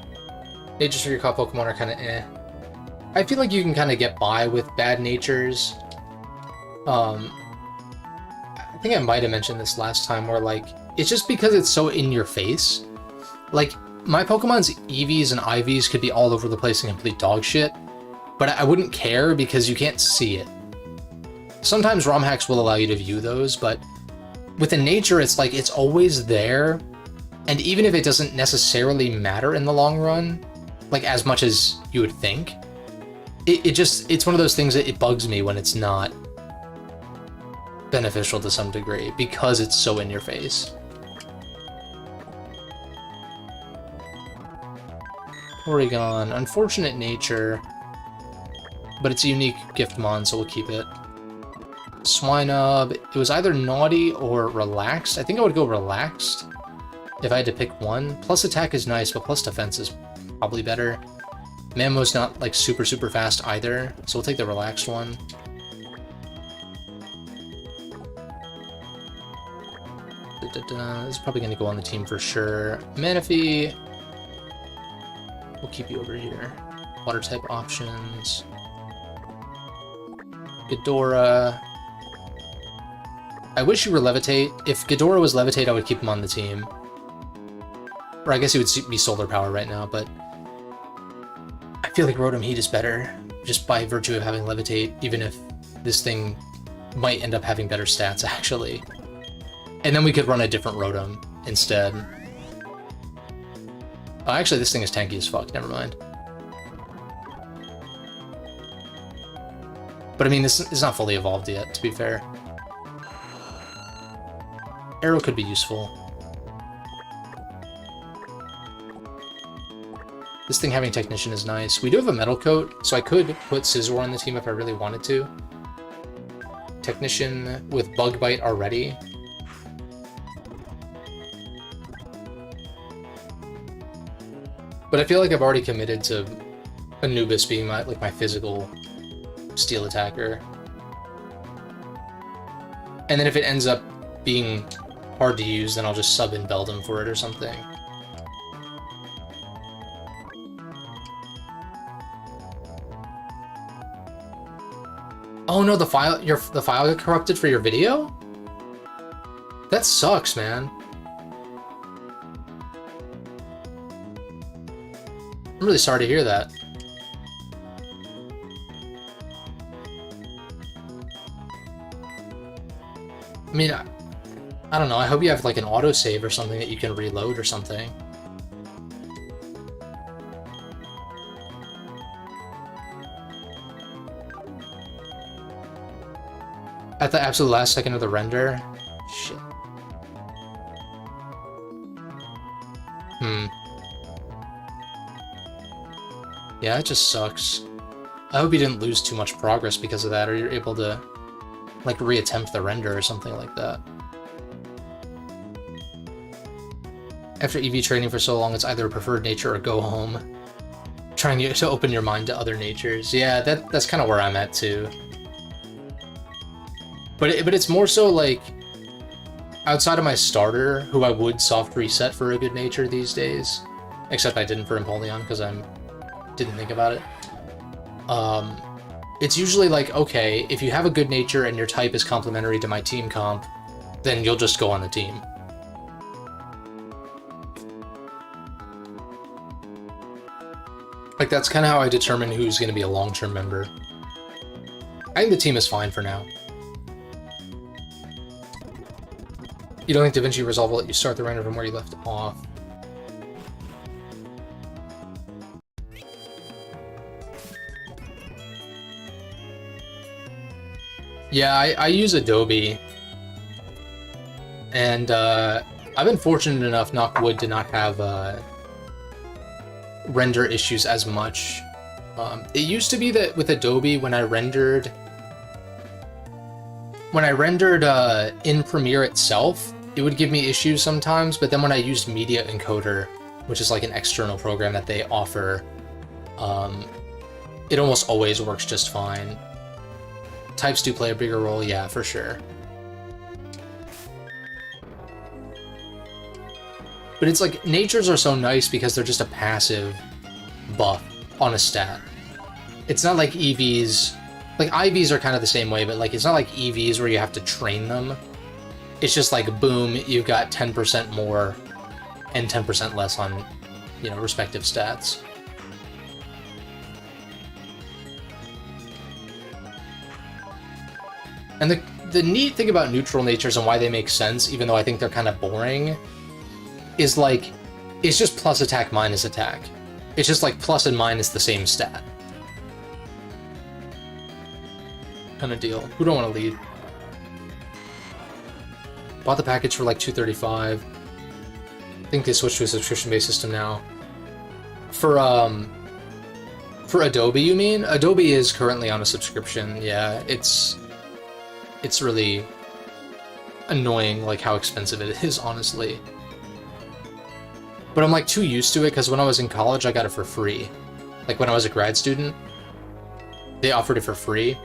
Nature's for your caught Pokemon are kind of eh. I feel like you can kind of get by with bad natures. I think I might have mentioned this last time, where, like, it's just because it's so in your face. Like, my Pokemon's EVs and IVs could be all over the place and complete dog shit, but I wouldn't care because you can't see it. Sometimes ROM hacks will allow you to view those, but with a nature, it's like, it's always there, and even if it doesn't necessarily matter in the long run, like, as much as you would think, it's one of those things that it bugs me when it's not beneficial to some degree, because it's so in your face. Porygon, unfortunate nature, but it's a unique Giftmon, so we'll keep it. Swinub, it was either naughty or relaxed. I think I would go relaxed if I had to pick one. Plus attack is nice, but plus defense is probably better. Mammo's not, like, super fast either, so we'll take the relaxed one. This is probably going to go on the team for sure. Manaphy, we'll keep you over here. Water type options. Ghidorah. I wish you were Levitate. If Ghidorah was Levitate, I would keep him on the team. Or I guess he would be Solar Power right now, but I feel like Rotom Heat is better, just by virtue of having Levitate, even if this thing might end up having better stats, actually. And then we could run a different Rotom instead. Oh, actually, this thing is tanky as fuck, never mind. But I mean, this is not fully evolved yet, to be fair. Arrow could be useful. This thing having Technician is nice. We do have a Metal Coat, so I could put Scizor on the team if I really wanted to. Technician with Bug Bite already. But I feel like I've already committed to Anubis being my physical steel attacker. And then if it ends up being hard to use, then I'll just sub in Beldum for it or something. Oh no, the file got corrupted for your video? That sucks, man. I'm really sorry to hear that. I mean, I don't know, I hope you have like an autosave or something that you can reload or something. At the absolute last second of the render? Shit. Yeah, it just sucks. I hope you didn't lose too much progress because of that, or you're able to, like, reattempt the render or something like that. After EV training for so long, it's either a preferred nature or go home. Trying to open your mind to other natures. Yeah, that's kind of where I'm at too. But it's more so like, outside of my starter, who I would soft reset for a good nature these days, except I didn't for Empoleon because I didn't think about it. It's usually like, okay, if you have a good nature and your type is complementary to my team comp, then you'll just go on the team. Like, that's kind of how I determine who's going to be a long-term member. I think the team is fine for now. You don't think DaVinci Resolve will let you start the render from where you left off? Yeah, I use Adobe. And I've been fortunate enough, knock wood, to not have render issues as much. It used to be that with Adobe, when I rendered in Premiere itself, it would give me issues sometimes, but then when I used Media Encoder, which is like an external program that they offer, it almost always works just fine. Types do play a bigger role, yeah, for sure. But it's like, natures are so nice because they're just a passive buff on a stat. It's not like EVs, like IVs are kind of the same way, but like it's not like EVs where you have to train them. It's just like, boom, you've got 10% more and 10% less on, you know, respective stats. And the neat thing about neutral natures and why they make sense, even though I think they're kind of boring, is like, it's just plus attack minus attack. It's just like plus and minus the same stat. Kind of deal. Who don't want to lead? Bought the package for like $235. I think they switched to a subscription-based system now. For Adobe, you mean? Adobe is currently on a subscription. Yeah, it's really annoying, like how expensive it is, honestly. But I'm like too used to it because when I was in college, I got it for free. Like when I was a grad student, they offered it for free.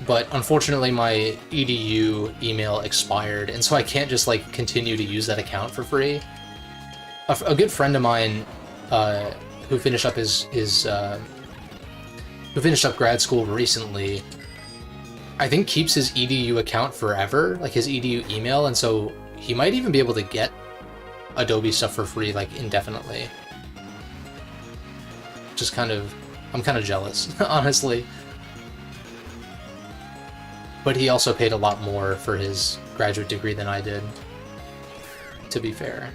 But unfortunately, my EDU email expired, and so I can't just like continue to use that account for free. A good friend of mine who finished up who finished up grad school recently, I think keeps his EDU account forever, like his EDU email, and so he might even be able to get Adobe stuff for free, like, indefinitely. Just kind of, I'm kind of jealous, honestly. But he also paid a lot more for his graduate degree than I did, to be fair.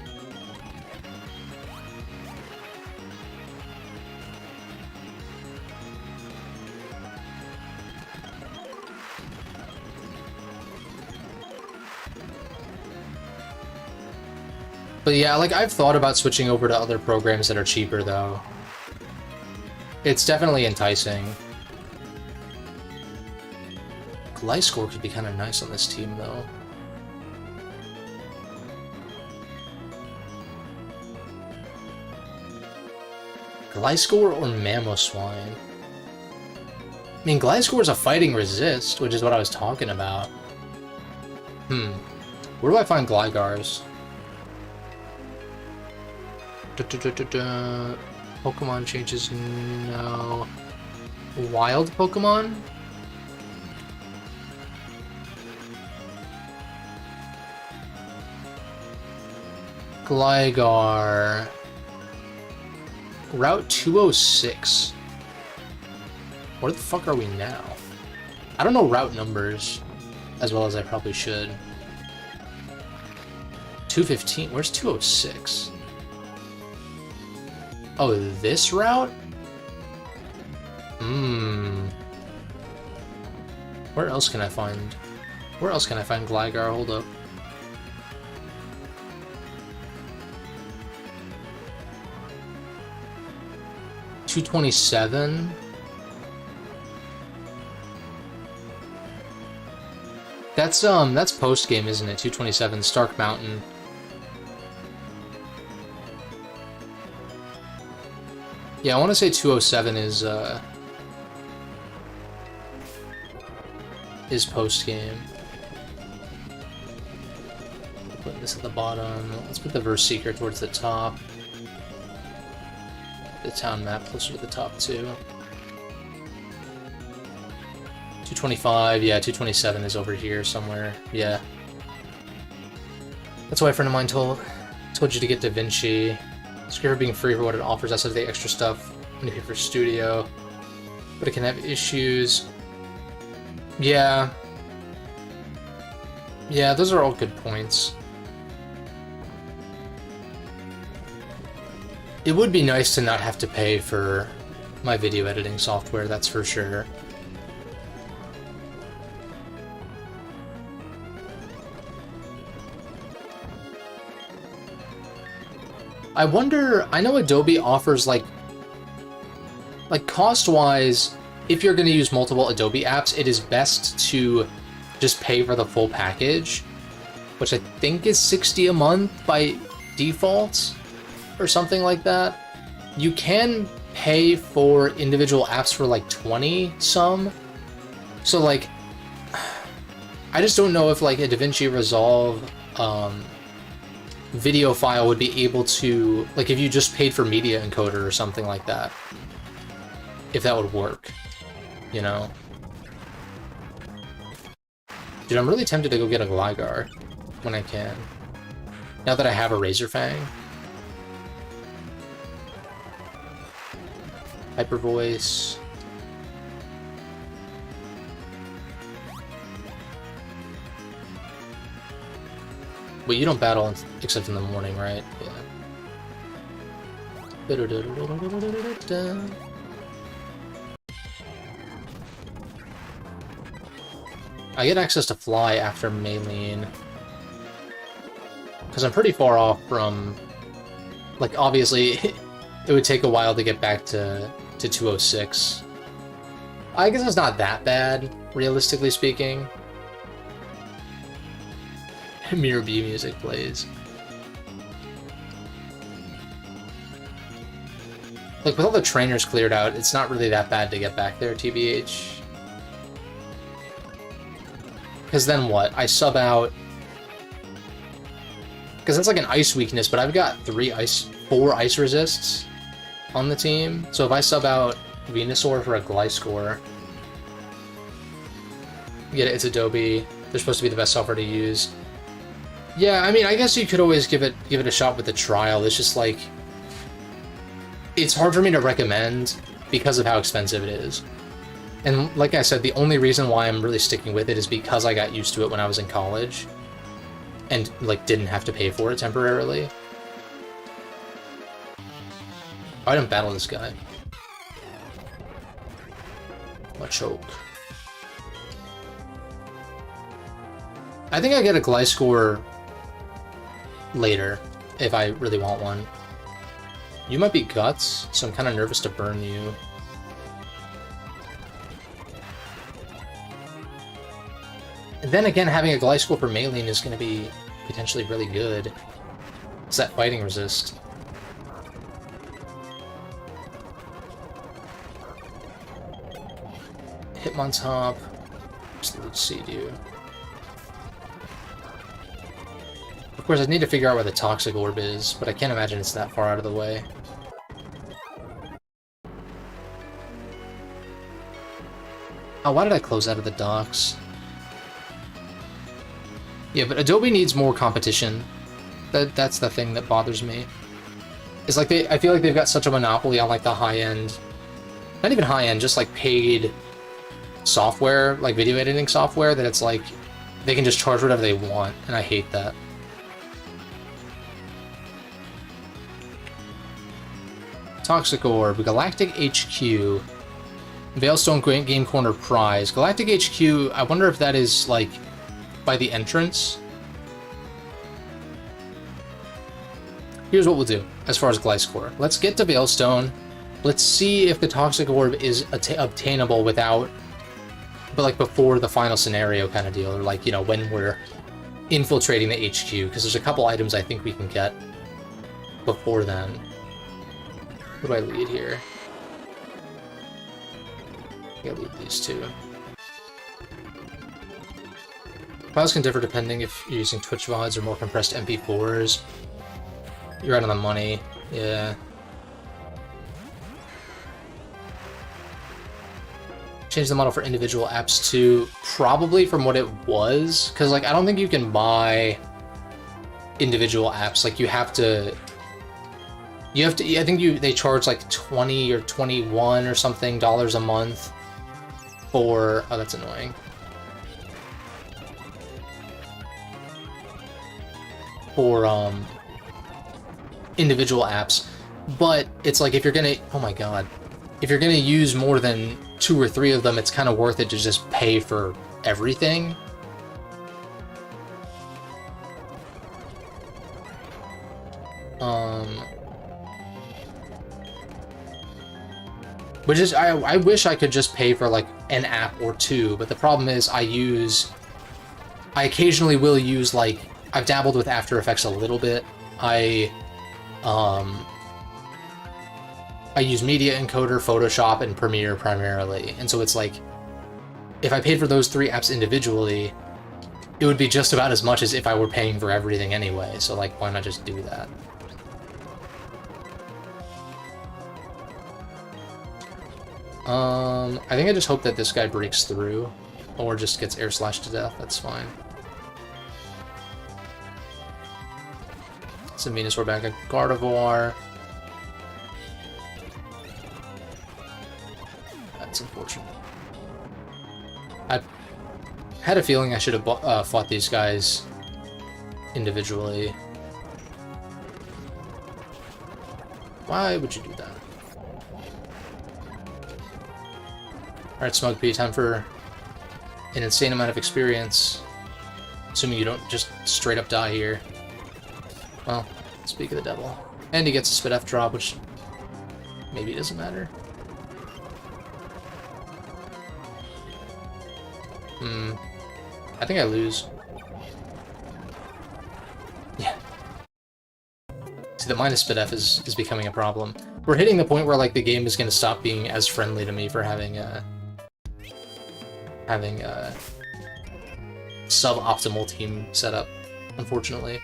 But yeah, like, I've thought about switching over to other programs that are cheaper, though. It's definitely enticing. Gliscor could be kind of nice on this team, though. Gliscor or Mamoswine? I mean, Gliscor is a fighting resist, which is what I was talking about. Where do I find Glygars? Pokemon changes, no. Wild Pokemon? Gligar. Route 206. Where the fuck are we now? I don't know route numbers as well as I probably should. 215. Where's 206? Oh, this route? Where else can I find Gligar? Hold up. $227. That's post game, isn't it? 227 Stark Mountain. Yeah, I want to say 207 is post game. Put this at the bottom. Let's put the Verse Seeker towards the top. The town map closer to the top too. 225, yeah, 227 is over here somewhere. Yeah. That's why a friend of mine told you to get Da Vinci. Script being free for what it offers outside of the extra stuff when you pay for Studio. But it can have issues. Yeah. Yeah, those are all good points. It would be nice to not have to pay for my video editing software, that's for sure. I wonder, I know Adobe offers like cost-wise, if you're going to use multiple Adobe apps, it is best to just pay for the full package, which I think is $60 a month by default, or something like that. You can pay for individual apps for like 20 some. So like, I just don't know if like a DaVinci Resolve video file would be able to, like if you just paid for Media Encoder or something like that, if that would work, you know? Dude, I'm really tempted to go get a Gligar when I can. Now that I have a Razor Fang. Hyper Voice. Well, you don't battle except in the morning, right? Yeah. I get access to Fly after Maylene. Because I'm pretty far off from... Like, obviously, it would take a while to get back to 206. I guess it's not that bad, realistically speaking. Mirror B music plays. Like, with all the trainers cleared out, it's not really that bad to get back there, TBH. Because then what? I sub out... Because that's like an ice weakness, but I've got 4 ice resists on the team. So if I sub out Venusaur for a Gliscor... Get it, it's Adobe. They're supposed to be the best software to use. Yeah, I mean, I guess you could always give it a shot with the trial. It's just like... It's hard for me to recommend because of how expensive it is. And like I said, the only reason why I'm really sticking with it is because I got used to it when I was in college. And, like, didn't have to pay for it temporarily. I didn't battle this guy. What choke? I think I get a Gliscor later, if I really want one. You might be Guts, so I'm kind of nervous to burn you. And then again, having a Gliscor for Maylene is going to be potentially really good. It's that fighting resist. Hitmontop. Absolute Seed you. Of course, I need to figure out where the Toxic Orb is, but I can't imagine it's that far out of the way. Oh, why did I close out of the docks? Yeah, but Adobe needs more competition. That's the thing that bothers me. It's like I feel like they've got such a monopoly on like the high-end... Not even high-end, just like paid software, like video editing software, that it's like they can just charge whatever they want, and I hate that. Toxic Orb, Galactic HQ, Veilstone Game Corner Prize. Galactic HQ, I wonder if that is, like, by the entrance. Here's what we'll do, as far as Gliscor. Let's get to Veilstone. Let's see if the Toxic Orb is obtainable without but like before the final scenario kind of deal, or like, you know, when we're infiltrating the HQ, because there's a couple items I think we can get before then. What do I lead here? I think I lead these two. Files can differ depending if you're using Twitch VODs or more compressed MP4s. You're right on the money, yeah. Change the model for individual apps too, probably from what it was, because like I don't think you can buy individual apps. Like you have to. I think they charge like 20 or 21 or something dollars a month for. Oh, that's annoying. For individual apps, but it's like if you're gonna. Oh my god. If you're gonna use more than 2 or 3 of them, it's kind of worth it to just pay for everything. Which is, I wish I could just pay for like an app or 2, but the problem is I occasionally will use, like, I've dabbled with After Effects a little bit. I use Media Encoder, Photoshop, and Premiere primarily, and so it's like, if I paid for those 3 apps individually, it would be just about as much as if I were paying for everything anyway, so like, why not just do that? I think I just hope that this guy breaks through, or just gets air slashed to death, that's fine. So Venusaur back at Gardevoir. That's unfortunate. I had a feeling I should have fought these guys individually. Why would you do that? Alright, Smug P, time for an insane amount of experience. Assuming you don't just straight up die here. Well, speak of the devil. And he gets a Spit F drop, which maybe doesn't matter. I think I lose. Yeah. See, the minus Spit F is becoming a problem. We're hitting the point where like the game is going to stop being as friendly to me for having suboptimal team setup, unfortunately.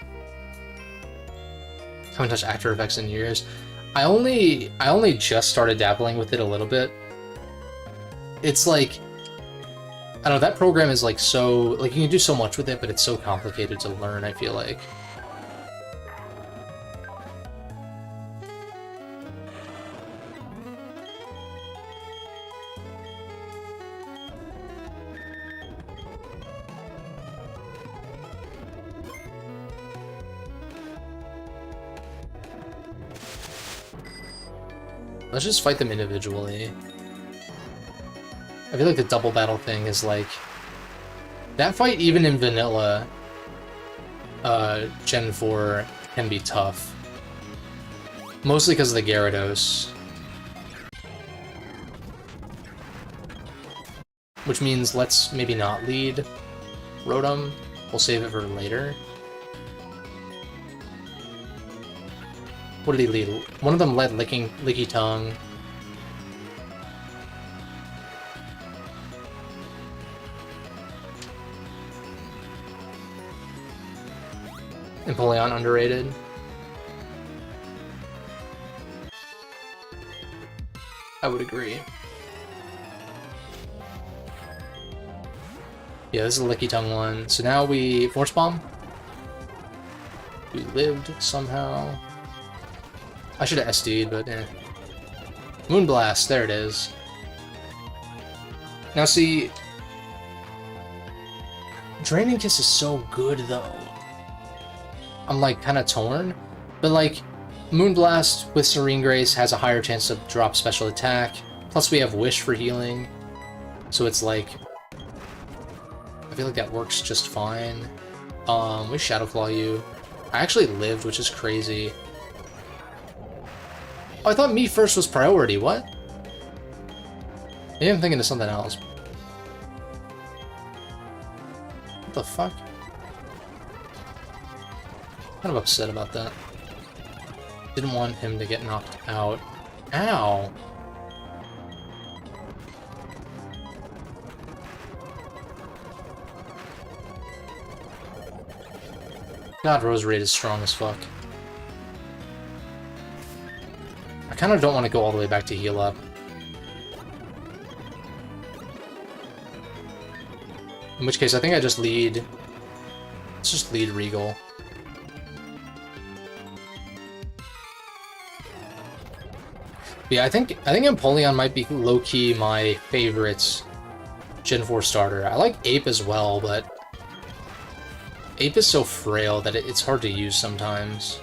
I haven't touched After Effects in years. I only just started dabbling with it a little bit. It's like, I don't know, that program is like so, like you can do so much with it, but it's so complicated to learn, I feel like. Let's just fight them individually. I feel like the double battle thing is like... That fight, even in vanilla Gen 4, can be tough. Mostly because of the Gyarados. Which means let's maybe not lead Rotom. We'll save it for later. What did he lead? One of them led Licky Tongue. Empoleon underrated. I would agree. Yeah, this is a Licky Tongue one. So now we Force Bomb. We lived somehow. I should have SD'd, but eh. Moonblast, there it is. Now see, Draining Kiss is so good though. I'm like kind of torn, but like Moonblast with Serene Grace has a higher chance to drop special attack. Plus we have Wish for healing, so it's like I feel like that works just fine. We Shadow Claw you. I actually lived, which is crazy. Oh, I thought me first was priority, what? Maybe I'm thinking of something else. What the fuck? Kind of upset about that. Didn't want him to get knocked out. Ow! God, Rose Raid is strong as fuck. I kind of don't want to go all the way back to heal up. In which case, I think I just lead... Let's just lead Regal. Yeah, I think Empoleon might be low-key my favorite Gen 4 starter. I like Ape as well, but Ape is so frail that it's hard to use sometimes.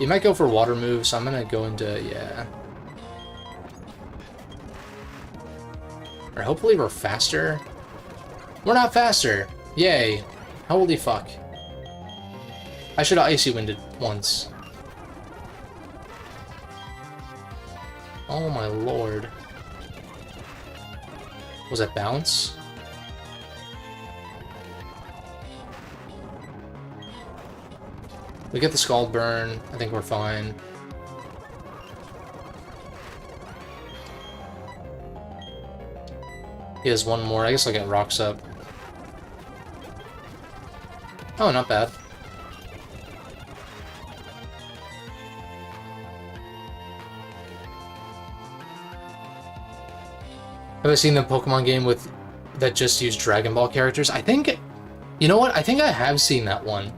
You might go for water moves, so I'm gonna go into, yeah. Or hopefully we're faster. We're not faster! Yay. Holy fuck. I should have Icy Winded once. Oh my lord. Was that bounce? We get the Scald Burn. I think we're fine. He has one more. I guess I'll get Rocks up. Oh, not bad. Have I seen the Pokemon game with that just used Dragon Ball characters? I think, you know what? I think I have seen that one.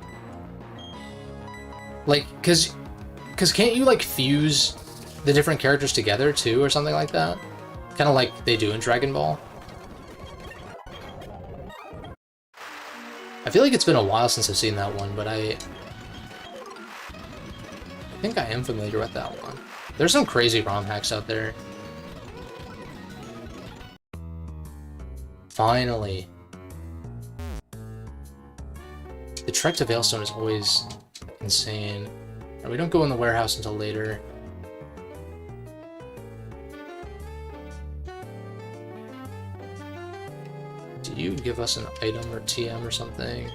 Like, cause can't you like fuse the different characters together too, or something like that? Kind of like they do in Dragon Ball. I feel like it's been a while since I've seen that one, but I think I am familiar with that one. There's some crazy ROM hacks out there. Finally. The trek to Veilstone is always insane. And we don't go in the warehouse until later. Do you give us an item or TM or something?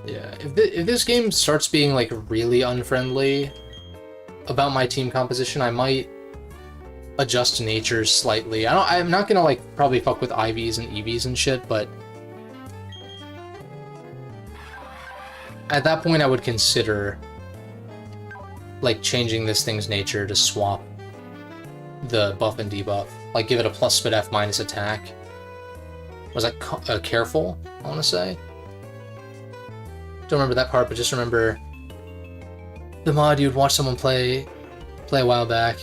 Yeah, if this game starts being like really unfriendly about my team composition, I might adjust natures slightly. I'm not gonna like probably fuck with IVs and EVs and shit, but at that point I would consider like changing this thing's nature to swap the buff and debuff. Like give it a plus spit F minus attack. Was that careful, I want to say? Don't remember that part, but just remember the mod you'd watch someone play a while back.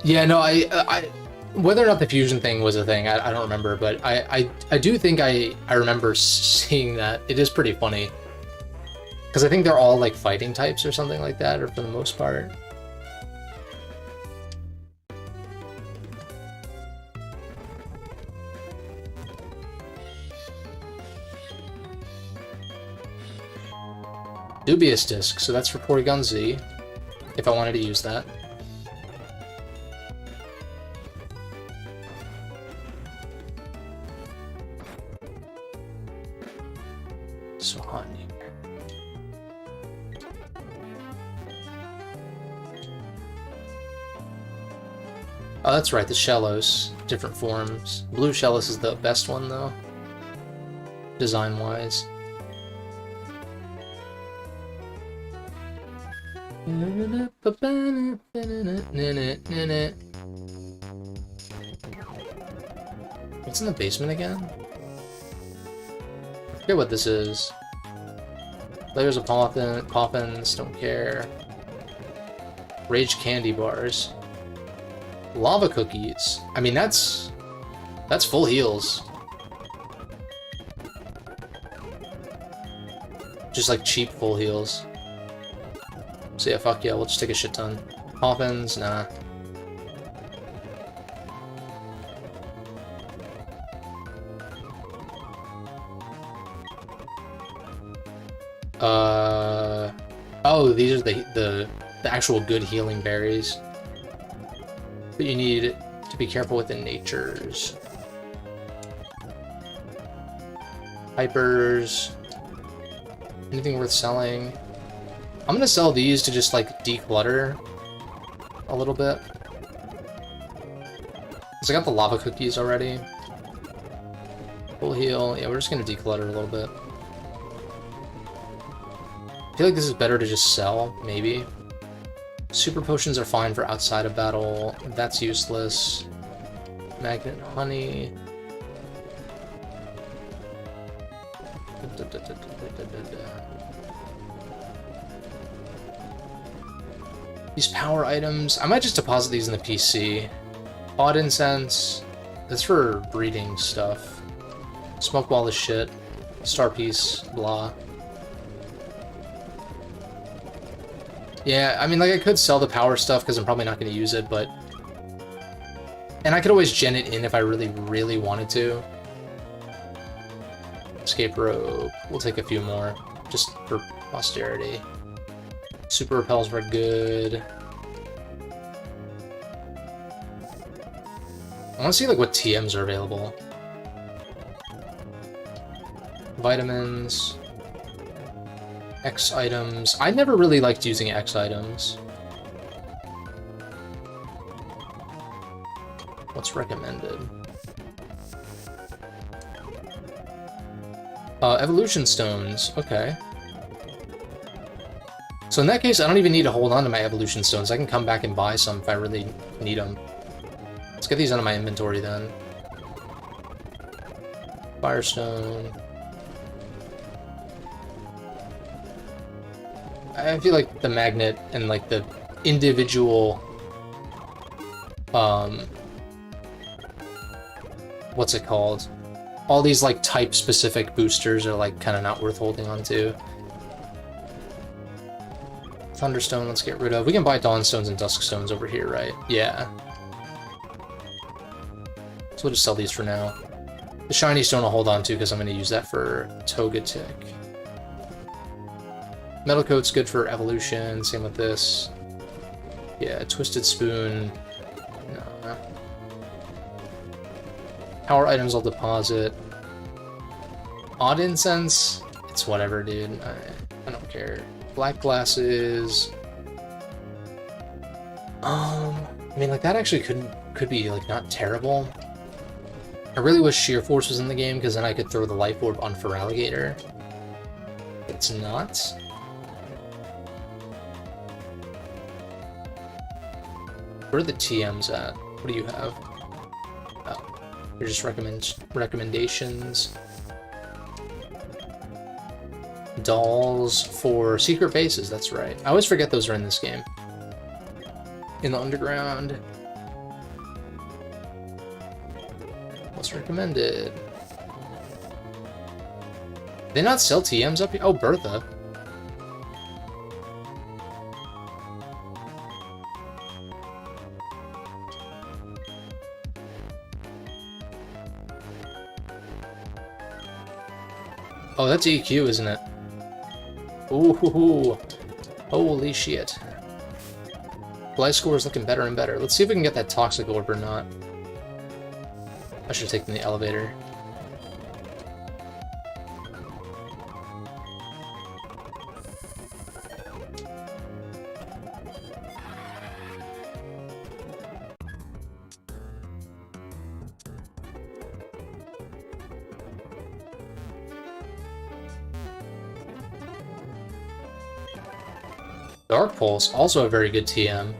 Yeah, no, I whether or not the fusion thing was a thing, I don't remember, but I do think I remember seeing that. It is pretty funny. Because I think they're all like fighting types or something like that, or for the most part. Dubious Disc, so that's for Porygon Z, if I wanted to use that. So hot in here. Oh, that's right, the Shellos, different forms. Blue Shellos is the best one, though, design-wise. What's in the basement again? I forget what this is. Layers of poppins, don't care. Rage candy bars. Lava cookies. I mean, that's full heals. Just like cheap full heals. So yeah, fuck yeah, we'll just take a shit ton. Poppins, nah. Oh, these are the actual good healing berries. But you need to be careful with the natures. Hypers. Anything worth selling? I'm gonna sell these to just like declutter a little bit. Cause I got the lava cookies already. Full heal. Yeah, we're just gonna declutter a little bit. I feel like this is better to just sell, maybe. Super potions are fine for outside of battle. That's useless. Magnet honey. These power items, I might just deposit these in the PC. Odd incense, that's for breeding stuff. Smoke ball is shit. Star piece, blah. Yeah, I mean, like, I could sell the power stuff because I'm probably not going to use it, but... And I could always gen it in if I really, really wanted to. Escape rope. We'll take a few more, just for posterity. Super repels were good. I want to see, like, what TMs are available. Vitamins. X items. I never really liked using X items. What's recommended? Evolution stones. Okay. So in that case, I don't even need to hold on to my evolution stones. I can come back and buy some if I really need them. Let's get these out of my inventory then. Firestone. I feel like the magnet and like the individual what's it called? All these like type specific boosters are like kind of not worth holding on to. Thunderstone, let's get rid of. We can buy Dawnstones and Duskstones over here, right? Yeah. So we'll just sell these for now. The shiny stone I'll hold on to because I'm going to use that for Togetic. Metal Coat's good for evolution, same with this. Yeah, Twisted Spoon. No. Power items I'll deposit. Odd Incense? It's whatever, dude. I don't care. Black Glasses. I mean, like, that actually could be, like, not terrible. I really wish Sheer Force was in the game, because then I could throw the Life Orb on Feraligatr. It's not. Where are the TMs at? What do you have? Oh, they're just recommendations. Dolls for secret bases, that's right. I always forget those are in this game. In the underground. What's recommended? They not sell TMs up here? Oh, Bertha. Oh, that's EQ, isn't it? Ooh, holy shit. Life score is looking better and better. Let's see if we can get that Toxic Orb or not. I should have taken the elevator. Dark Pulse, also a very good TM.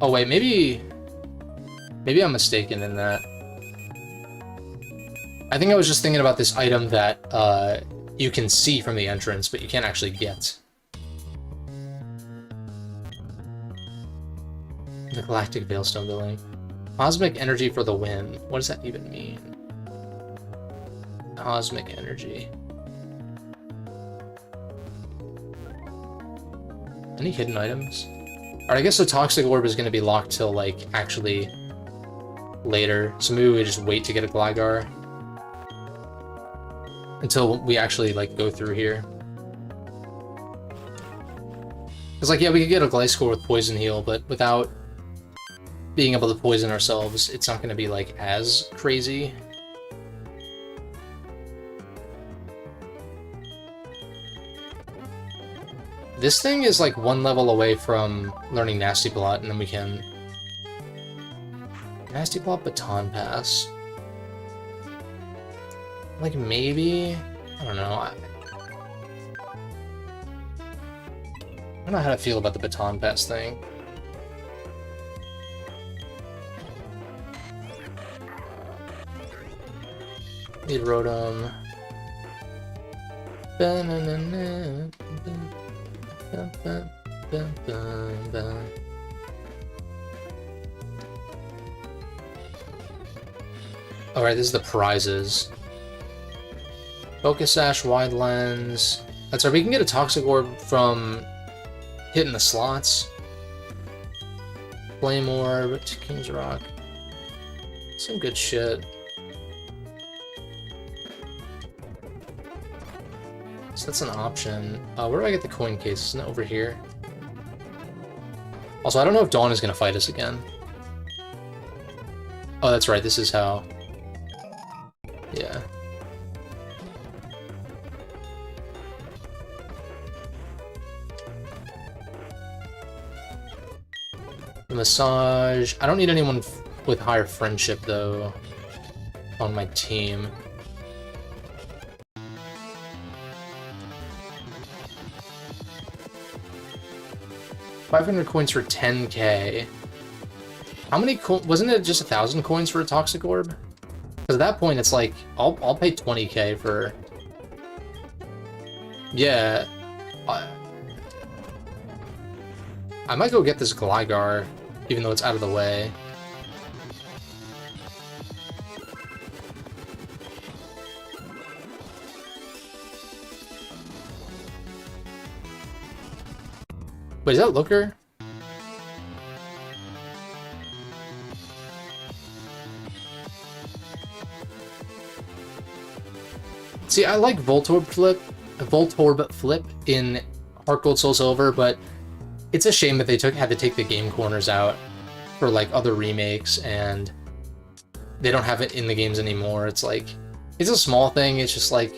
Oh wait, maybe I'm mistaken in that. I think I was just thinking about this item that you can see from the entrance, but you can't actually get. The Galactic Veilstone Building. Cosmic Energy for the win. What does that even mean? Cosmic Energy. Any hidden items? Alright, I guess the Toxic Orb is gonna be locked till, like, actually later. So maybe we just wait to get a Gligar until we actually, like, go through here. Because, like, yeah, we could get a Gliscor with Poison Heal, but without being able to poison ourselves, it's not gonna be, like, as crazy. This thing is, like, one level away from learning Nasty Plot, and then we can... Nasty Plot Baton Pass. Like, maybe? I don't know. I don't know how to feel about the Baton Pass thing. Need Rotom. Alright, this is the prizes. Focus Sash, Wide Lens. That's right, we can get a Toxic Orb from hitting the slots. Flame Orb, King's Rock. Some good shit. So that's an option. Where do I get the coin case? Isn't it over here? Also, I don't know if Dawn is going to fight us again. Oh, that's right. This is how... Yeah. The Massage. I don't need anyone with higher friendship, though, on my team. $500 coins for 10k. How many wasn't it just 1,000 coins for a Toxic Orb? Because at that point, it's like, I'll pay 20k for... Yeah. I might go get this Gligar, even though it's out of the way. Wait, is that Looker? See, I like Voltorb Flip in Heart Gold Soul Silver, but it's a shame that they had to take the game corners out for like other remakes, and they don't have it in the games anymore. It's like, it's a small thing. It's just like,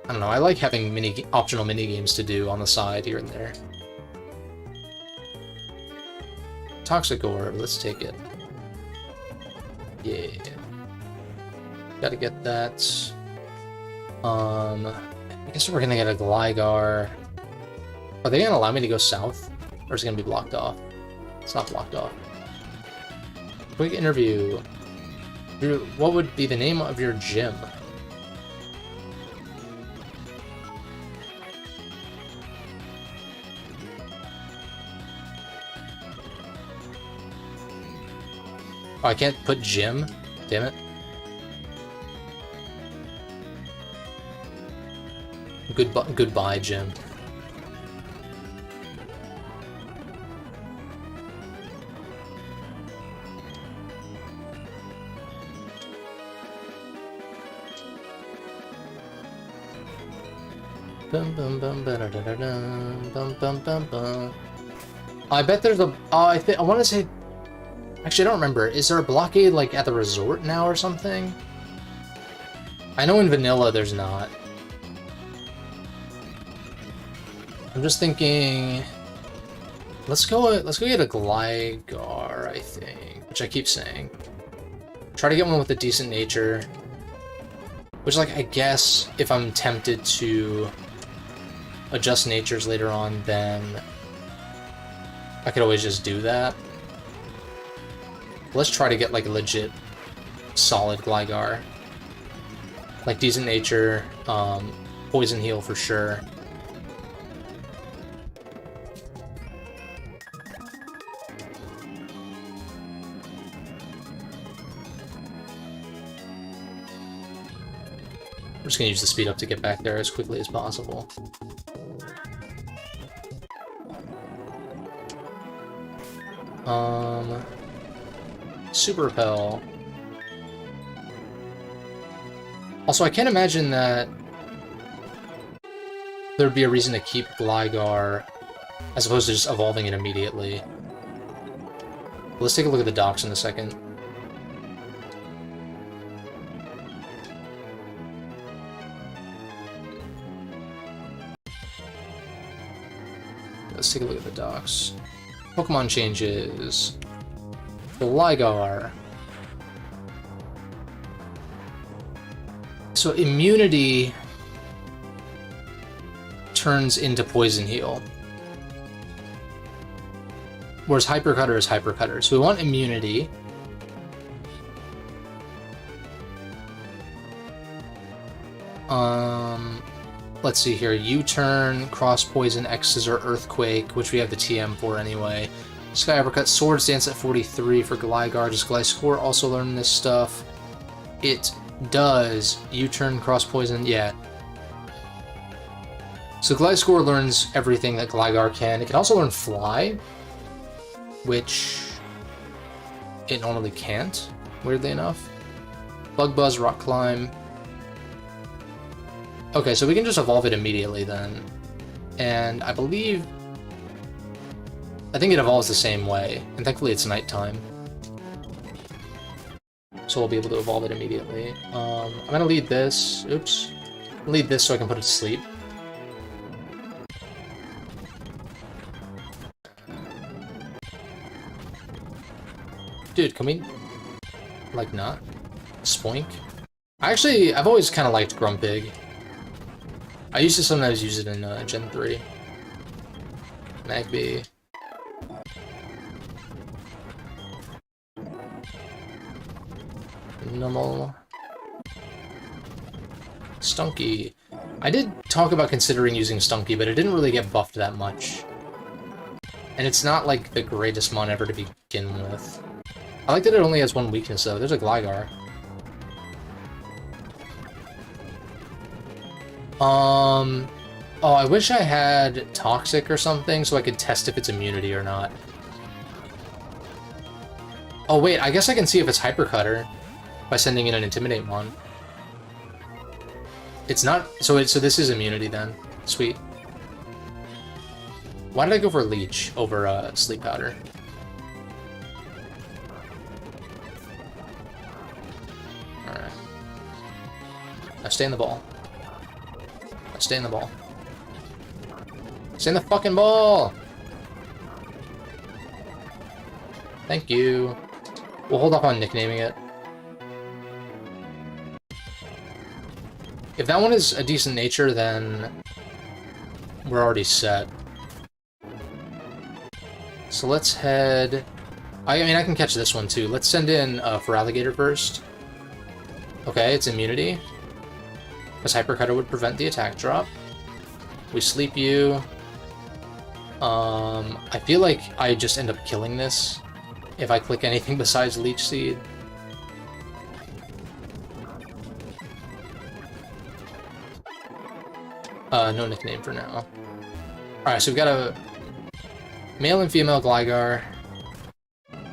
I don't know. I like having optional mini games to do on the side here and there. Toxic Orb, let's take it. Yeah. Gotta get that. I guess we're gonna get a Gligar. Are they gonna allow me to go south? Or is it gonna be blocked off? It's not blocked off. Quick interview. What would be the name of your gym? Oh, I can't put gym? Damn it. Goodbye, gym. I bet there's a... I want to say... Actually, I don't remember. Is there a blockade, like, at the resort now or something? I know in vanilla there's not. I'm just thinking... Let's go get a Gligar, I think. Which I keep saying. Try to get one with a decent nature. Which, like, I guess if I'm tempted to adjust natures later on, then I could always just do that. Let's try to get, like, a legit solid Gligar. Like, decent nature, poison heal for sure. I'm just gonna use the speed up to get back there as quickly as possible. Super Repel. Also, I can't imagine that there'd be a reason to keep Gligar as opposed to just evolving it immediately. Let's take a look at the docks in a second. Let's take a look at the docks. Pokemon changes. Gligar. So immunity turns into Poison Heal. Whereas Hyper Cutter is Hyper Cutter. So we want immunity. Let's see here. U-turn, Cross Poison, X Scissor, Earthquake, which we have the TM for anyway. Sky Uppercut, Swords Dance at 43 for Gligar. Does Gliscor also learn this stuff? It does. U-turn, Cross Poison, yeah. So Gliscor learns everything that Gligar can. It can also learn Fly, which it normally can't, weirdly enough. Bug Buzz, Rock Climb. Okay, so we can just evolve it immediately then. And I think it evolves the same way. And thankfully it's nighttime. So we'll be able to evolve it immediately. I'm gonna lead this. Oops. Lead this so I can put it to sleep. Dude, can we, like, not? Spoink? I've always kind of liked Grumpig. I used to sometimes use it in Gen 3. Magby. Numel. Stunky. I did talk about considering using Stunky, but it didn't really get buffed that much. And it's not, like, the greatest mon ever to begin with. I like that it only has one weakness, though. There's a Gligar. Oh, I wish I had Toxic or something so I could test if it's immunity or not. Oh, wait, I guess I can see if it's Hyper Cutter by sending in an Intimidate Mon. It's not... So this is immunity, then. Sweet. Why did I go for Leech over Sleep Powder? Alright. Now stay in the ball. Now stay in the ball. Stay in the fucking ball! Thank you. We'll hold off on nicknaming it. If that one is a decent nature, then we're already set. So let's head... I mean, I can catch this one, too. Let's send in for Alligator first. Okay, it's immunity. Because Hyper Cutter would prevent the attack drop. We sleep you. I feel like I just end up killing this if I click anything besides Leech Seed. No nickname for now. Alright, so we've got a male and female Gligar,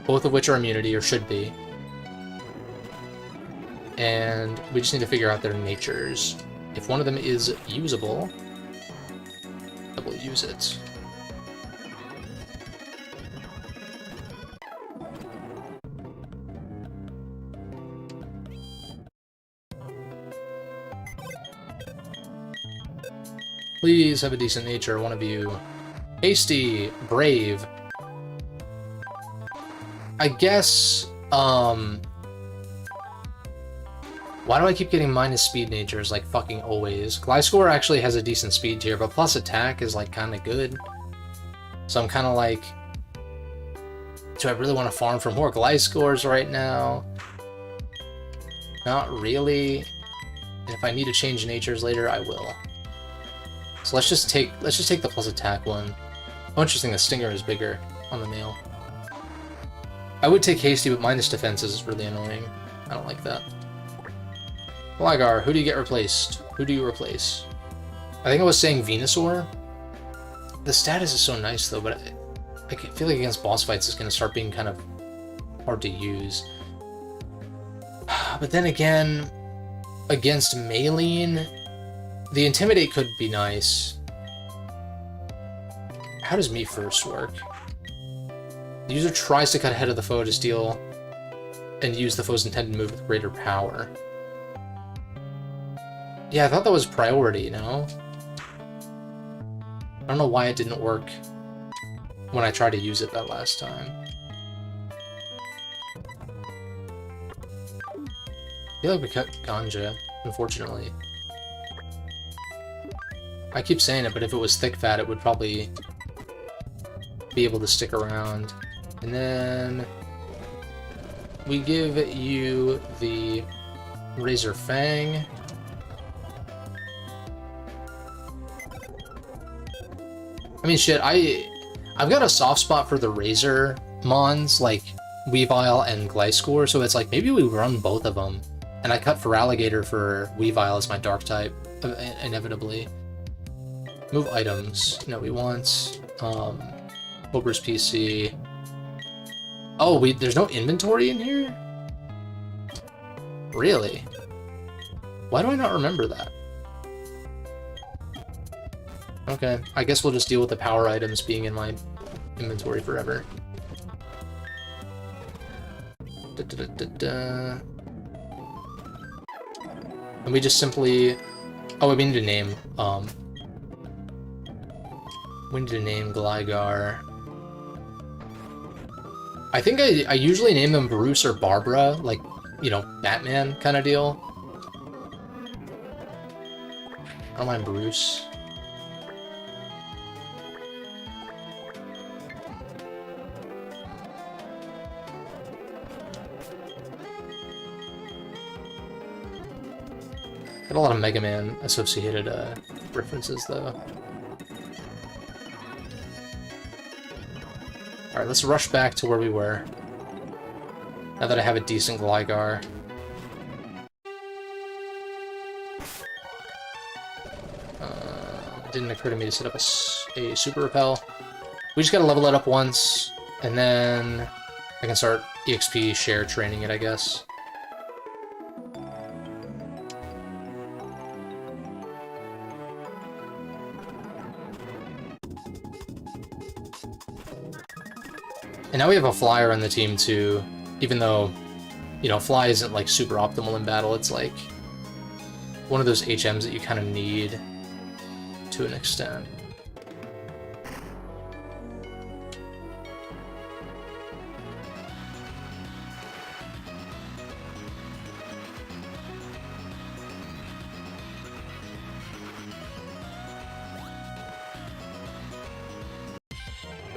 both of which are immunity, or should be. And we just need to figure out their natures. If one of them is usable, I will use it. Please have a decent nature, one of you. Hasty, brave. I guess, why do I keep getting minus speed natures, like, fucking always? Gliscor actually has a decent speed tier, but plus attack is, like, kinda good. So I'm kinda like, do I really want to farm for more Gliscors right now? Not really. And if I need to change natures later, I will. So let's just take the plus attack one. Oh, interesting, the Stinger is bigger on the male. I would take Hasty, but minus defense is really annoying. I don't like that. Gligar, who do you get replaced? Who do you replace? I think I was saying Venusaur. The status is so nice, though, but I feel like against boss fights it's gonna start being kind of hard to use. But then again, against Maylene, the Intimidate could be nice. How does Me First work? The user tries to cut ahead of the foe to steal and use the foe's intended move with greater power. Yeah, I thought that was priority, no? I don't know why it didn't work when I tried to use it that last time. I feel like we cut Ganja, unfortunately. I keep saying it, but if it was thick fat, it would probably be able to stick around. And then we give you the Razor Fang. I mean, shit, I've got a soft spot for the Razor Mons, like Weavile and Gliscor, so it's like, maybe we run both of them. And I cut for Alligator for Weavile as my Dark type, inevitably. Move items. No, we want Cobra's PC. Oh, there's no inventory in here? Really? Why do I not remember that? Okay, I guess we'll just deal with the power items being in my inventory forever. And we just simply... Oh, we need to name, we need to name Gligar. I think I usually name them Bruce or Barbara, like, you know, Batman kind of deal. I don't mind Bruce. Got a lot of Mega Man associated references, though. Alright, let's rush back to where we were. Now that I have a decent Gligar. It didn't occur to me to set up a Super Repel. We just gotta level it up once, and then I can start EXP share training it, I guess. And now we have a Flyer on the team, too. Even though, you know, Fly isn't, like, super optimal in battle. It's, like, one of those HMs that you kind of need to an extent.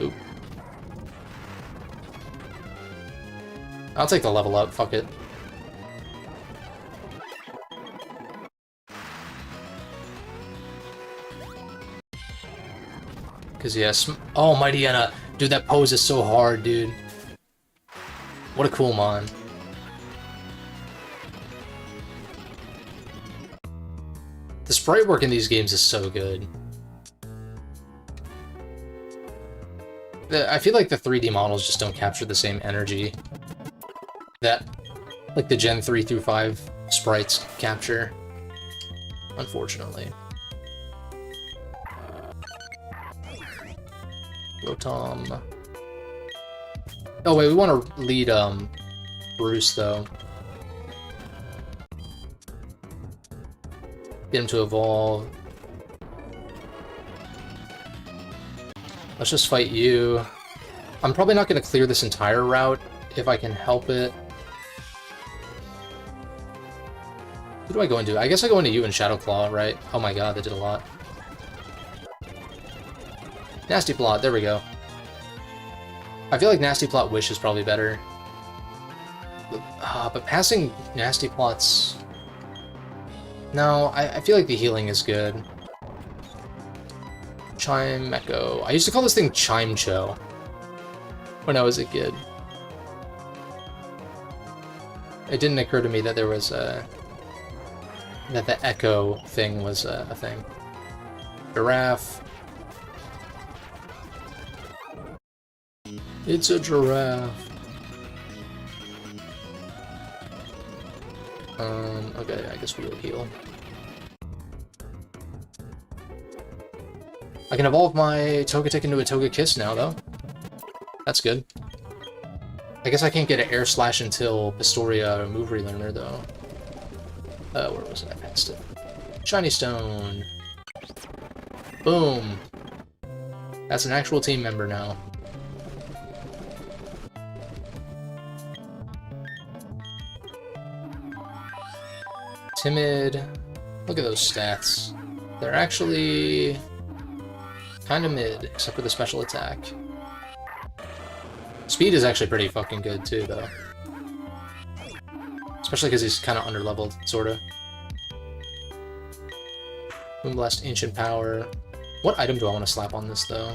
Oop. I'll take the level up, fuck it. Cause yes, oh Mighty Anna, dude, that pose is so hard, dude. What a cool mon. The sprite work in these games is so good. I feel like the 3D models just don't capture the same energy that, like, the Gen 3 through 5 sprites capture, unfortunately. Rotom. Oh wait, we want to lead, Bruce, though. Get him to evolve. Let's just fight you. I'm probably not going to clear this entire route if I can help it. Who do I go into? I guess I go into you and Shadow Claw, right? Oh my god, that did a lot. Nasty Plot, there we go. I feel like Nasty Plot Wish is probably better. But passing Nasty Plots... No, I feel like the healing is good. Chime Echo. I used to call this thing Chime Cho when I was a kid. It didn't occur to me that there was a... that the Echo thing was a thing. Giraffe. It's a giraffe. Okay, I guess we will heal. I can evolve my Togetic into a Togekiss now, though. That's good. I guess I can't get an Air Slash until Pistoria Move Relearner, though. Where was it? I passed it. Shiny Stone. Boom. That's an actual team member now. Timid. Look at those stats. They're actually kind of mid, except for the special attack. Speed is actually pretty fucking good too, though. Especially because he's kind of underleveled, sort of. Moonblast, Ancient Power. What item do I want to slap on this, though?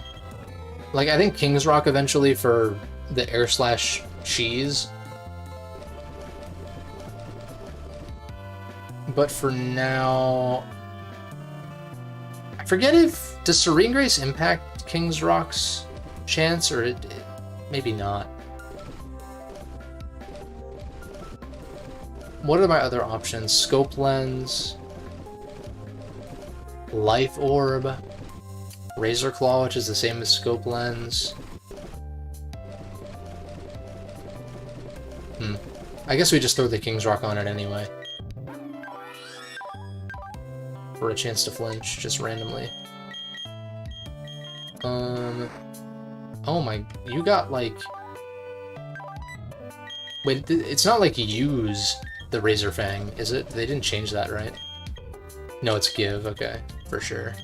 Like, I think King's Rock eventually for the Air Slash Cheese. But for now... I forget if... Does Serene Grace impact King's Rock's chance, or maybe not? What are my other options? Scope Lens... Life Orb... Razor Claw, which is the same as Scope Lens... I guess we just throw the King's Rock on it anyway. For a chance to flinch, just randomly. Oh my, you got like... Wait, it's not like use the Razor Fang, is it? They didn't change that, right? No, it's give, okay, for sure.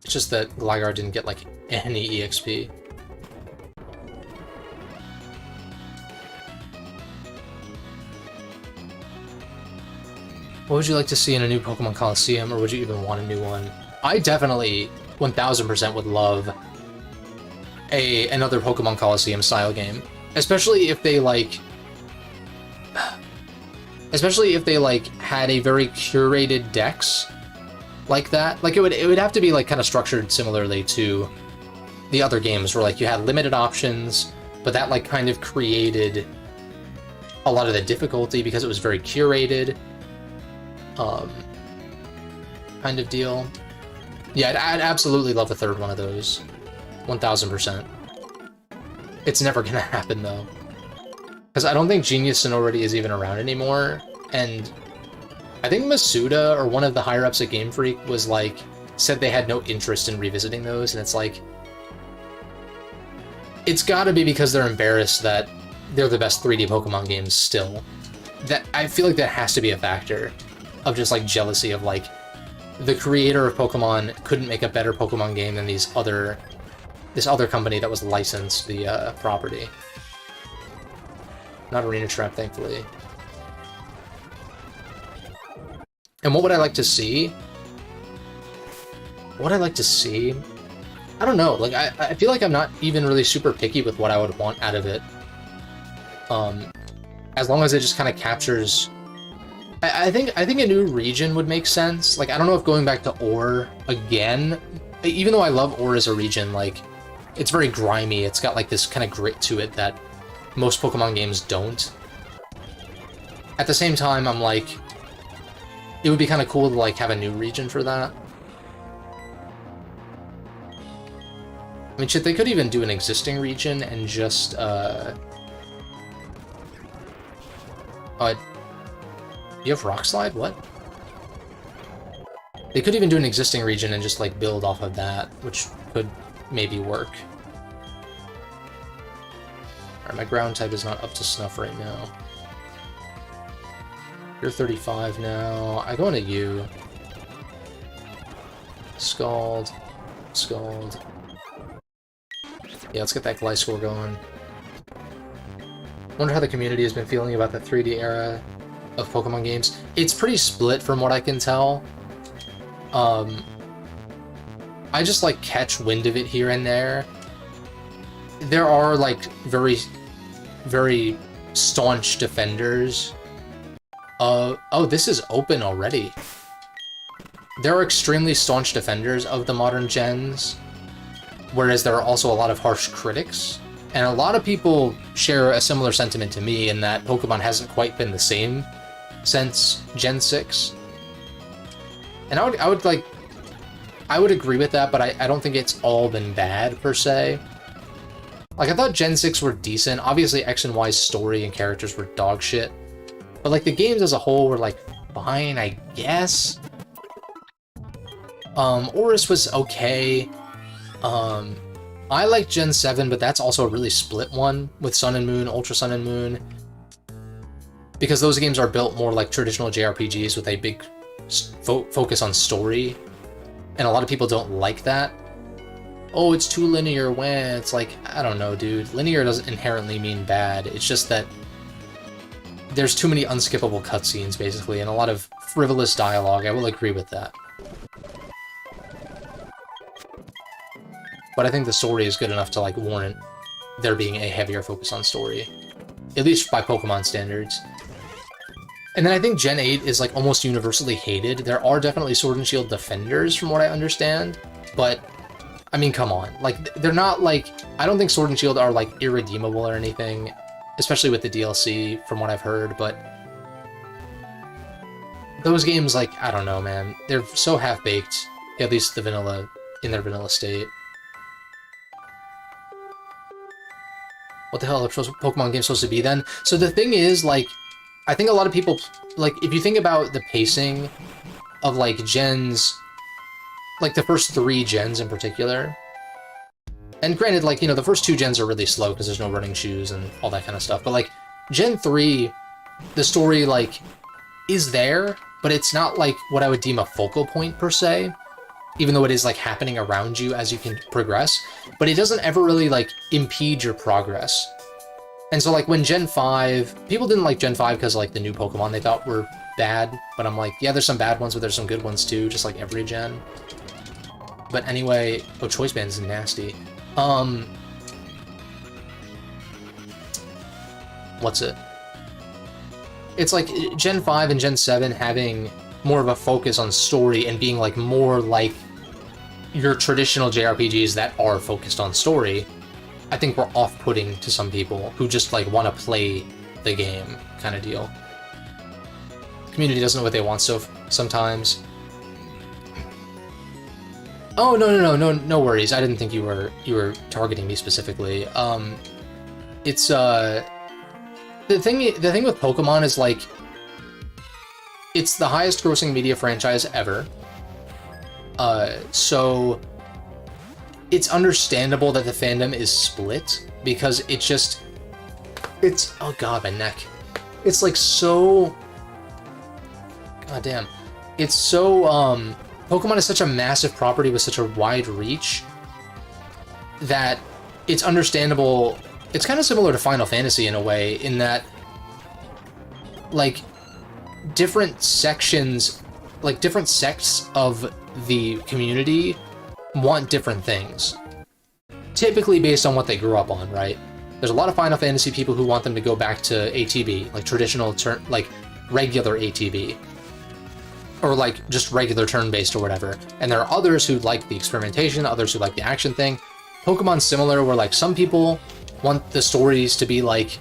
It's just that Gligar didn't get like any EXP. What would you like to see in a new Pokemon Coliseum, or would you even want a new one? I definitely 1000% would love another Pokemon Coliseum style game, especially if they like had a very curated dex like that. Like it would have to be like kind of structured similarly to the other games, where like you had limited options, but that like kind of created a lot of the difficulty because it was very curated. Kind of deal. Yeah, I'd absolutely love a third one of those. 1000%. It's never gonna happen, though. Because I don't think Genius Sonority is even around anymore, and I think Masuda, or one of the higher-ups at Game Freak, was like, said they had no interest in revisiting those, and it's like... It's gotta be because they're embarrassed that they're the best 3D Pokemon games still. That I feel like that has to be a factor of just like jealousy of like the creator of Pokemon couldn't make a better Pokemon game than this other company that was licensed the property. Not Arena Trap, thankfully. And what would I like to see? What would I like to see? I don't know. Like I feel like I'm not even really super picky with what I would want out of it. As long as it just kind of captures. I think a new region would make sense. Like, I don't know if going back to Ore again, even though I love Ore as a region, like, it's very grimy. It's got like this kind of grit to it that most Pokemon games don't. At the same time, I'm like, it would be kind of cool to like have a new region for that. I mean, shit, they could even do an existing region and just, you have Rock Slide? What? They could even do an existing region and just, like, build off of that, which could maybe work. Alright, my ground type is not up to snuff right now. You're 35 now. I go into you. Scald. Scald. Yeah, let's get that Gliscor going. Wonder how the community has been feeling about the 3D era of Pokemon games. It's pretty split from what I can tell. I just like catch wind of it here and there. There are like very, very staunch defenders. Oh, this is open already. There are extremely staunch defenders of the modern gens. whereas there are also a lot of harsh critics. And a lot of people share a similar sentiment to me in that Pokemon hasn't quite been the same since Gen 6. And I would agree with that, but I don't think it's all been bad, per se. Like, I thought Gen 6 were decent. Obviously, X and Y's story and characters were dog shit. But, like, the games as a whole were, like, fine, I guess. Oris was okay. I like Gen 7, but that's also a really split one with Sun and Moon, Ultra Sun and Moon. Because those games are built more like traditional JRPGs with a big focus on story. And a lot of people don't like that. Oh, it's too linear when it's like, I don't know, dude. Linear doesn't inherently mean bad. It's just that there's too many unskippable cutscenes, basically, and a lot of frivolous dialogue. I will agree with that. But I think the story is good enough to, like, warrant there being a heavier focus on story. At least by Pokemon standards. And then I think Gen 8 is, like, almost universally hated. There are definitely Sword and Shield defenders, from what I understand. But, I mean, come on. Like, they're not, like... I don't think Sword and Shield are, like, irredeemable or anything. Especially with the DLC, from what I've heard, but... those games, like, I don't know, man. They're so half-baked. At least the vanilla... in their vanilla state. What the hell are Pokemon games supposed to be then? So the thing is, like, I think a lot of people, like, if you think about the pacing of, like, gens, like, the first 3 gens in particular, and granted, like, you know, the first 2 gens are really slow because there's no running shoes and all that kind of stuff, but, like, Gen 3, the story, like, is there, but it's not, like, what I would deem a focal point, per se, even though it is, like, happening around you as you can progress, but it doesn't ever really, like, impede your progress. And so, like, when Gen 5... people didn't like Gen 5 because, like, the new Pokemon they thought were bad, but I'm like, yeah, there's some bad ones, but there's some good ones, too, just like every gen. But anyway... oh, Choice Band is nasty. What's it? It's like Gen 5 and Gen 7 having more of a focus on story and being, like, more like your traditional JRPGs that are focused on story, I think were off-putting to some people who just, like, want to play the game kind of deal. Community doesn't know what they want sometimes. Oh, no worries. I didn't think you were targeting me specifically. It's, the thing with Pokemon is, like, it's the highest grossing media franchise ever. So it's understandable that the fandom is split because it's oh god, my neck. It's like so god damn. It's so Pokemon is such a massive property with such a wide reach that it's understandable. It's kind of similar to Final Fantasy in a way, in that, like, different sections, like, different sects of the community want different things. Typically based on what they grew up on, right? There's a lot of Final Fantasy people who want them to go back to ATB, like traditional like regular ATB. Or like just regular turn-based or whatever. And there are others who like the experimentation, others who like the action thing. Pokemon's similar, where like some people want the stories to be like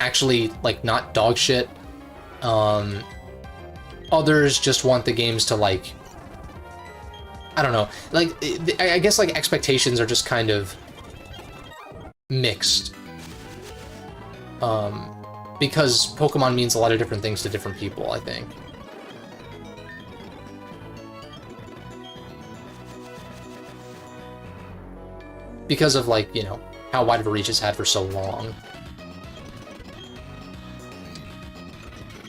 actually like not dog shit. Others just want the games to, like, I don't know, like, I guess, like, expectations are just kind of mixed. Because Pokemon means a lot of different things to different people, I think. Because of, like, you know, how wide of a reach it's had for so long.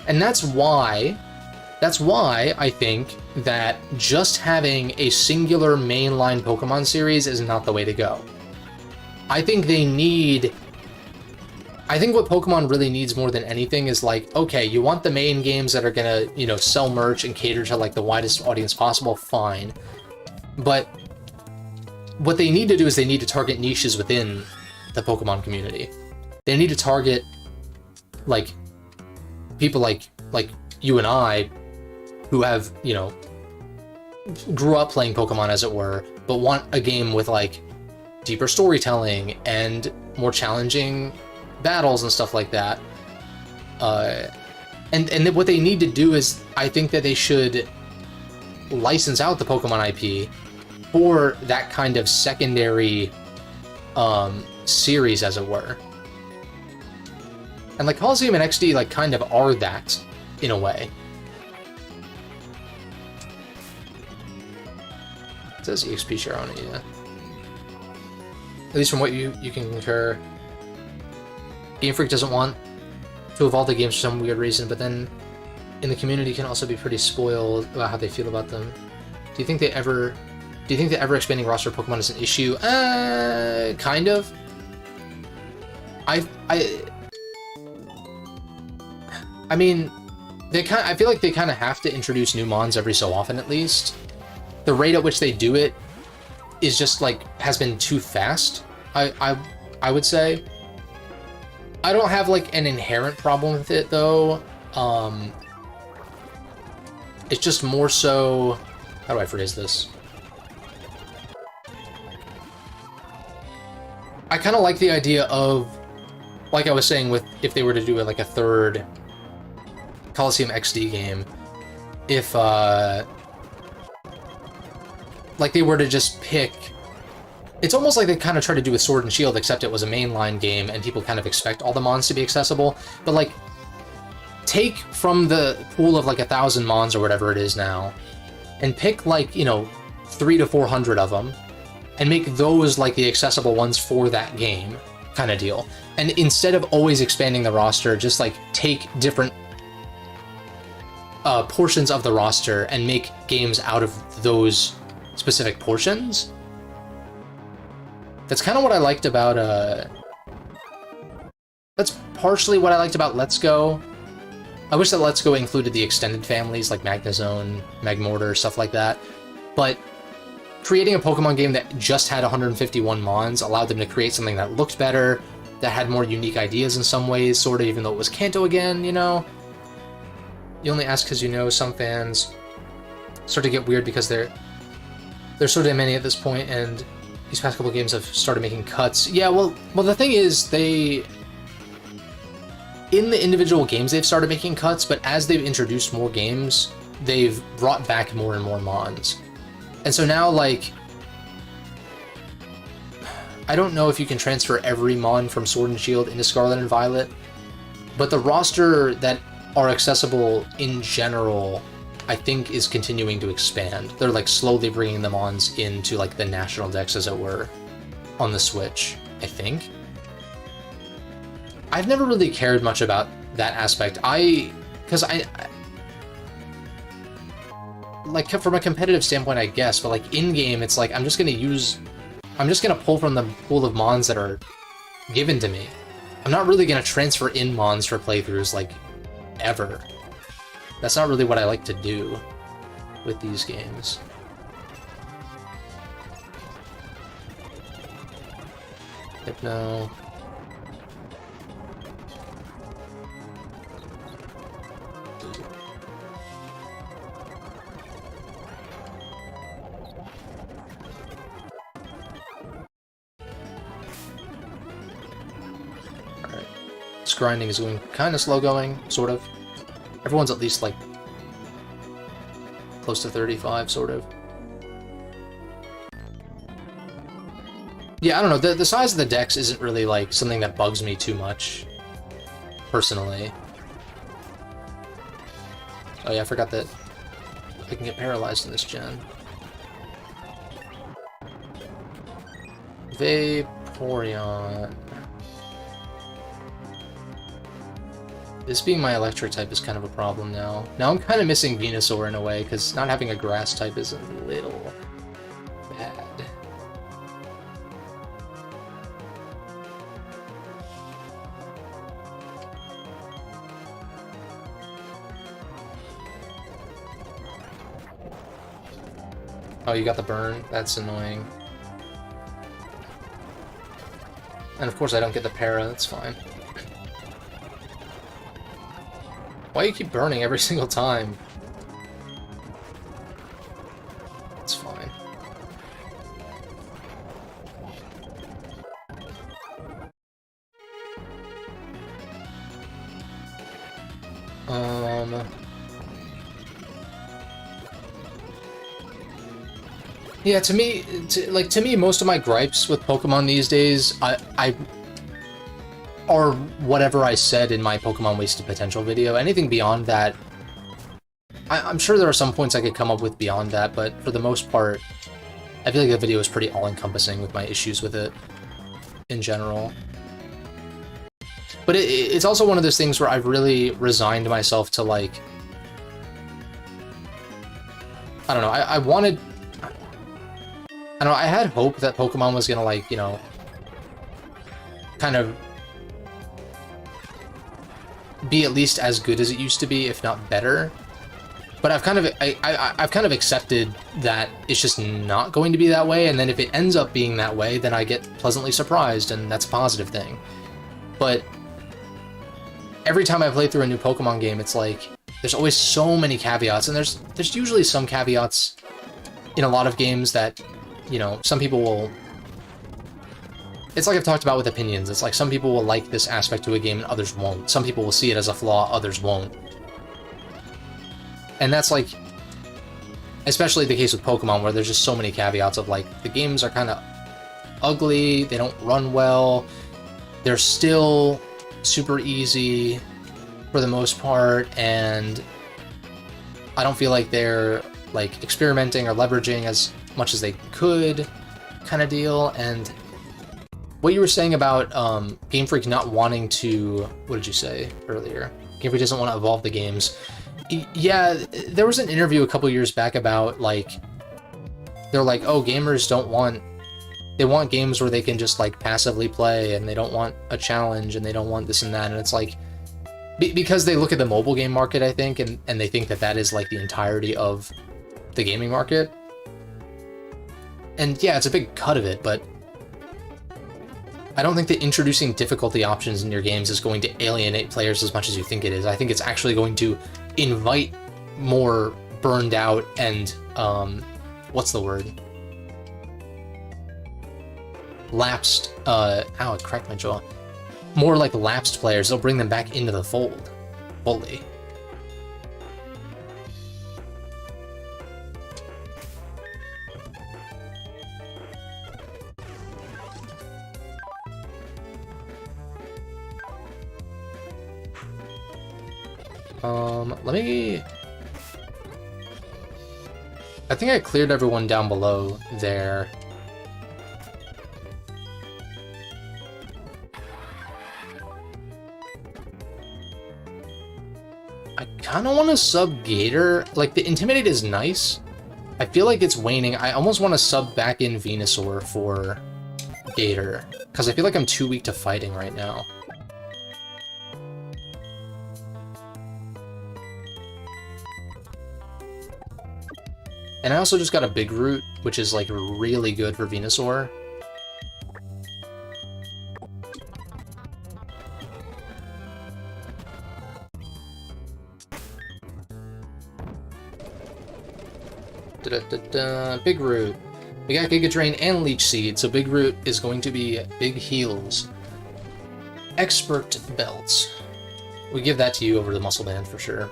And that's why I think that just having a singular mainline Pokemon series is not the way to go. I think what Pokemon really needs more than anything is, like, okay, you want the main games that are gonna, you know, sell merch and cater to, like, the widest audience possible, fine. But what they need to do is they need to target niches within the Pokemon community. They need to target, like, people like you and I, who have, you know, grew up playing Pokemon, as it were, but want a game with, like, deeper storytelling and more challenging battles and stuff like that. And what they need to do is, I think that they should license out the Pokemon IP for that kind of secondary series, as it were. And like Coliseum and XD like kind of are that in a way. It says EXP share on it, yeah. At least from what you can concur. Game Freak doesn't want to evolve the games for some weird reason, but then in the community can also be pretty spoiled about how they feel about them. Do you think the ever expanding roster of Pokemon is an issue? Kind of. I mean, I feel like they kind of have to introduce new mons every so often, at least. The rate at which they do it is just like has been too fast. I would say. I don't have like an inherent problem with it though. It's just more so. How do I phrase this? I kind of like the idea of, like I was saying, with if they were to do it like a third Coliseum XD game, if like they were to just pick, it's almost like they kind of tried to do with Sword and Shield, except it was a mainline game and people kind of expect all the mons to be accessible. But like, take from the pool of like 1,000 mons or whatever it is now, and pick like, you know, 300 to 400 of them, and make those like the accessible ones for that game, kind of deal. And instead of always expanding the roster, just like take different portions of the roster and make games out of those specific portions. That's kind of what I liked about that's partially what I liked about Let's Go. I wish that Let's Go included the extended families like Magnezone, Magmortar, stuff like that. But creating a Pokemon game that just had 151 mons allowed them to create something that looked better, that had more unique ideas in some ways, sort of, even though it was Kanto again, you know? You only ask because you know some fans start to get weird because there's so damn many at this point, and these past couple games have started making cuts. Yeah, well, the thing is, in the individual games they've started making cuts, but as they've introduced more games, they've brought back more and more mons. And so now, like, I don't know if you can transfer every mon from Sword and Shield into Scarlet and Violet, but the roster that are accessible in general, I think, is continuing to expand. They're like slowly bringing the mons into like the national decks, as it were, on the Switch, I think. I've never really cared much about that aspect. Because I like, from a competitive standpoint, I guess, but like in-game, it's like I'm just gonna pull from the pool of mons that are given to me. I'm not really gonna transfer in mons for playthroughs, like, ever. That's not really what I like to do with these games. Hypno. Alright. This grinding is going kind of slow going, sort of. Everyone's at least, like, close to 35, sort of. Yeah, I don't know, the size of the decks isn't really, like, something that bugs me too much, personally. Oh yeah, I forgot that I can get paralyzed in this gen. Vaporeon. This being my electric type is kind of a problem now. Now I'm kind of missing Venusaur in a way, because not having a grass type is a little bad. Oh, you got the burn? That's annoying. And of course I don't get the para, that's fine. Why do you keep burning every single time? It's fine. Yeah, to me, most of my gripes with Pokemon these days, I are whatever I said in my Pokemon Wasted Potential video. Anything beyond that, I'm sure there are some points I could come up with beyond that, but for the most part, I feel like the video is pretty all-encompassing with my issues with it in general. But it's also one of those things where I've really resigned myself to, like, I don't know, I wanted, I don't know, I had hope that Pokemon was gonna, like, you know, kind of be at least as good as it used to be, if not better. But I've kind of accepted that it's just not going to be that way, and then if it ends up being that way, then I get pleasantly surprised, and that's a positive thing. But every time I play through a new Pokemon game, it's like there's always so many caveats, and there's usually some caveats in a lot of games that, you know, some people will... It's like I've talked about with opinions. It's like some people will like this aspect to a game and others won't. Some people will see it as a flaw, others won't. And that's like, especially the case with Pokemon, where there's just so many caveats of like, the games are kind of ugly, they don't run well, they're still super easy for the most part, and I don't feel like they're like experimenting or leveraging as much as they could, kind of deal. And what you were saying about Game Freak not wanting to, what did you say earlier? Game Freak doesn't want to evolve the games. Yeah, there was an interview a couple years back about, like, they're like, oh, gamers don't want, they want games where they can just, like, passively play, and they don't want a challenge, and they don't want this and that, and it's like, because they look at the mobile game market, I think, and they think that that is, like, the entirety of the gaming market. And yeah, it's a big cut of it, but I don't think that introducing difficulty options in your games is going to alienate players as much as you think it is. I think it's actually going to invite more burned out and, what's the word? Lapsed, ow, it cracked my jaw. More like lapsed players. They'll bring them back into the fold, fully. Let me... I think I cleared everyone down below there. I kind of want to sub Gator. Like, the Intimidate is nice. I feel like it's waning. I almost want to sub back in Venusaur for Gator, because I feel like I'm too weak to fighting right now. And I also just got a Big Root, which is, like, really good for Venusaur. Big Root. We got Giga Drain and Leech Seed, so Big Root is going to be big heals. Expert Belts. We give that to you over the Muscle Band for sure.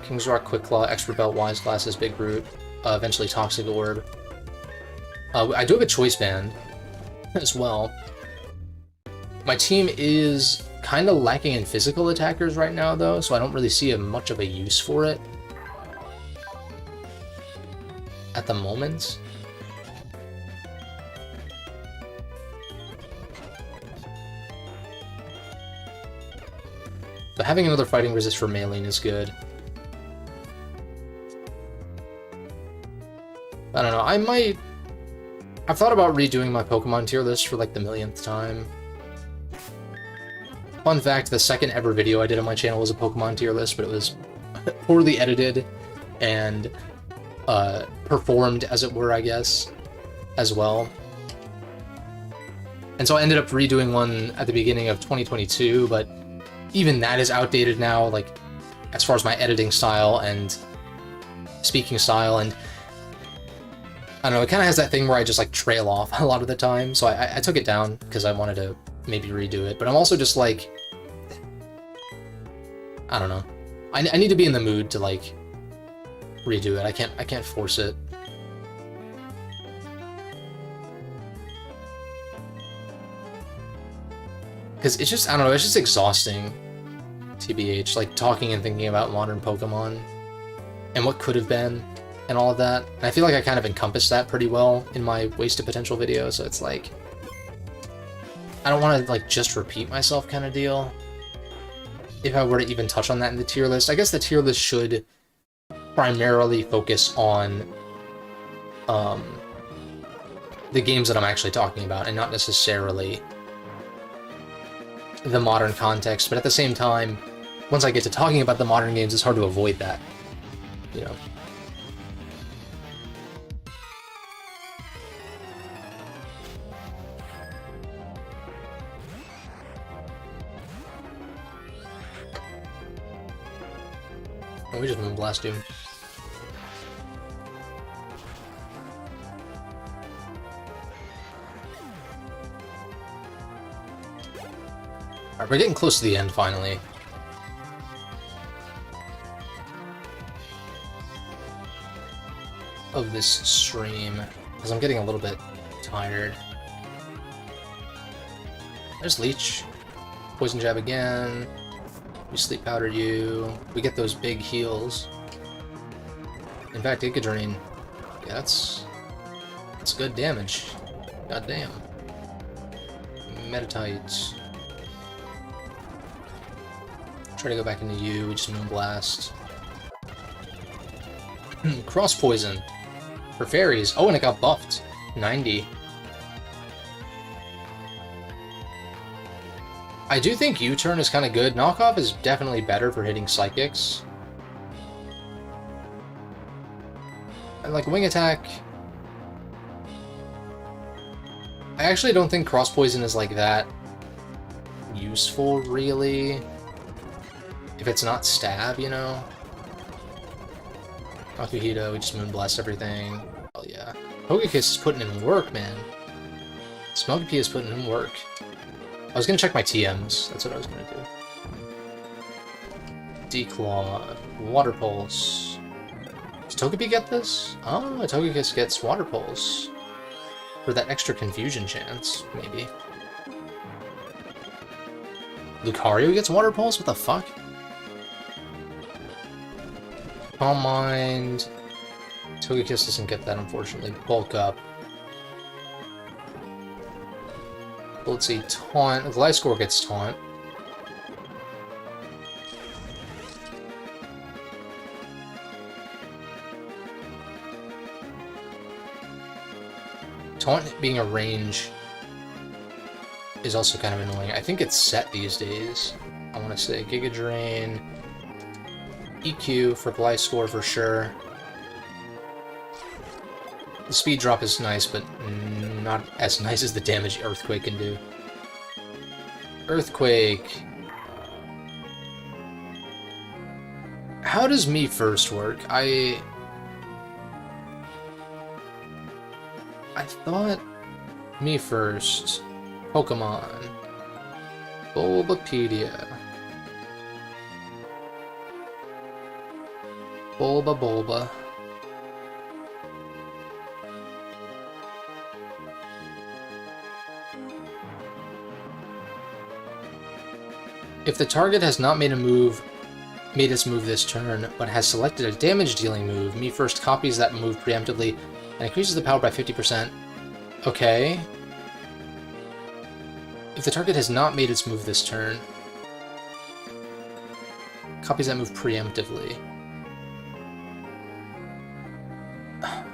King's Rock, Quick Claw, Expert Belt, Wise Glasses, Big Root, eventually Toxic Orb. I do have a Choice Band as well. My team is kind of lacking in physical attackers right now, though, so I don't really see much of a use for it at the moment. But having another Fighting Resist for Maylene is good. I don't know, I've thought about redoing my Pokemon tier list for, like, the millionth time. Fun fact, the second ever video I did on my channel was a Pokemon tier list, but it was poorly edited and performed, as it were, I guess, as well. And so I ended up redoing one at the beginning of 2022, but even that is outdated now, like, as far as my editing style and speaking style, and I don't know, it kind of has that thing where I just, like, trail off a lot of the time, so I took it down because I wanted to maybe redo it. But I'm also just, like, I don't know. I need to be in the mood to, like, redo it. I can't force it. Because it's just, I don't know, it's just exhausting, TBH, like, talking and thinking about modern Pokemon and what could have been and all of that. And I feel like I kind of encompassed that pretty well in my wasted potential video, so it's like, I don't want to, like, just repeat myself kind of deal. If I were to even touch on that in the tier list, I guess the tier list should primarily focus on the games that I'm actually talking about, and not necessarily the modern context. But at the same time, once I get to talking about the modern games, it's hard to avoid that, you know. Oh, we just Moonblast him. Alright, we're getting close to the end, finally. Of this stream, because I'm getting a little bit tired. There's Leech. Poison Jab again. We Sleep Powder you. We get those big heals. In fact, Giga Drain. Yeah, that's good damage. God damn. Metatite. Try to go back into you. We just Moonblast. Cross Poison for fairies. Oh, and it got buffed. 90. I do think U-Turn is kind of good. Knockoff is definitely better for hitting Psychics. And like Wing Attack, I actually don't think Cross Poison is like that useful, really. If it's not Stab, you know? Akuhito, we just Moonblast everything. Oh yeah. Togekiss is putting in work, man. Smoggy is putting in work. I was gonna check my TMs. That's what I was gonna do. Declaw, Water Pulse. Does Togepi get this? Oh, Togekiss gets Water Pulse. For that extra confusion chance, maybe. Lucario gets Water Pulse? What the fuck? Calm Mind. Togekiss doesn't get that, unfortunately. Bulk Up. Let's see, Taunt. Gliscor gets Taunt. Taunt being a range is also kind of annoying. I think it's set these days. I want to say Giga Drain, EQ for Gliscor for sure. The speed drop is nice, but not as nice as the damage Earthquake can do. Earthquake. How does Me First work? I thought Me First. Pokemon. Bulbapedia. Bulba. If the target has not made its move this turn, but has selected a damage-dealing move, Me First copies that move preemptively and increases the power by 50%. Okay. If the target has not made its move this turn, copies that move preemptively.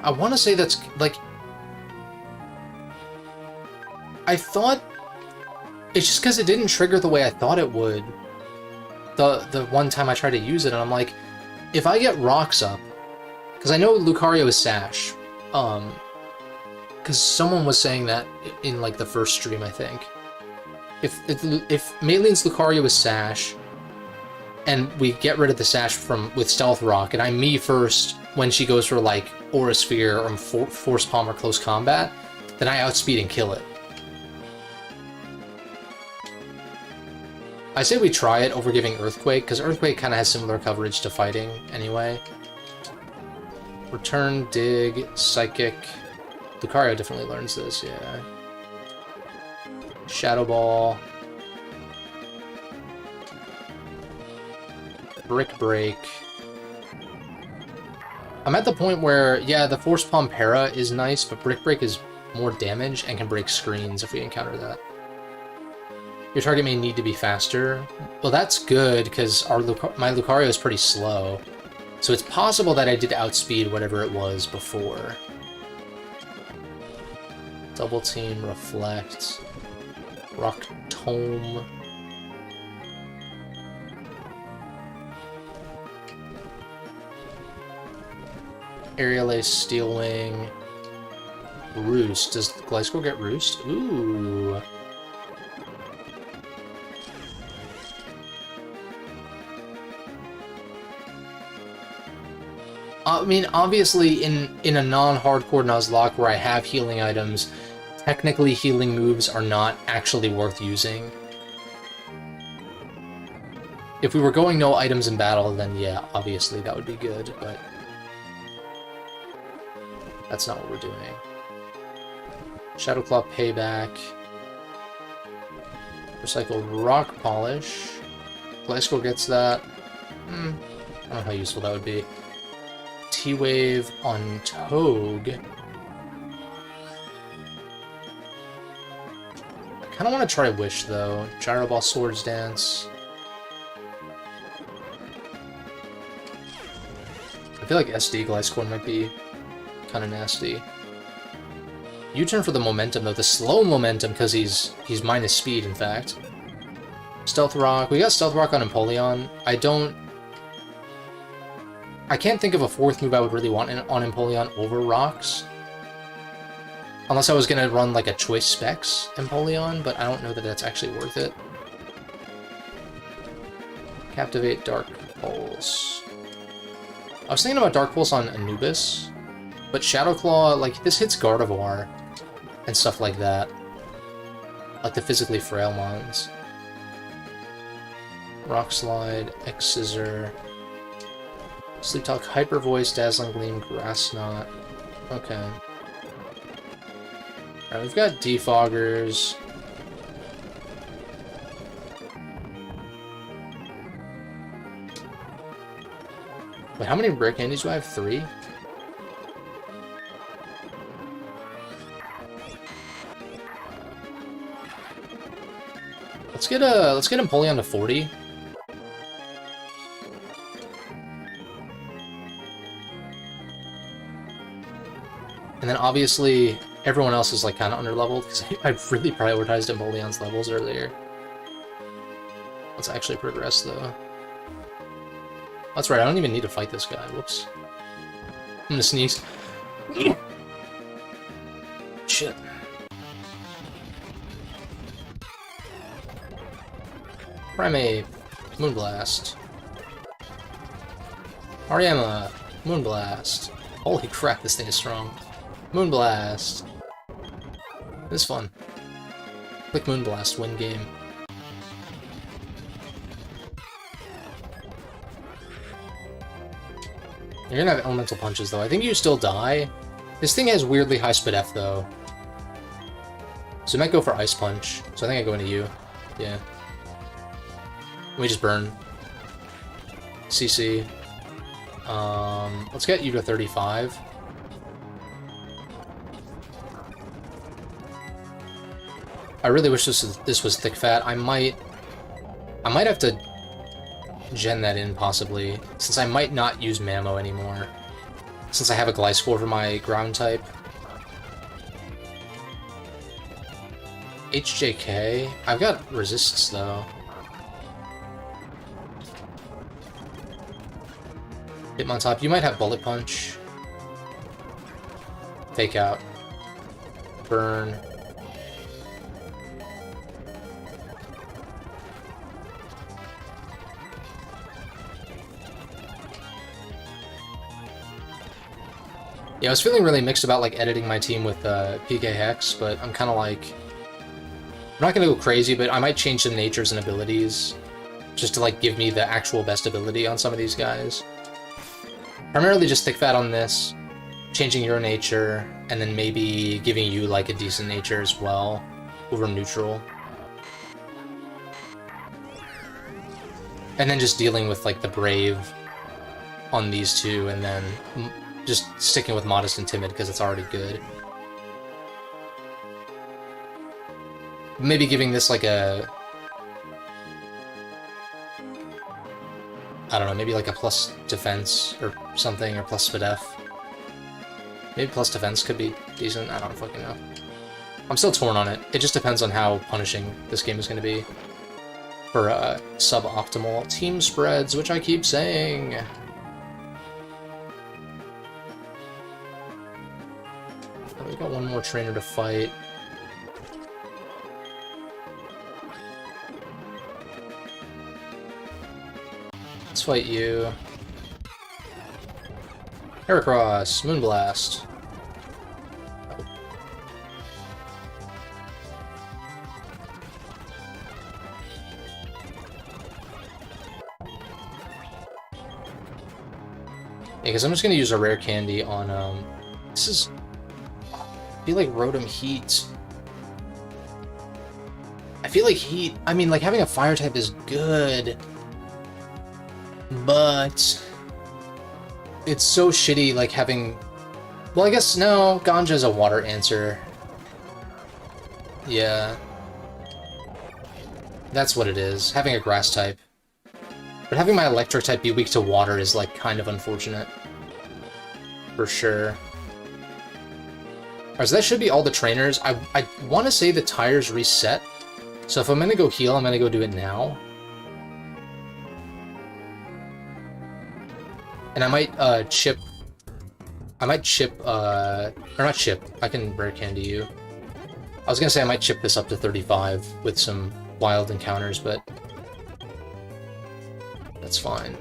I want to say that's, like... I thought... It's just because it didn't trigger the way I thought it would the one time I tried to use it, and I'm like, if I get Rocks up, because I know Lucario is Sash, because someone was saying that in, like, the first stream, I think. If Maylene's Lucario is Sash, and we get rid of the Sash with Stealth Rock, and I Me First when she goes for, like, Aura Sphere or Force Palm or Close Combat, then I outspeed and kill it. I say we try it over giving Earthquake, because Earthquake kind of has similar coverage to Fighting anyway. Return, Dig, Psychic. Lucario definitely learns this, yeah. Shadow Ball. Brick Break. I'm at the point where, yeah, the Force Pompera is nice, but Brick Break is more damage and can break screens if we encounter that. Your target may need to be faster. Well, that's good, because my Lucario is pretty slow. So it's possible that I did outspeed whatever it was before. Double Team, Reflect, Rock Tome. Aerial Ace, Steel Wing, Roost. Does Gliscor get Roost? Ooh. I mean, obviously, in a non-hardcore Nuzlocke where I have healing items, technically healing moves are not actually worth using. If we were going no items in battle, then yeah, obviously that would be good, but that's not what we're doing. Shadow Claw Payback. Recycled Rock Polish. Gliscor gets that. I don't know how useful that would be. T-Wave on Togue. I kind of want to try Wish, though. Gyro Ball, Swords Dance. I feel like SD Gliscor might be kind of nasty. U-turn for the momentum, though. The slow momentum, because he's minus speed, in fact. Stealth Rock. We got Stealth Rock on Empoleon. I can't think of a fourth move I would really want on Empoleon over Rocks. Unless I was going to run like a Choice Specs Empoleon, but I don't know that that's actually worth it. Captivate, Dark Pulse. I was thinking about Dark Pulse on Anubis, but Shadow Claw, like, this hits Gardevoir and stuff like that. Like the physically frail ones. Rock Slide, X-Scissor... Sleep Talk, Hyper Voice, Dazzling Gleam, Grass Knot. Okay. Alright, we've got Defoggers. Wait, how many Brick Candies do I have? 3? Let's get Empoleon to 40. And then obviously, everyone else is like kind of underleveled, because I've really prioritized Empoleon's levels earlier. Let's actually progress, though. That's right, I don't even need to fight this guy. Whoops. I'm gonna sneeze. Shit. Primeape. Moonblast. Ariama. Moonblast. Holy crap, this thing is strong. Moonblast. This is fun. Click Moonblast, win game. You're gonna have elemental punches, though. I think you still die. This thing has weirdly high Spit F, though. So it might go for Ice Punch. So I think I go into you. Yeah. We just burn. CC. Let's get you to 35. I really wish this was Thick Fat. I might have to gen that in, possibly, since I might not use Mammo anymore, since I have a Gliscor for my ground type. HJK? I've got Resists, though. Hitmontop, you might have Bullet Punch. Fake Out. Burn. Yeah, I was feeling really mixed about like editing my team with PK Hex, but I'm kind of like, I'm not gonna go crazy, but I might change some natures and abilities just to like give me the actual best ability on some of these guys. Primarily just thick fat on this, changing your nature, and then maybe giving you like a decent nature as well over neutral. And then just dealing with like the brave on these two, and then just sticking with modest and timid because it's already good. Maybe giving this like a... I don't know, maybe like a plus defense or something, or plus SPDF. Maybe plus defense could be decent, I don't fucking know. I'm still torn on it. It just depends on how punishing this game is going to be. For suboptimal team spreads, which I keep saying. We got one more trainer to fight. Let's fight you. Heracross, Moonblast. Because I'm just going to use a rare candy on, this is... I feel like Rotom Heat. I feel like Heat... I mean, like, having a Fire type is good. But... it's so shitty, like, having... Well, I guess, no, Ganja is a Water answer. Yeah. That's what it is. Having a Grass type. But having my Electric type be weak to Water is, like, kind of unfortunate. For sure. Alright, so that should be all the trainers. I want to say the tires reset. So if I'm going to go heal, I'm going to go do it now. And I might, chip... I might chip, or not chip. I can rare candy you. I was going to say I might chip this up to 35 with some wild encounters, but... that's fine.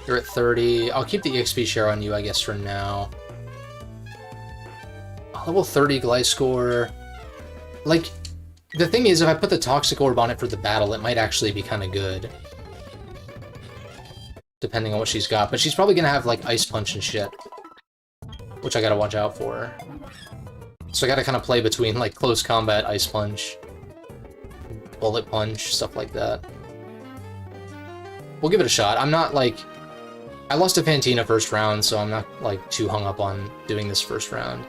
You're at 30. I'll keep the EXP share on you, I guess, for now. Level 30 Gliscor. Like, the thing is, if I put the Toxic Orb on it for the battle, it might actually be kind of good. Depending on what she's got. But she's probably going to have, like, Ice Punch and shit. Which I gotta watch out for. So I gotta kind of play between, like, Close Combat, Ice Punch, Bullet Punch, stuff like that. We'll give it a shot. I'm not, like... I lost to Fantina first round, so I'm not, like, too hung up on doing this first round.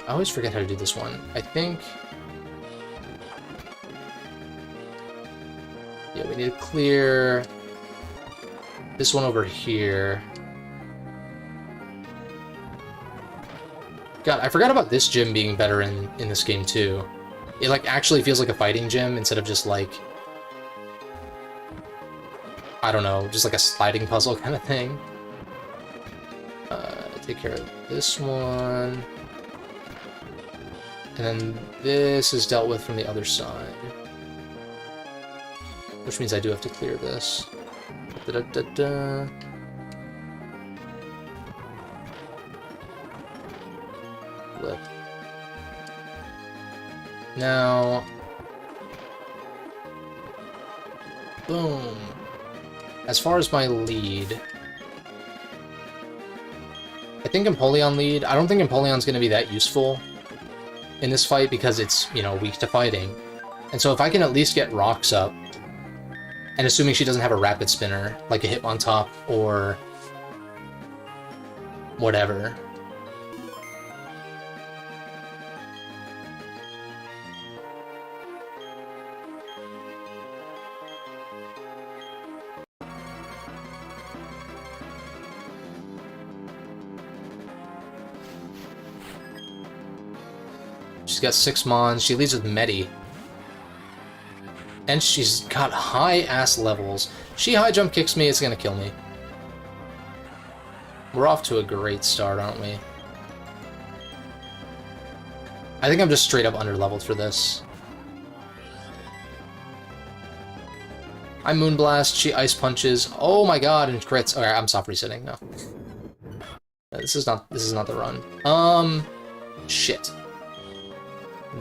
I always forget how to do this one. I think... yeah, we need to clear this one over here. God, I forgot about this gym being better in this game, too. It, like, actually feels like a fighting gym instead of just, like... I don't know, just like a sliding puzzle kind of thing. Take care of this one. And then this is dealt with from the other side. Which means I do have to clear this. Da-da-da-da. Flip. Now... boom. As far as my lead... I think Empoleon lead. I don't think Empoleon's going to be that useful in this fight because it's, you know, weak to fighting. And so if I can at least get rocks up, and assuming she doesn't have a Rapid Spinner, like a Hitmontop or whatever. She's got 6 Mons. She leads with Medi. And she's got high-ass levels. She high jump kicks me, it's gonna kill me. We're off to a great start, aren't we? I think I'm just straight up under-leveled for this. I Moonblast, she Ice Punches. Oh my god, and crits. Okay, I'm soft resetting, no. This This is not the run. Shit.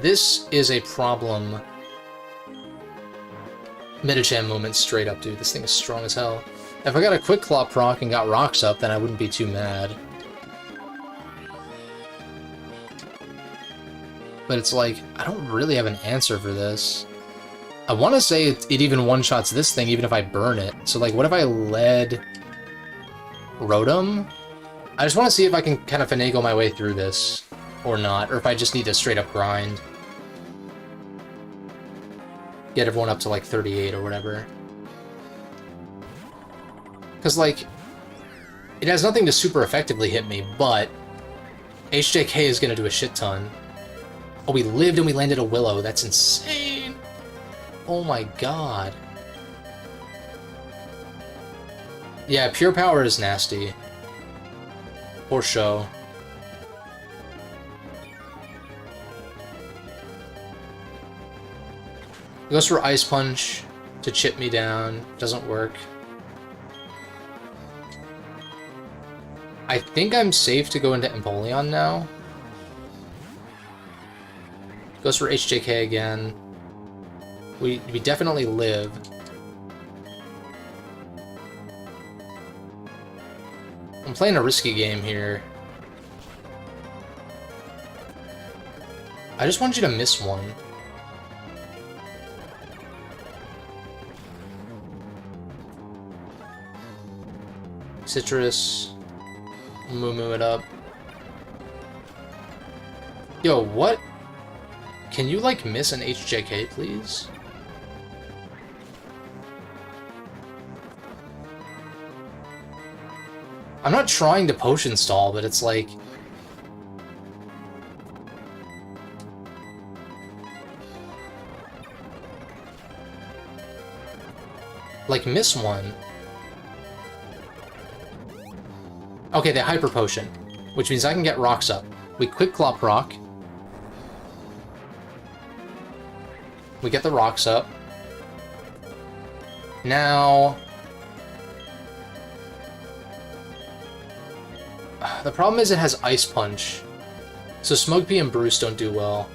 This is a problem. Medicham moment straight up, dude. This thing is strong as hell. If I got a quick claw proc and got rocks up, then I wouldn't be too mad. But it's like, I don't really have an answer for this. I want to say it even one-shots this thing, even if I burn it. So, like, what if I led Rotom? I just want to see if I can kind of finagle my way through this, or not, or if I just need to straight-up grind. Get everyone up to, like, 38 or whatever. Because, like, it has nothing to super effectively hit me, but HJK is going to do a shit ton. Oh, we lived and we landed a Willow. That's insane. Oh my god. Yeah, Pure Power is nasty. For show. He goes for Ice Punch to chip me down. Doesn't work. I think I'm safe to go into Empoleon now. Goes for HJK again. We definitely live. I'm playing a risky game here. I just want you to miss one. Citrus. Moo it up. Yo, what? Can you, like, miss an HJK, please? I'm not trying to potion stall, but it's like... Like, miss one. Okay, they Hyper Potion, which means I can get rocks up. We Quick Claw proc. We get the rocks up. Now... The problem is it has Ice Punch. So Smoke Pea and Bruce don't do well.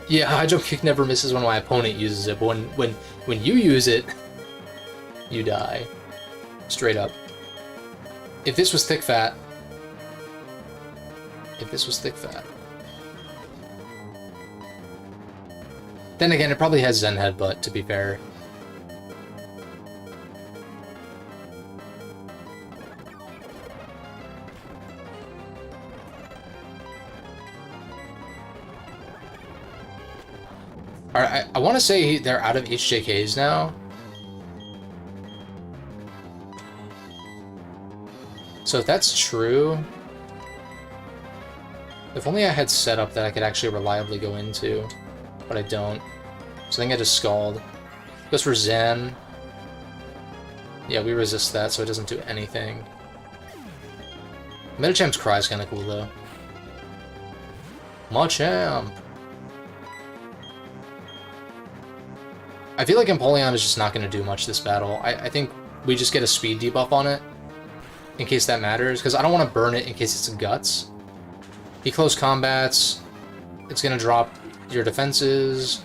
Yeah, Hydro Kick never misses when my opponent uses it, but when you use it, you die. Straight up. If this was Thick Fat... If this was Thick Fat... Then again, it probably has Zen Headbutt, to be fair. Alright, I want to say they're out of HJKs now. So if that's true... If only I had set up that I could actually reliably go into. But I don't. So I think I just Scald. Goes for Zen. Yeah, we resist that, so it doesn't do anything. Medichamp's Cry is kind of cool, though. Machamp! I feel like Empoleon is just not going to do much this battle. I think we just get a speed debuff on it, in case that matters, because I don't want to burn it in case it's Guts. He close combats, it's going to drop your defenses.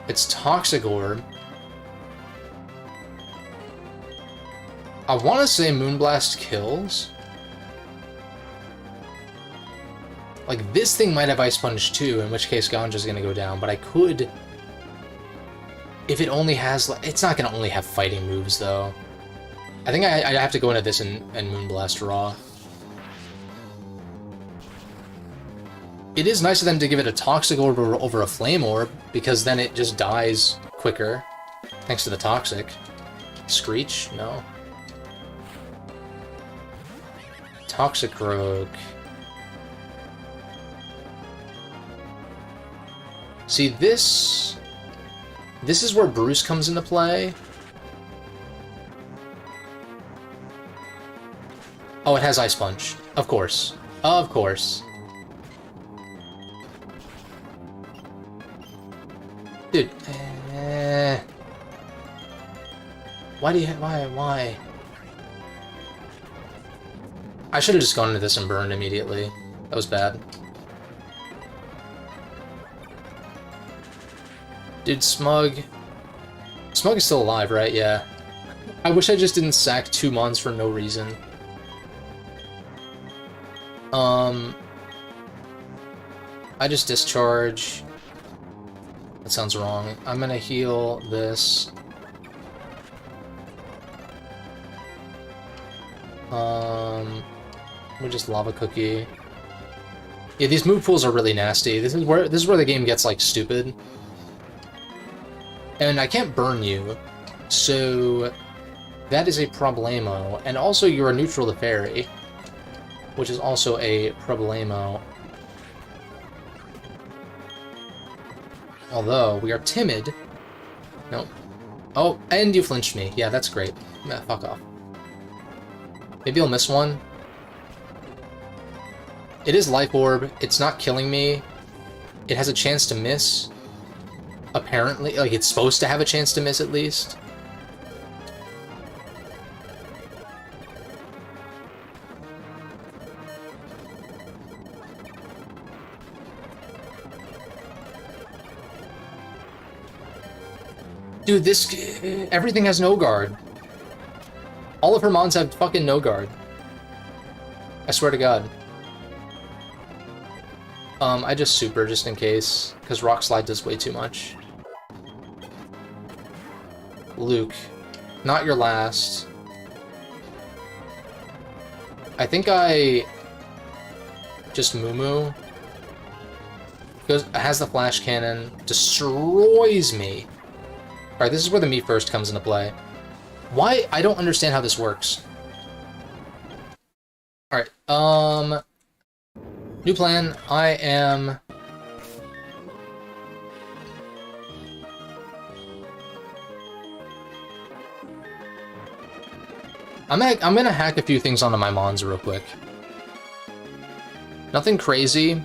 It's Toxic Orb. I want to say Moonblast kills. Like, this thing might have Ice Punch too, in which case Ganja's going to go down, but I could... If it only has... It's not going to only have fighting moves, though. I think I have to go into this and Moonblast raw. It is nice of them to give it a Toxic Orb over a Flame Orb, because then it just dies quicker, thanks to the Toxic. Screech? No. Toxic Rogue. See, this is where Bruce comes into play. Oh, it has Ice Punch. Of course. Of course. Dude, why do you... Why? I should have just gone into this and burned immediately. That was bad. Dude, Smug... Smug is still alive, right? Yeah. I wish I just didn't sack 2 mons for no reason. I just discharge. That sounds wrong. I'm gonna heal this. We just lava cookie. Yeah, these move pools are really nasty. This is where the game gets like stupid. And I can't burn you, so that is a problemo. And also you're a neutral to fairy, which is also a problemo. Although we are timid. No. Oh, and you flinched me. Yeah, that's great. Nah, fuck off. Maybe I'll miss one. It is Life Orb. It's not killing me. It has a chance to miss. Apparently. Like, it's supposed to have a chance to miss, at least. Dude, this... everything has no guard. All of her mons have fucking no guard. I swear to God. I just super just in case, because Rock Slide does way too much. Luke, not your last. I think I just Moo goes has the flash cannon, destroys me. Alright, this is where the me first comes into play. Why? I don't understand how this works. Alright, new plan. I'm gonna hack a few things onto my mons real quick. Nothing crazy.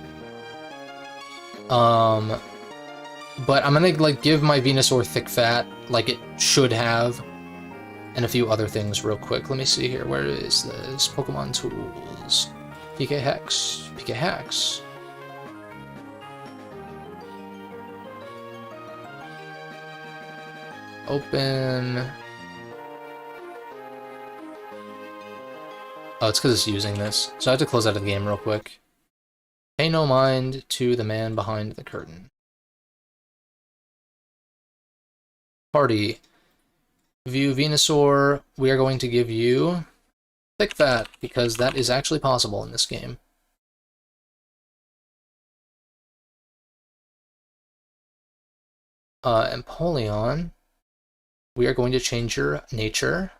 But I'm gonna, like, give my Venusaur Thick Fat like it should have, and a few other things real quick. Let me see here. Where is this? Pokemon Tools. PK Hex. PK Hex. Open. Oh, it's because it's using this. So I have to close out of the game real quick. Pay no mind to the man behind the curtain. Party. View Venusaur. We are going to give you Thick Fat, because that is actually possible in this game. Empoleon. We are going to change your nature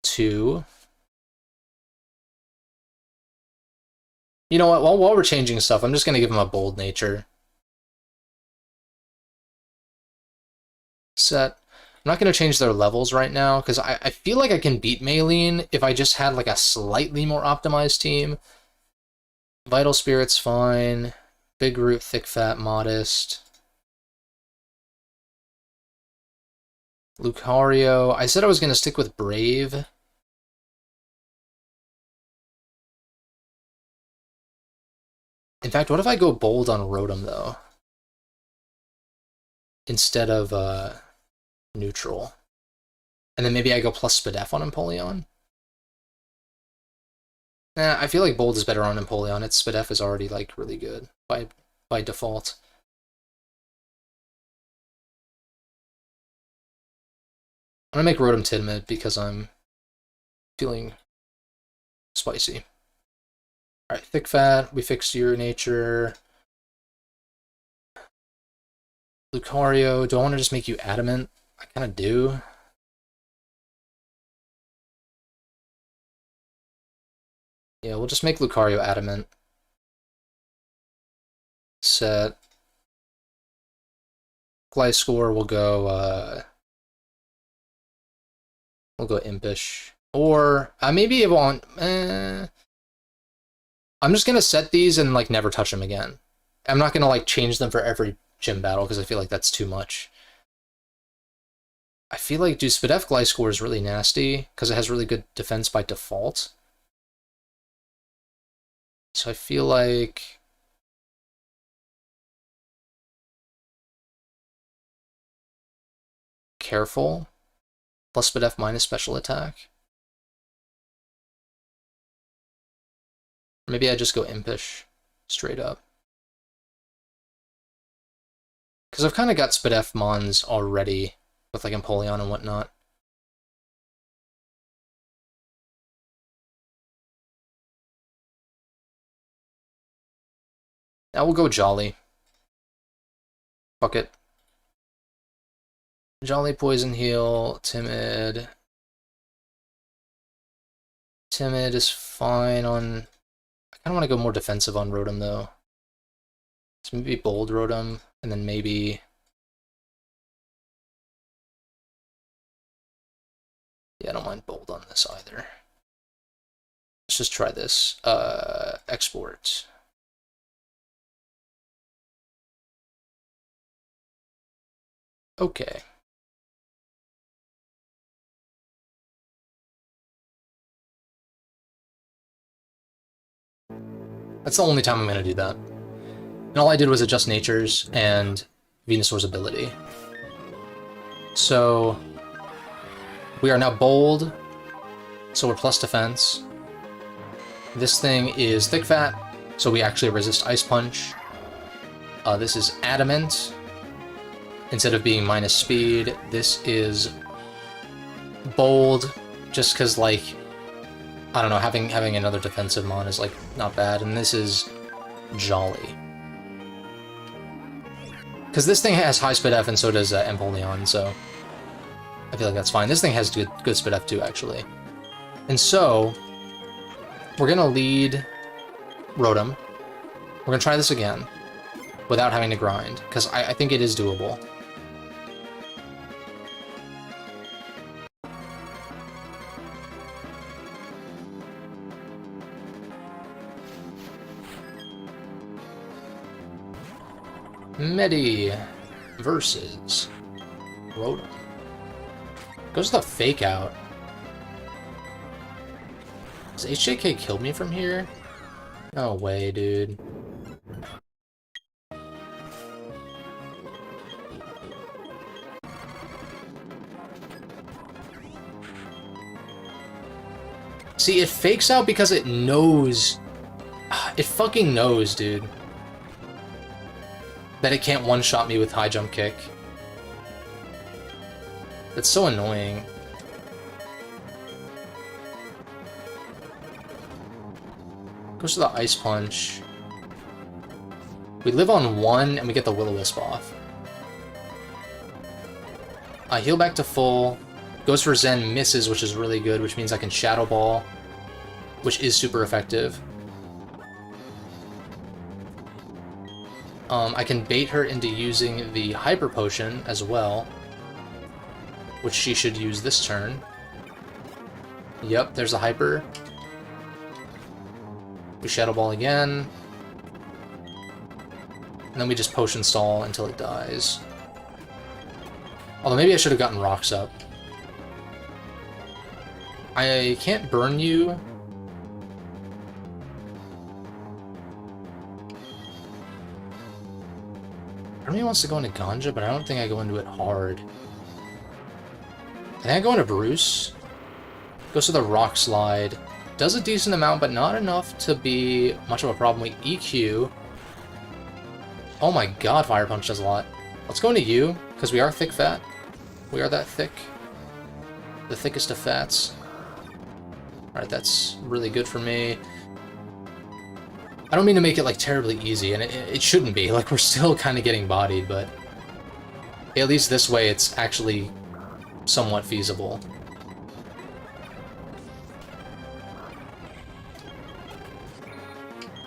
to... You know what, while we're changing stuff, I'm just going to give him a bold nature. Set. I'm not going to change their levels right now, because I feel like I can beat Maylene if I just had like a slightly more optimized team. Vital Spirit's fine. Big Root, Thick Fat, Modest. Lucario. I said I was going to stick with Brave. In fact, what if I go bold on Rotom, though? Instead of neutral. And then maybe I go plus Spadef on Empoleon? Nah, I feel like bold is better on Empoleon. Its Spadef is already, like, really good by default. I'm gonna make Rotom timid because I'm feeling spicy. Alright, Thick Fat, we fixed your nature. Lucario, do I want to just make you adamant? I kind of do. Yeah, we'll just make Lucario adamant. Set. Gliscor will go, we'll go Impish. Or, maybe it won't, I'm just gonna set these and, like, never touch them again. I'm not gonna, like, change them for every gym battle, because I feel like that's too much. I feel like, dude, Spadef Gliscor is really nasty, because it has really good defense by default. So I feel like... Careful. Plus speed F minus special attack. Maybe I just go impish. Straight up. Because I've kind of got speed F mons already. With like Empoleon and whatnot. Now we'll go Jolly. Fuck it. Jolly, Poison Heal, Timid. Timid is fine on... I kind of want to go more defensive on Rotom, though. So maybe Bold Rotom, and then maybe... Yeah, I don't mind Bold on this either. Let's just try this. Export. Okay. That's the only time I'm going to do that. And all I did was adjust Nature's and Venusaur's ability. So, we are now Bold, so we're plus defense. This thing is Thick Fat, so we actually resist Ice Punch. This is Adamant. Instead of being minus speed, this is Bold, just because, like, I don't know, having another defensive mon is, like, not bad. And this is Jolly. Because this thing has high speed F and so does Empoleon, so I feel like that's fine. This thing has good speed F too, actually. And so, we're going to lead Rotom. We're going to try this again without having to grind, because I think it is doable. Medi versus Rotom. Goes the Fake Out. Does HJK kill me from here? No way, dude. See, it fakes out because it knows... It fucking knows, dude. That it can't one-shot me with high jump kick. That's so annoying. Goes to the Ice Punch. We live on 1 and we get the Will-O-Wisp off. I heal back to full. Goes for Zen, misses, which is really good, which means I can Shadow Ball, which is super effective. I can bait her into using the Hyper Potion as well, which she should use this turn. Yep, there's a Hyper. We Shadow Ball again. And then we just Potion Stall until it dies. Although maybe I should have gotten Rocks up. I can't burn you. Part of me wants to go into Ganja, but I don't think I go into it hard. I think I go into Bruce. Goes to the Rock Slide. Does a decent amount, but not enough to be much of a problem. We EQ. Oh my god, Fire Punch does a lot. Let's go into you, because we are thick fat. We are that thick. The thickest of fats. Alright, that's really good for me. I don't mean to make it, like, terribly easy, and it shouldn't be. Like, we're still kind of getting bodied, but at least this way it's actually somewhat feasible.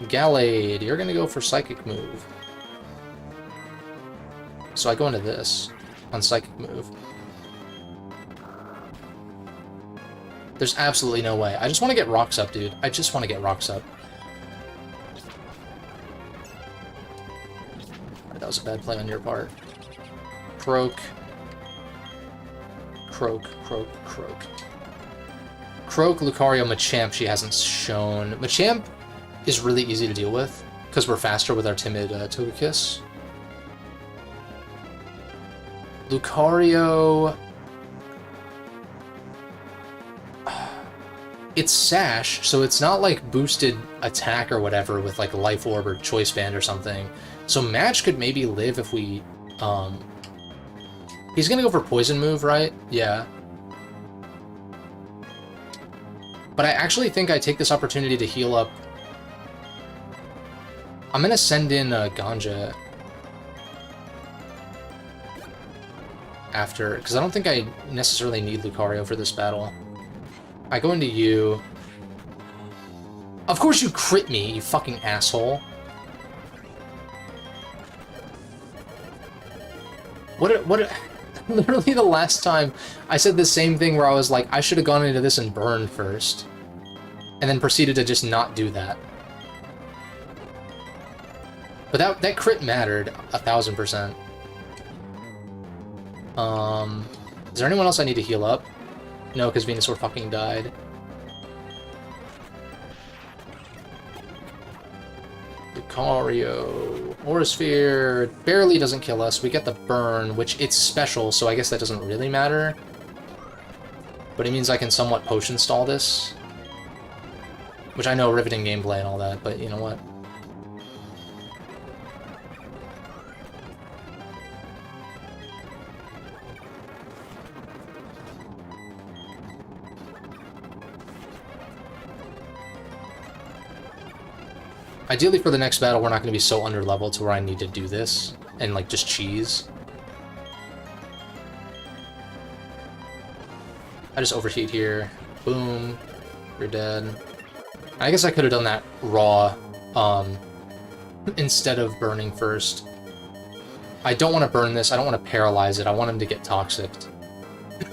Gallade, you're gonna go for Psychic Move. So I go into this on Psychic Move. There's absolutely no way. I just want to get Rocks up, dude. I just want to get Rocks up. That was a bad play on your part. Croak. Croak, Croak, Croak. Croak, Lucario, Machamp she hasn't shown. Machamp is really easy to deal with, because we're faster with our timid Togekiss. Lucario... It's Sash, so it's not like boosted attack or whatever with like Life Orb or Choice Band or something. So Match could maybe live if we... He's gonna go for Poison move, right? Yeah. But I actually think I take this opportunity to heal up. I'm gonna send in Ganja after, because I don't think I necessarily need Lucario for this battle. I go into you. Of course you crit me, you fucking asshole. What literally the last time I said the same thing where I was like, I should have gone into this and burned first. And then proceeded to just not do that. But that crit mattered 1000%. Is there anyone else I need to heal up? No, because Venusaur fucking died. Lucario. Aura Sphere barely doesn't kill us. We get the burn, which it's special, so I guess that doesn't really matter. But it means I can somewhat potion stall this. Which I know, riveting gameplay and all that, but you know what? Ideally for the next battle, we're not going to be so under-leveled to where I need to do this, and like just cheese. I just overheat here. Boom. You're dead. I guess I could have done that raw, instead of burning first. I don't want to burn this, I don't want to paralyze it, I want him to get toxic.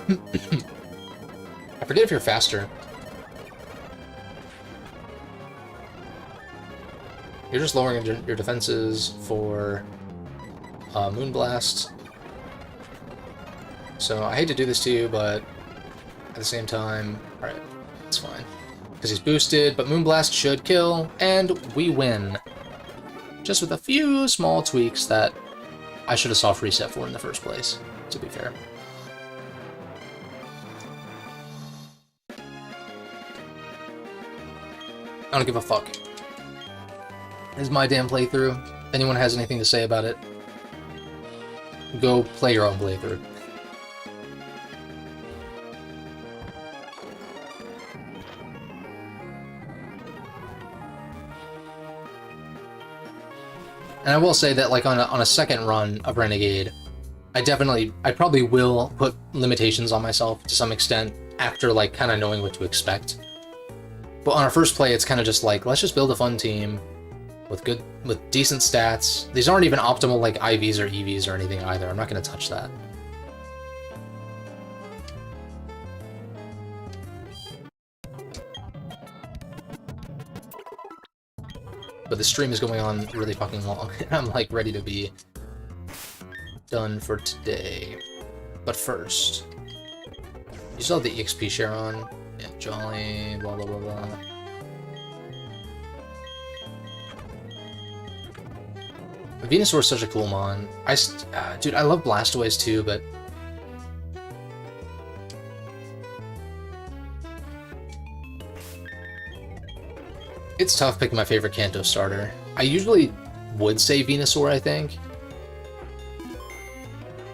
I forget if you're faster. You're just lowering your defenses for Moonblast. So I hate to do this to you, but at the same time, alright, it's fine. Because he's boosted, but Moonblast should kill, and we win. Just with a few small tweaks that I should have soft reset for in the first place, to be fair. I don't give a fuck. This is my damn playthrough. If anyone has anything to say about it, go play your own playthrough. And I will say that, like, on a second run of Renegade, I probably will put limitations on myself to some extent after, like, kind of knowing what to expect. But on our first play, it's kind of just like, let's just build a fun team with decent stats. These aren't even optimal, like, IVs or EVs or anything either. I'm not going to touch that. But the stream is going on really fucking long, and I'm like ready to be done for today. But first, you still have the EXP share on. Yeah, Jolly, blah blah blah blah. Venusaur is such a cool mon. Dude, I love Blastoise too, but it's tough picking my favorite Kanto starter. I usually would say Venusaur, I think,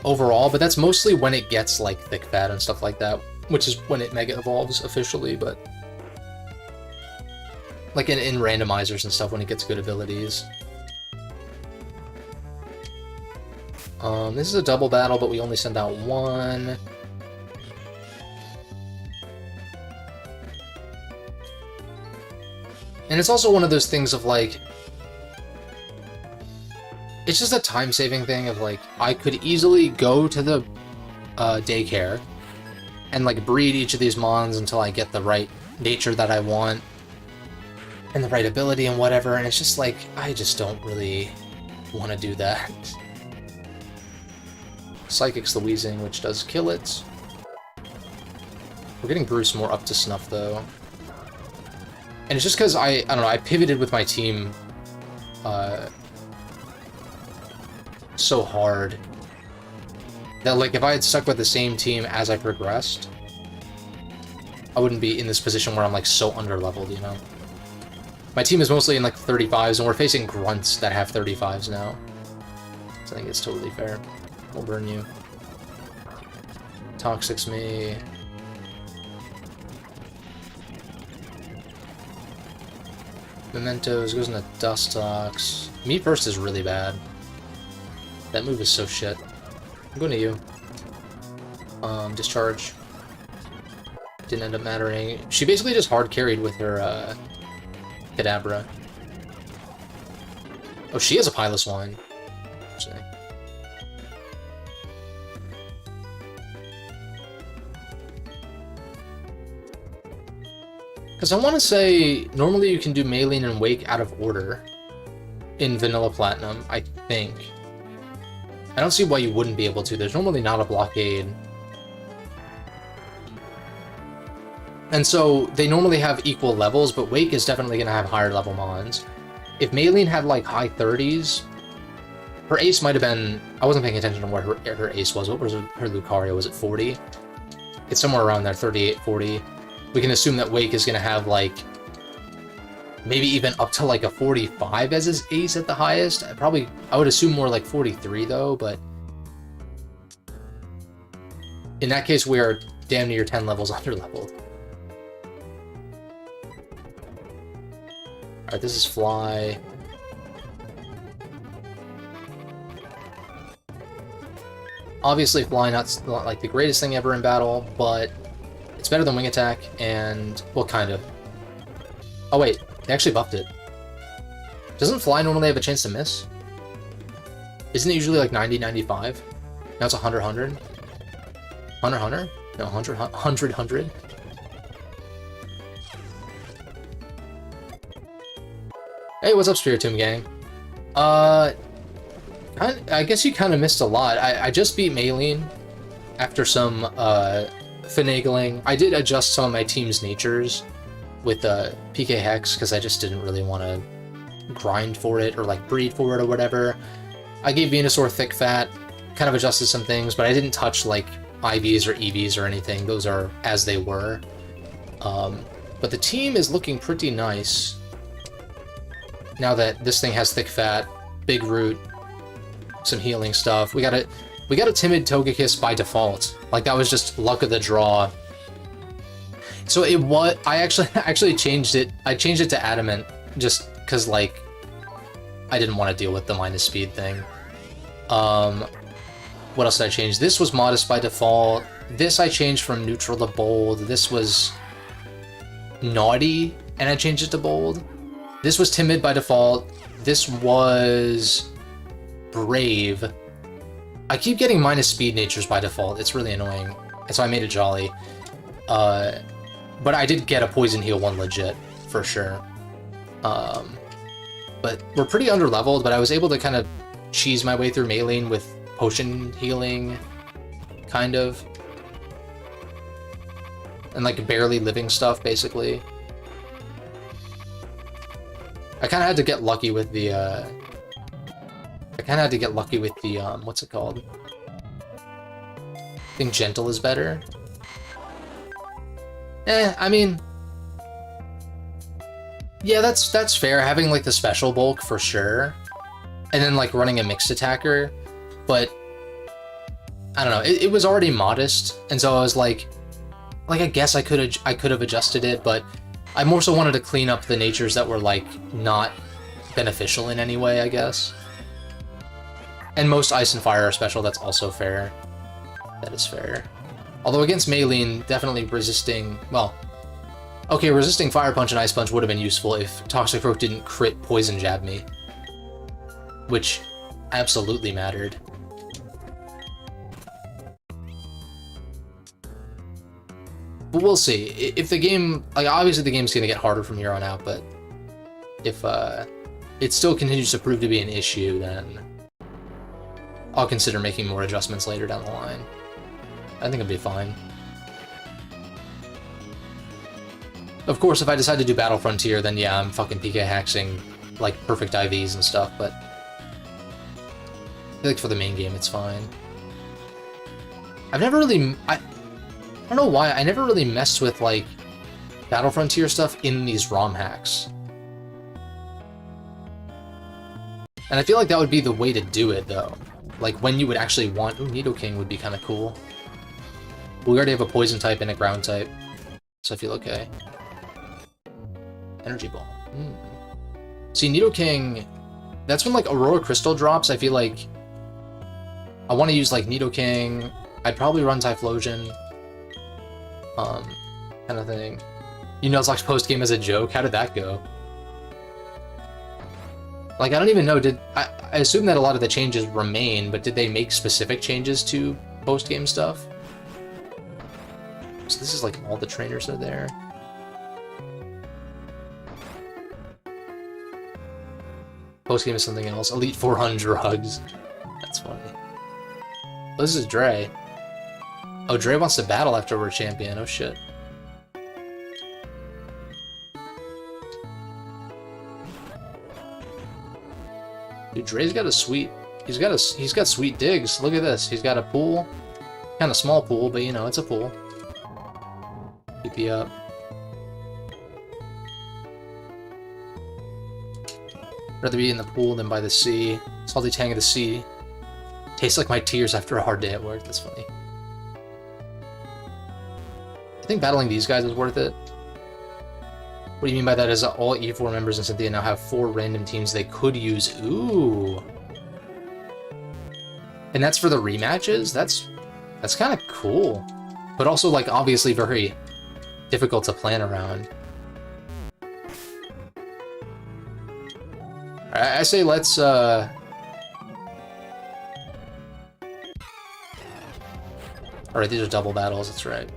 overall, but that's mostly when it gets, like, thick fat and stuff like that, which is when it Mega Evolves officially, but like in randomizers and stuff when it gets good abilities. This is a double battle, but we only send out one. And it's also one of those things of, like, it's just a time-saving thing of, like, I could easily go to the daycare and, like, breed each of these mons until I get the right nature that I want and the right ability and whatever, and it's just like, I just don't really want to do that. Psychic's the Wheezing, which does kill it. We're getting Bruce more up to snuff, though. And it's just because I don't know, I pivoted with my team so hard that, like, if I had stuck with the same team as I progressed, I wouldn't be in this position where I'm, like, so underleveled, you know? My team is mostly in, like, 35s, and we're facing grunts that have 35s now. So I think it's totally fair. We'll burn you. Toxics me. Mementos goes into Dustox. Me first is really bad. That move is so shit. I'm going to you. Discharge. Didn't end up mattering. She basically just hard carried with her Kadabra. Oh, she has a Pilot Wine. Actually. Because I want to say, normally you can do Maylene and Wake out of order in Vanilla Platinum, I think. I don't see why you wouldn't be able to. There's normally not a blockade. And so, they normally have equal levels, but Wake is definitely going to have higher level mons. If Maylene had, like, high 30s, her ace might have been... I wasn't paying attention to where her ace was. What was her Lucario? Was it 40? It's somewhere around there, 38, 40. We can assume that Wake is going to have, like, maybe even up to, like, a 45 as his ace at the highest. I would assume more like 43, though, but... in that case, we are damn near 10 levels under-leveled. Alright, this is Fly. Obviously, Fly not like the greatest thing ever in battle, but it's better than Wing Attack, and... well, kind of. Oh wait, they actually buffed it. Doesn't Fly normally have a chance to miss? Isn't it usually like 90, 95? Now it's 100, 100? 100, 100? No, 100, 100, 100? Hey, what's up, Spiritomb Gang? I guess you kind of missed a lot. I just beat Maylene after some, finagling. I did adjust some of my team's natures with PK Hex, because I just didn't really want to grind for it, or like breed for it, or whatever. I gave Venusaur Thick Fat, kind of adjusted some things, but I didn't touch like IVs or EVs or anything. Those are as they were. But the team is looking pretty nice now that this thing has Thick Fat, Big Root, some healing stuff. We got a timid Togekiss by default. Like, that was just luck of the draw. So it was... I actually changed it. I changed it to Adamant just because, like, I didn't want to deal with the minus speed thing. What else did I change? This was Modest by default. This I changed from neutral to bold. This was Naughty, and I changed it to bold. This was Timid by default. This was Brave. I keep getting minus speed natures by default. It's really annoying. And so I made it Jolly. But I did get a Poison Heal one legit, for sure. But we're pretty underleveled, but I was able to kind of cheese my way through Maylene with potion healing, kind of. And like barely living stuff, basically. I kind of had to get lucky with the, what's it called? I think Gentle is better. I mean... yeah, that's fair, having, like, the special bulk, for sure. And then, like, running a mixed attacker. But, I don't know, it was already modest, and so I was like, I guess I could have adjusted it, but I more so wanted to clean up the natures that were, like, not beneficial in any way, I guess. And most Ice and Fire are special, that's also fair. That is fair. Although against Maylene, definitely resisting... well, okay, resisting Fire Punch and Ice Punch would have been useful if Toxicroak didn't crit Poison Jab me. Which absolutely mattered. But we'll see. If the game... like, obviously the game's gonna get harder from here on out, but... if, it still continues to prove to be an issue, then... I'll consider making more adjustments later down the line. I think it'll be fine. Of course, if I decide to do Battle Frontier, then yeah, I'm fucking PK hacking, like, perfect IVs and stuff, but I feel like for the main game, it's fine. I've never really... I don't know why, I never really messed with, like, Battle Frontier stuff in these ROM hacks. And I feel like that would be the way to do it, though. Like, when you would actually want... Ooh, Nidoking would be kind of cool. We already have a Poison type and a Ground type, so I feel okay. Energy Ball. See, Nidoking... That's when, like, Aurora Crystal drops. I feel like I want to use, like, Nidoking. I'd probably run Typhlosion. Kind of thing. You know, it's like post-game as a joke. How did that go? Like, I don't even know, I assume that a lot of the changes remain, but did they make specific changes to post-game stuff? So this is like all the trainers are there. Post-game is something else. Elite 400 drugs. That's funny. Oh, this is Dre. Oh, Dre wants to battle after we're champion. Oh, shit. Dude, Dre's got a sweet... He's got sweet digs. Look at this. He's got a pool. Kind of small pool, but you know, it's a pool. PP up. Rather be in the pool than by the sea. Salty tang of the sea. Tastes like my tears after a hard day at work. That's funny. I think battling these guys is worth it. What do you mean by that? Is that all E4 members in Cynthia now have 4 random teams they could use? Ooh. And that's for the rematches? That's kind of cool. But also, like, obviously very difficult to plan around. I say let's, Alright, these are double battles, that's right.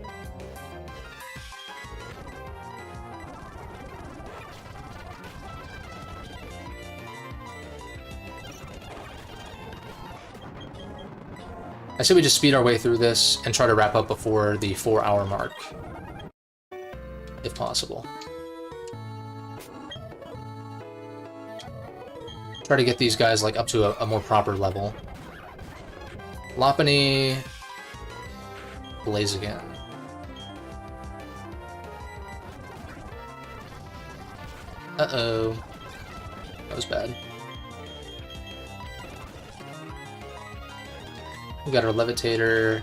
I say we just speed our way through this and try to wrap up before the 4-hour mark, if possible. Try to get these guys like up to a more proper level. Lopunny, Blaziken. Uh-oh. That was bad. We got our Levitator.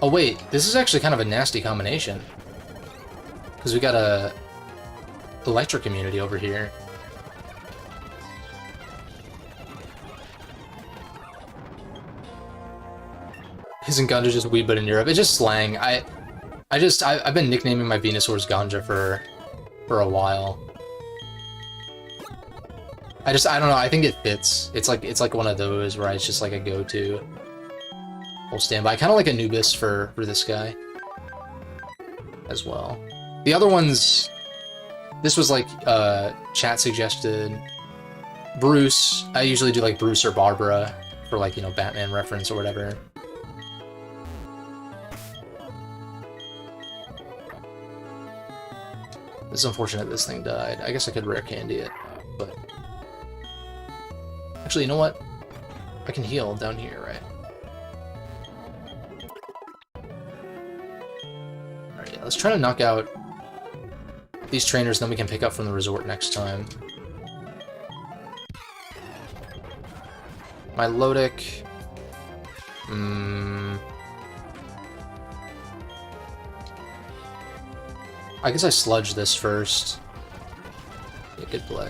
Oh wait, this is actually kind of a nasty combination. Because we got a electric immunity over here. Isn't Ganja just weed but in Europe? It's just slang. I've been nicknaming my Venusaur's Ganja for a while. I don't know, I think it fits. It's like one of those where it's just like a go-to. We'll stand by. Kind of like Anubis for this guy as well. The other ones, this was like chat suggested. Bruce, I usually do like Bruce or Barbara for like, you know, Batman reference or whatever. It's unfortunate this thing died. I guess I could rare candy it, but... Actually, you know what? I can heal down here, right? Alright, yeah, let's try to knock out these trainers, then we can pick up from the resort next time. My Lodic... I guess I sludge this first. Yeah, good play.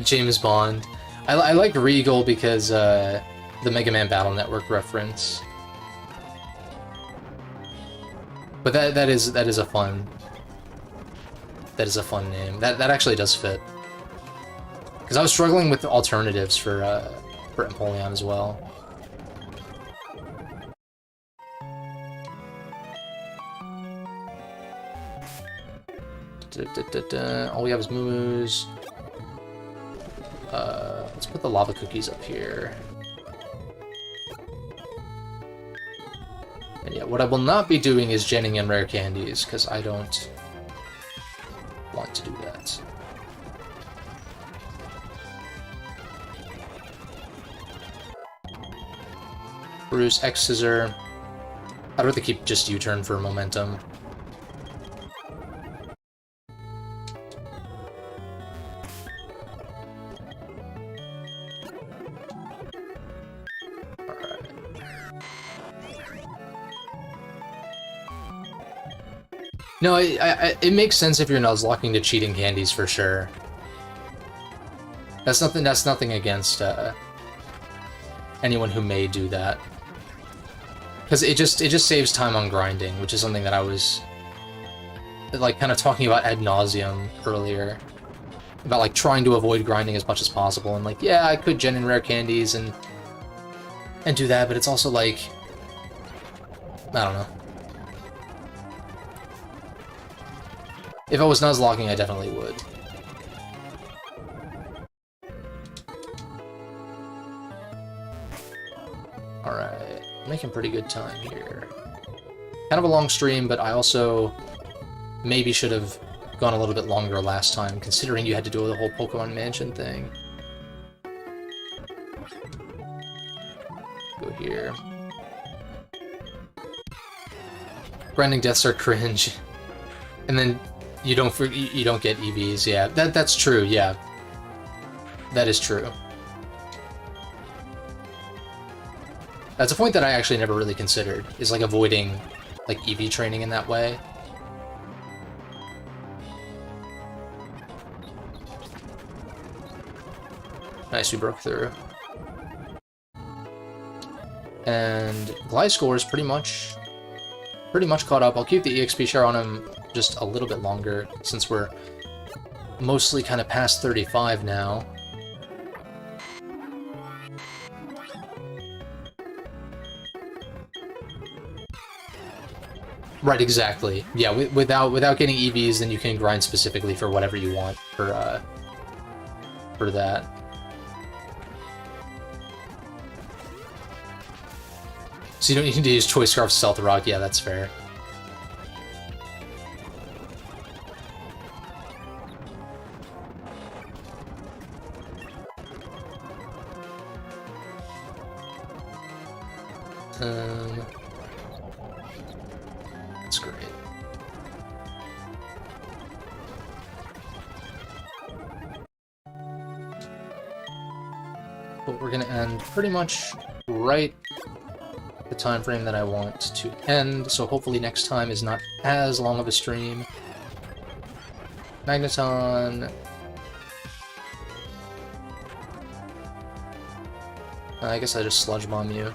James Bond. I like Regal because the Mega Man Battle Network reference. But that is a fun name. That actually does fit. Because I was struggling with alternatives for Empoleon as well. All we have is Moo-Moos. Let's put the lava cookies up here. And yeah, what I will not be doing is genning in rare candies, because I don't want to do that. Bruce, X Scissor. I'd rather keep just U-turn for momentum. Alright. No, it makes sense if you're nuzlocking to cheating candies for sure. That's nothing against anyone who may do that. Because it just saves time on grinding, which is something that I was like kind of talking about ad nauseum earlier. About like trying to avoid grinding as much as possible, and like, yeah, I could gen in rare candies and do that, but it's also like, I don't know. If I was nuzlocking, I definitely would. Alright, making pretty good time here. Kind of a long stream, but I also maybe should have gone a little bit longer last time, considering you had to do the whole Pokemon Mansion thing. Go here. Grinding deaths are cringe. And then you don't get EVs, yeah. That's true, yeah. That is true. That's a point that I actually never really considered, is like avoiding like EV training in that way. Nice, we broke through. And Gliscor is pretty much caught up. I'll keep the EXP share on him just a little bit longer, since we're mostly kind of past 35 now. Right, exactly. Yeah, without getting EVs, then you can grind specifically for whatever you want for that. So you don't need to use Choice Scarf Stealth Rock. Yeah, that's fair. That's great. But we're gonna end pretty much right the time frame that I want to end, so hopefully next time is not as long of a stream. Magneton. I guess I just Sludge Bomb you.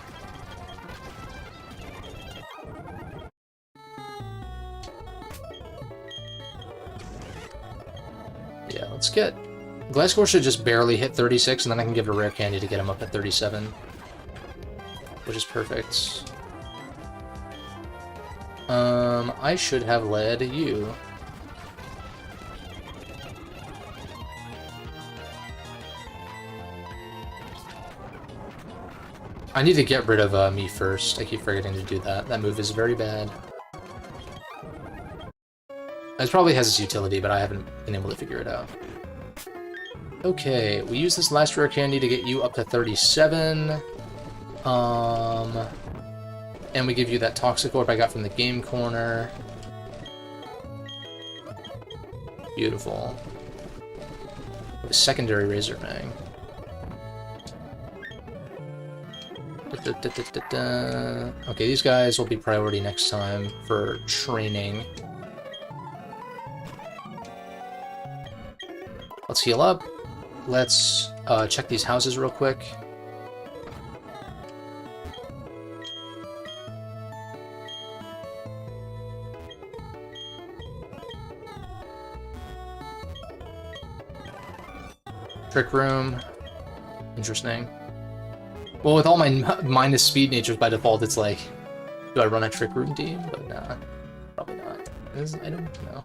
Yeah, let's get... Gliscor should just barely hit 36, and then I can give it a rare candy to get him up at 37. Which is perfect. I should have led you. I need to get rid of me first. I keep forgetting to do that. That move is very bad. It probably has its utility, but I haven't been able to figure it out. Okay, we use this last rare candy to get you up to 37. And we give you that Toxic Orb I got from the game corner. Beautiful. A secondary Razor Fang. Okay, these guys will be priority next time for training. Let's heal up. Let's check these houses real quick. Trick Room. Interesting. Well, with all my minus speed natures by default, it's like, do I run a Trick Room team? But nah, probably not. I don't know.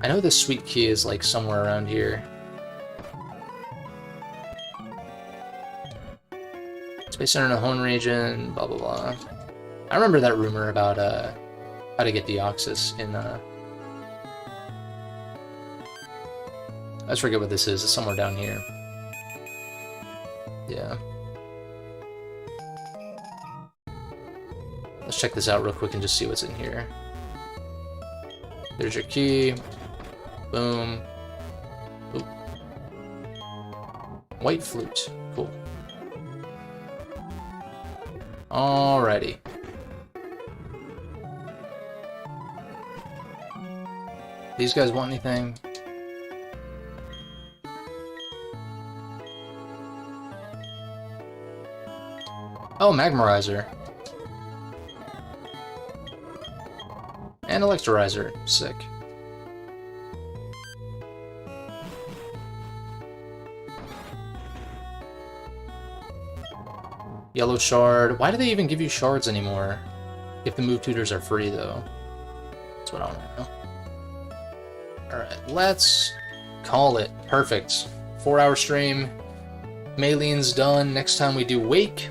I know the Sweet Key is like somewhere around here. Space Center in a home region, blah blah blah. I remember that rumor about how to get Deoxys in I just forget what this is. It's somewhere down here. Yeah. Let's check this out real quick and just see what's in here. There's your key. Boom. Oop. White flute. Cool. Alrighty. These guys want anything? Oh, Magmarizer. And Electrolyzer. Sick. Yellow Shard. Why do they even give you shards anymore? If the move tutors are free, though. That's what I want to know. Alright, let's call it. Perfect. 4-hour stream. Maylene's done. Next time we do Wake.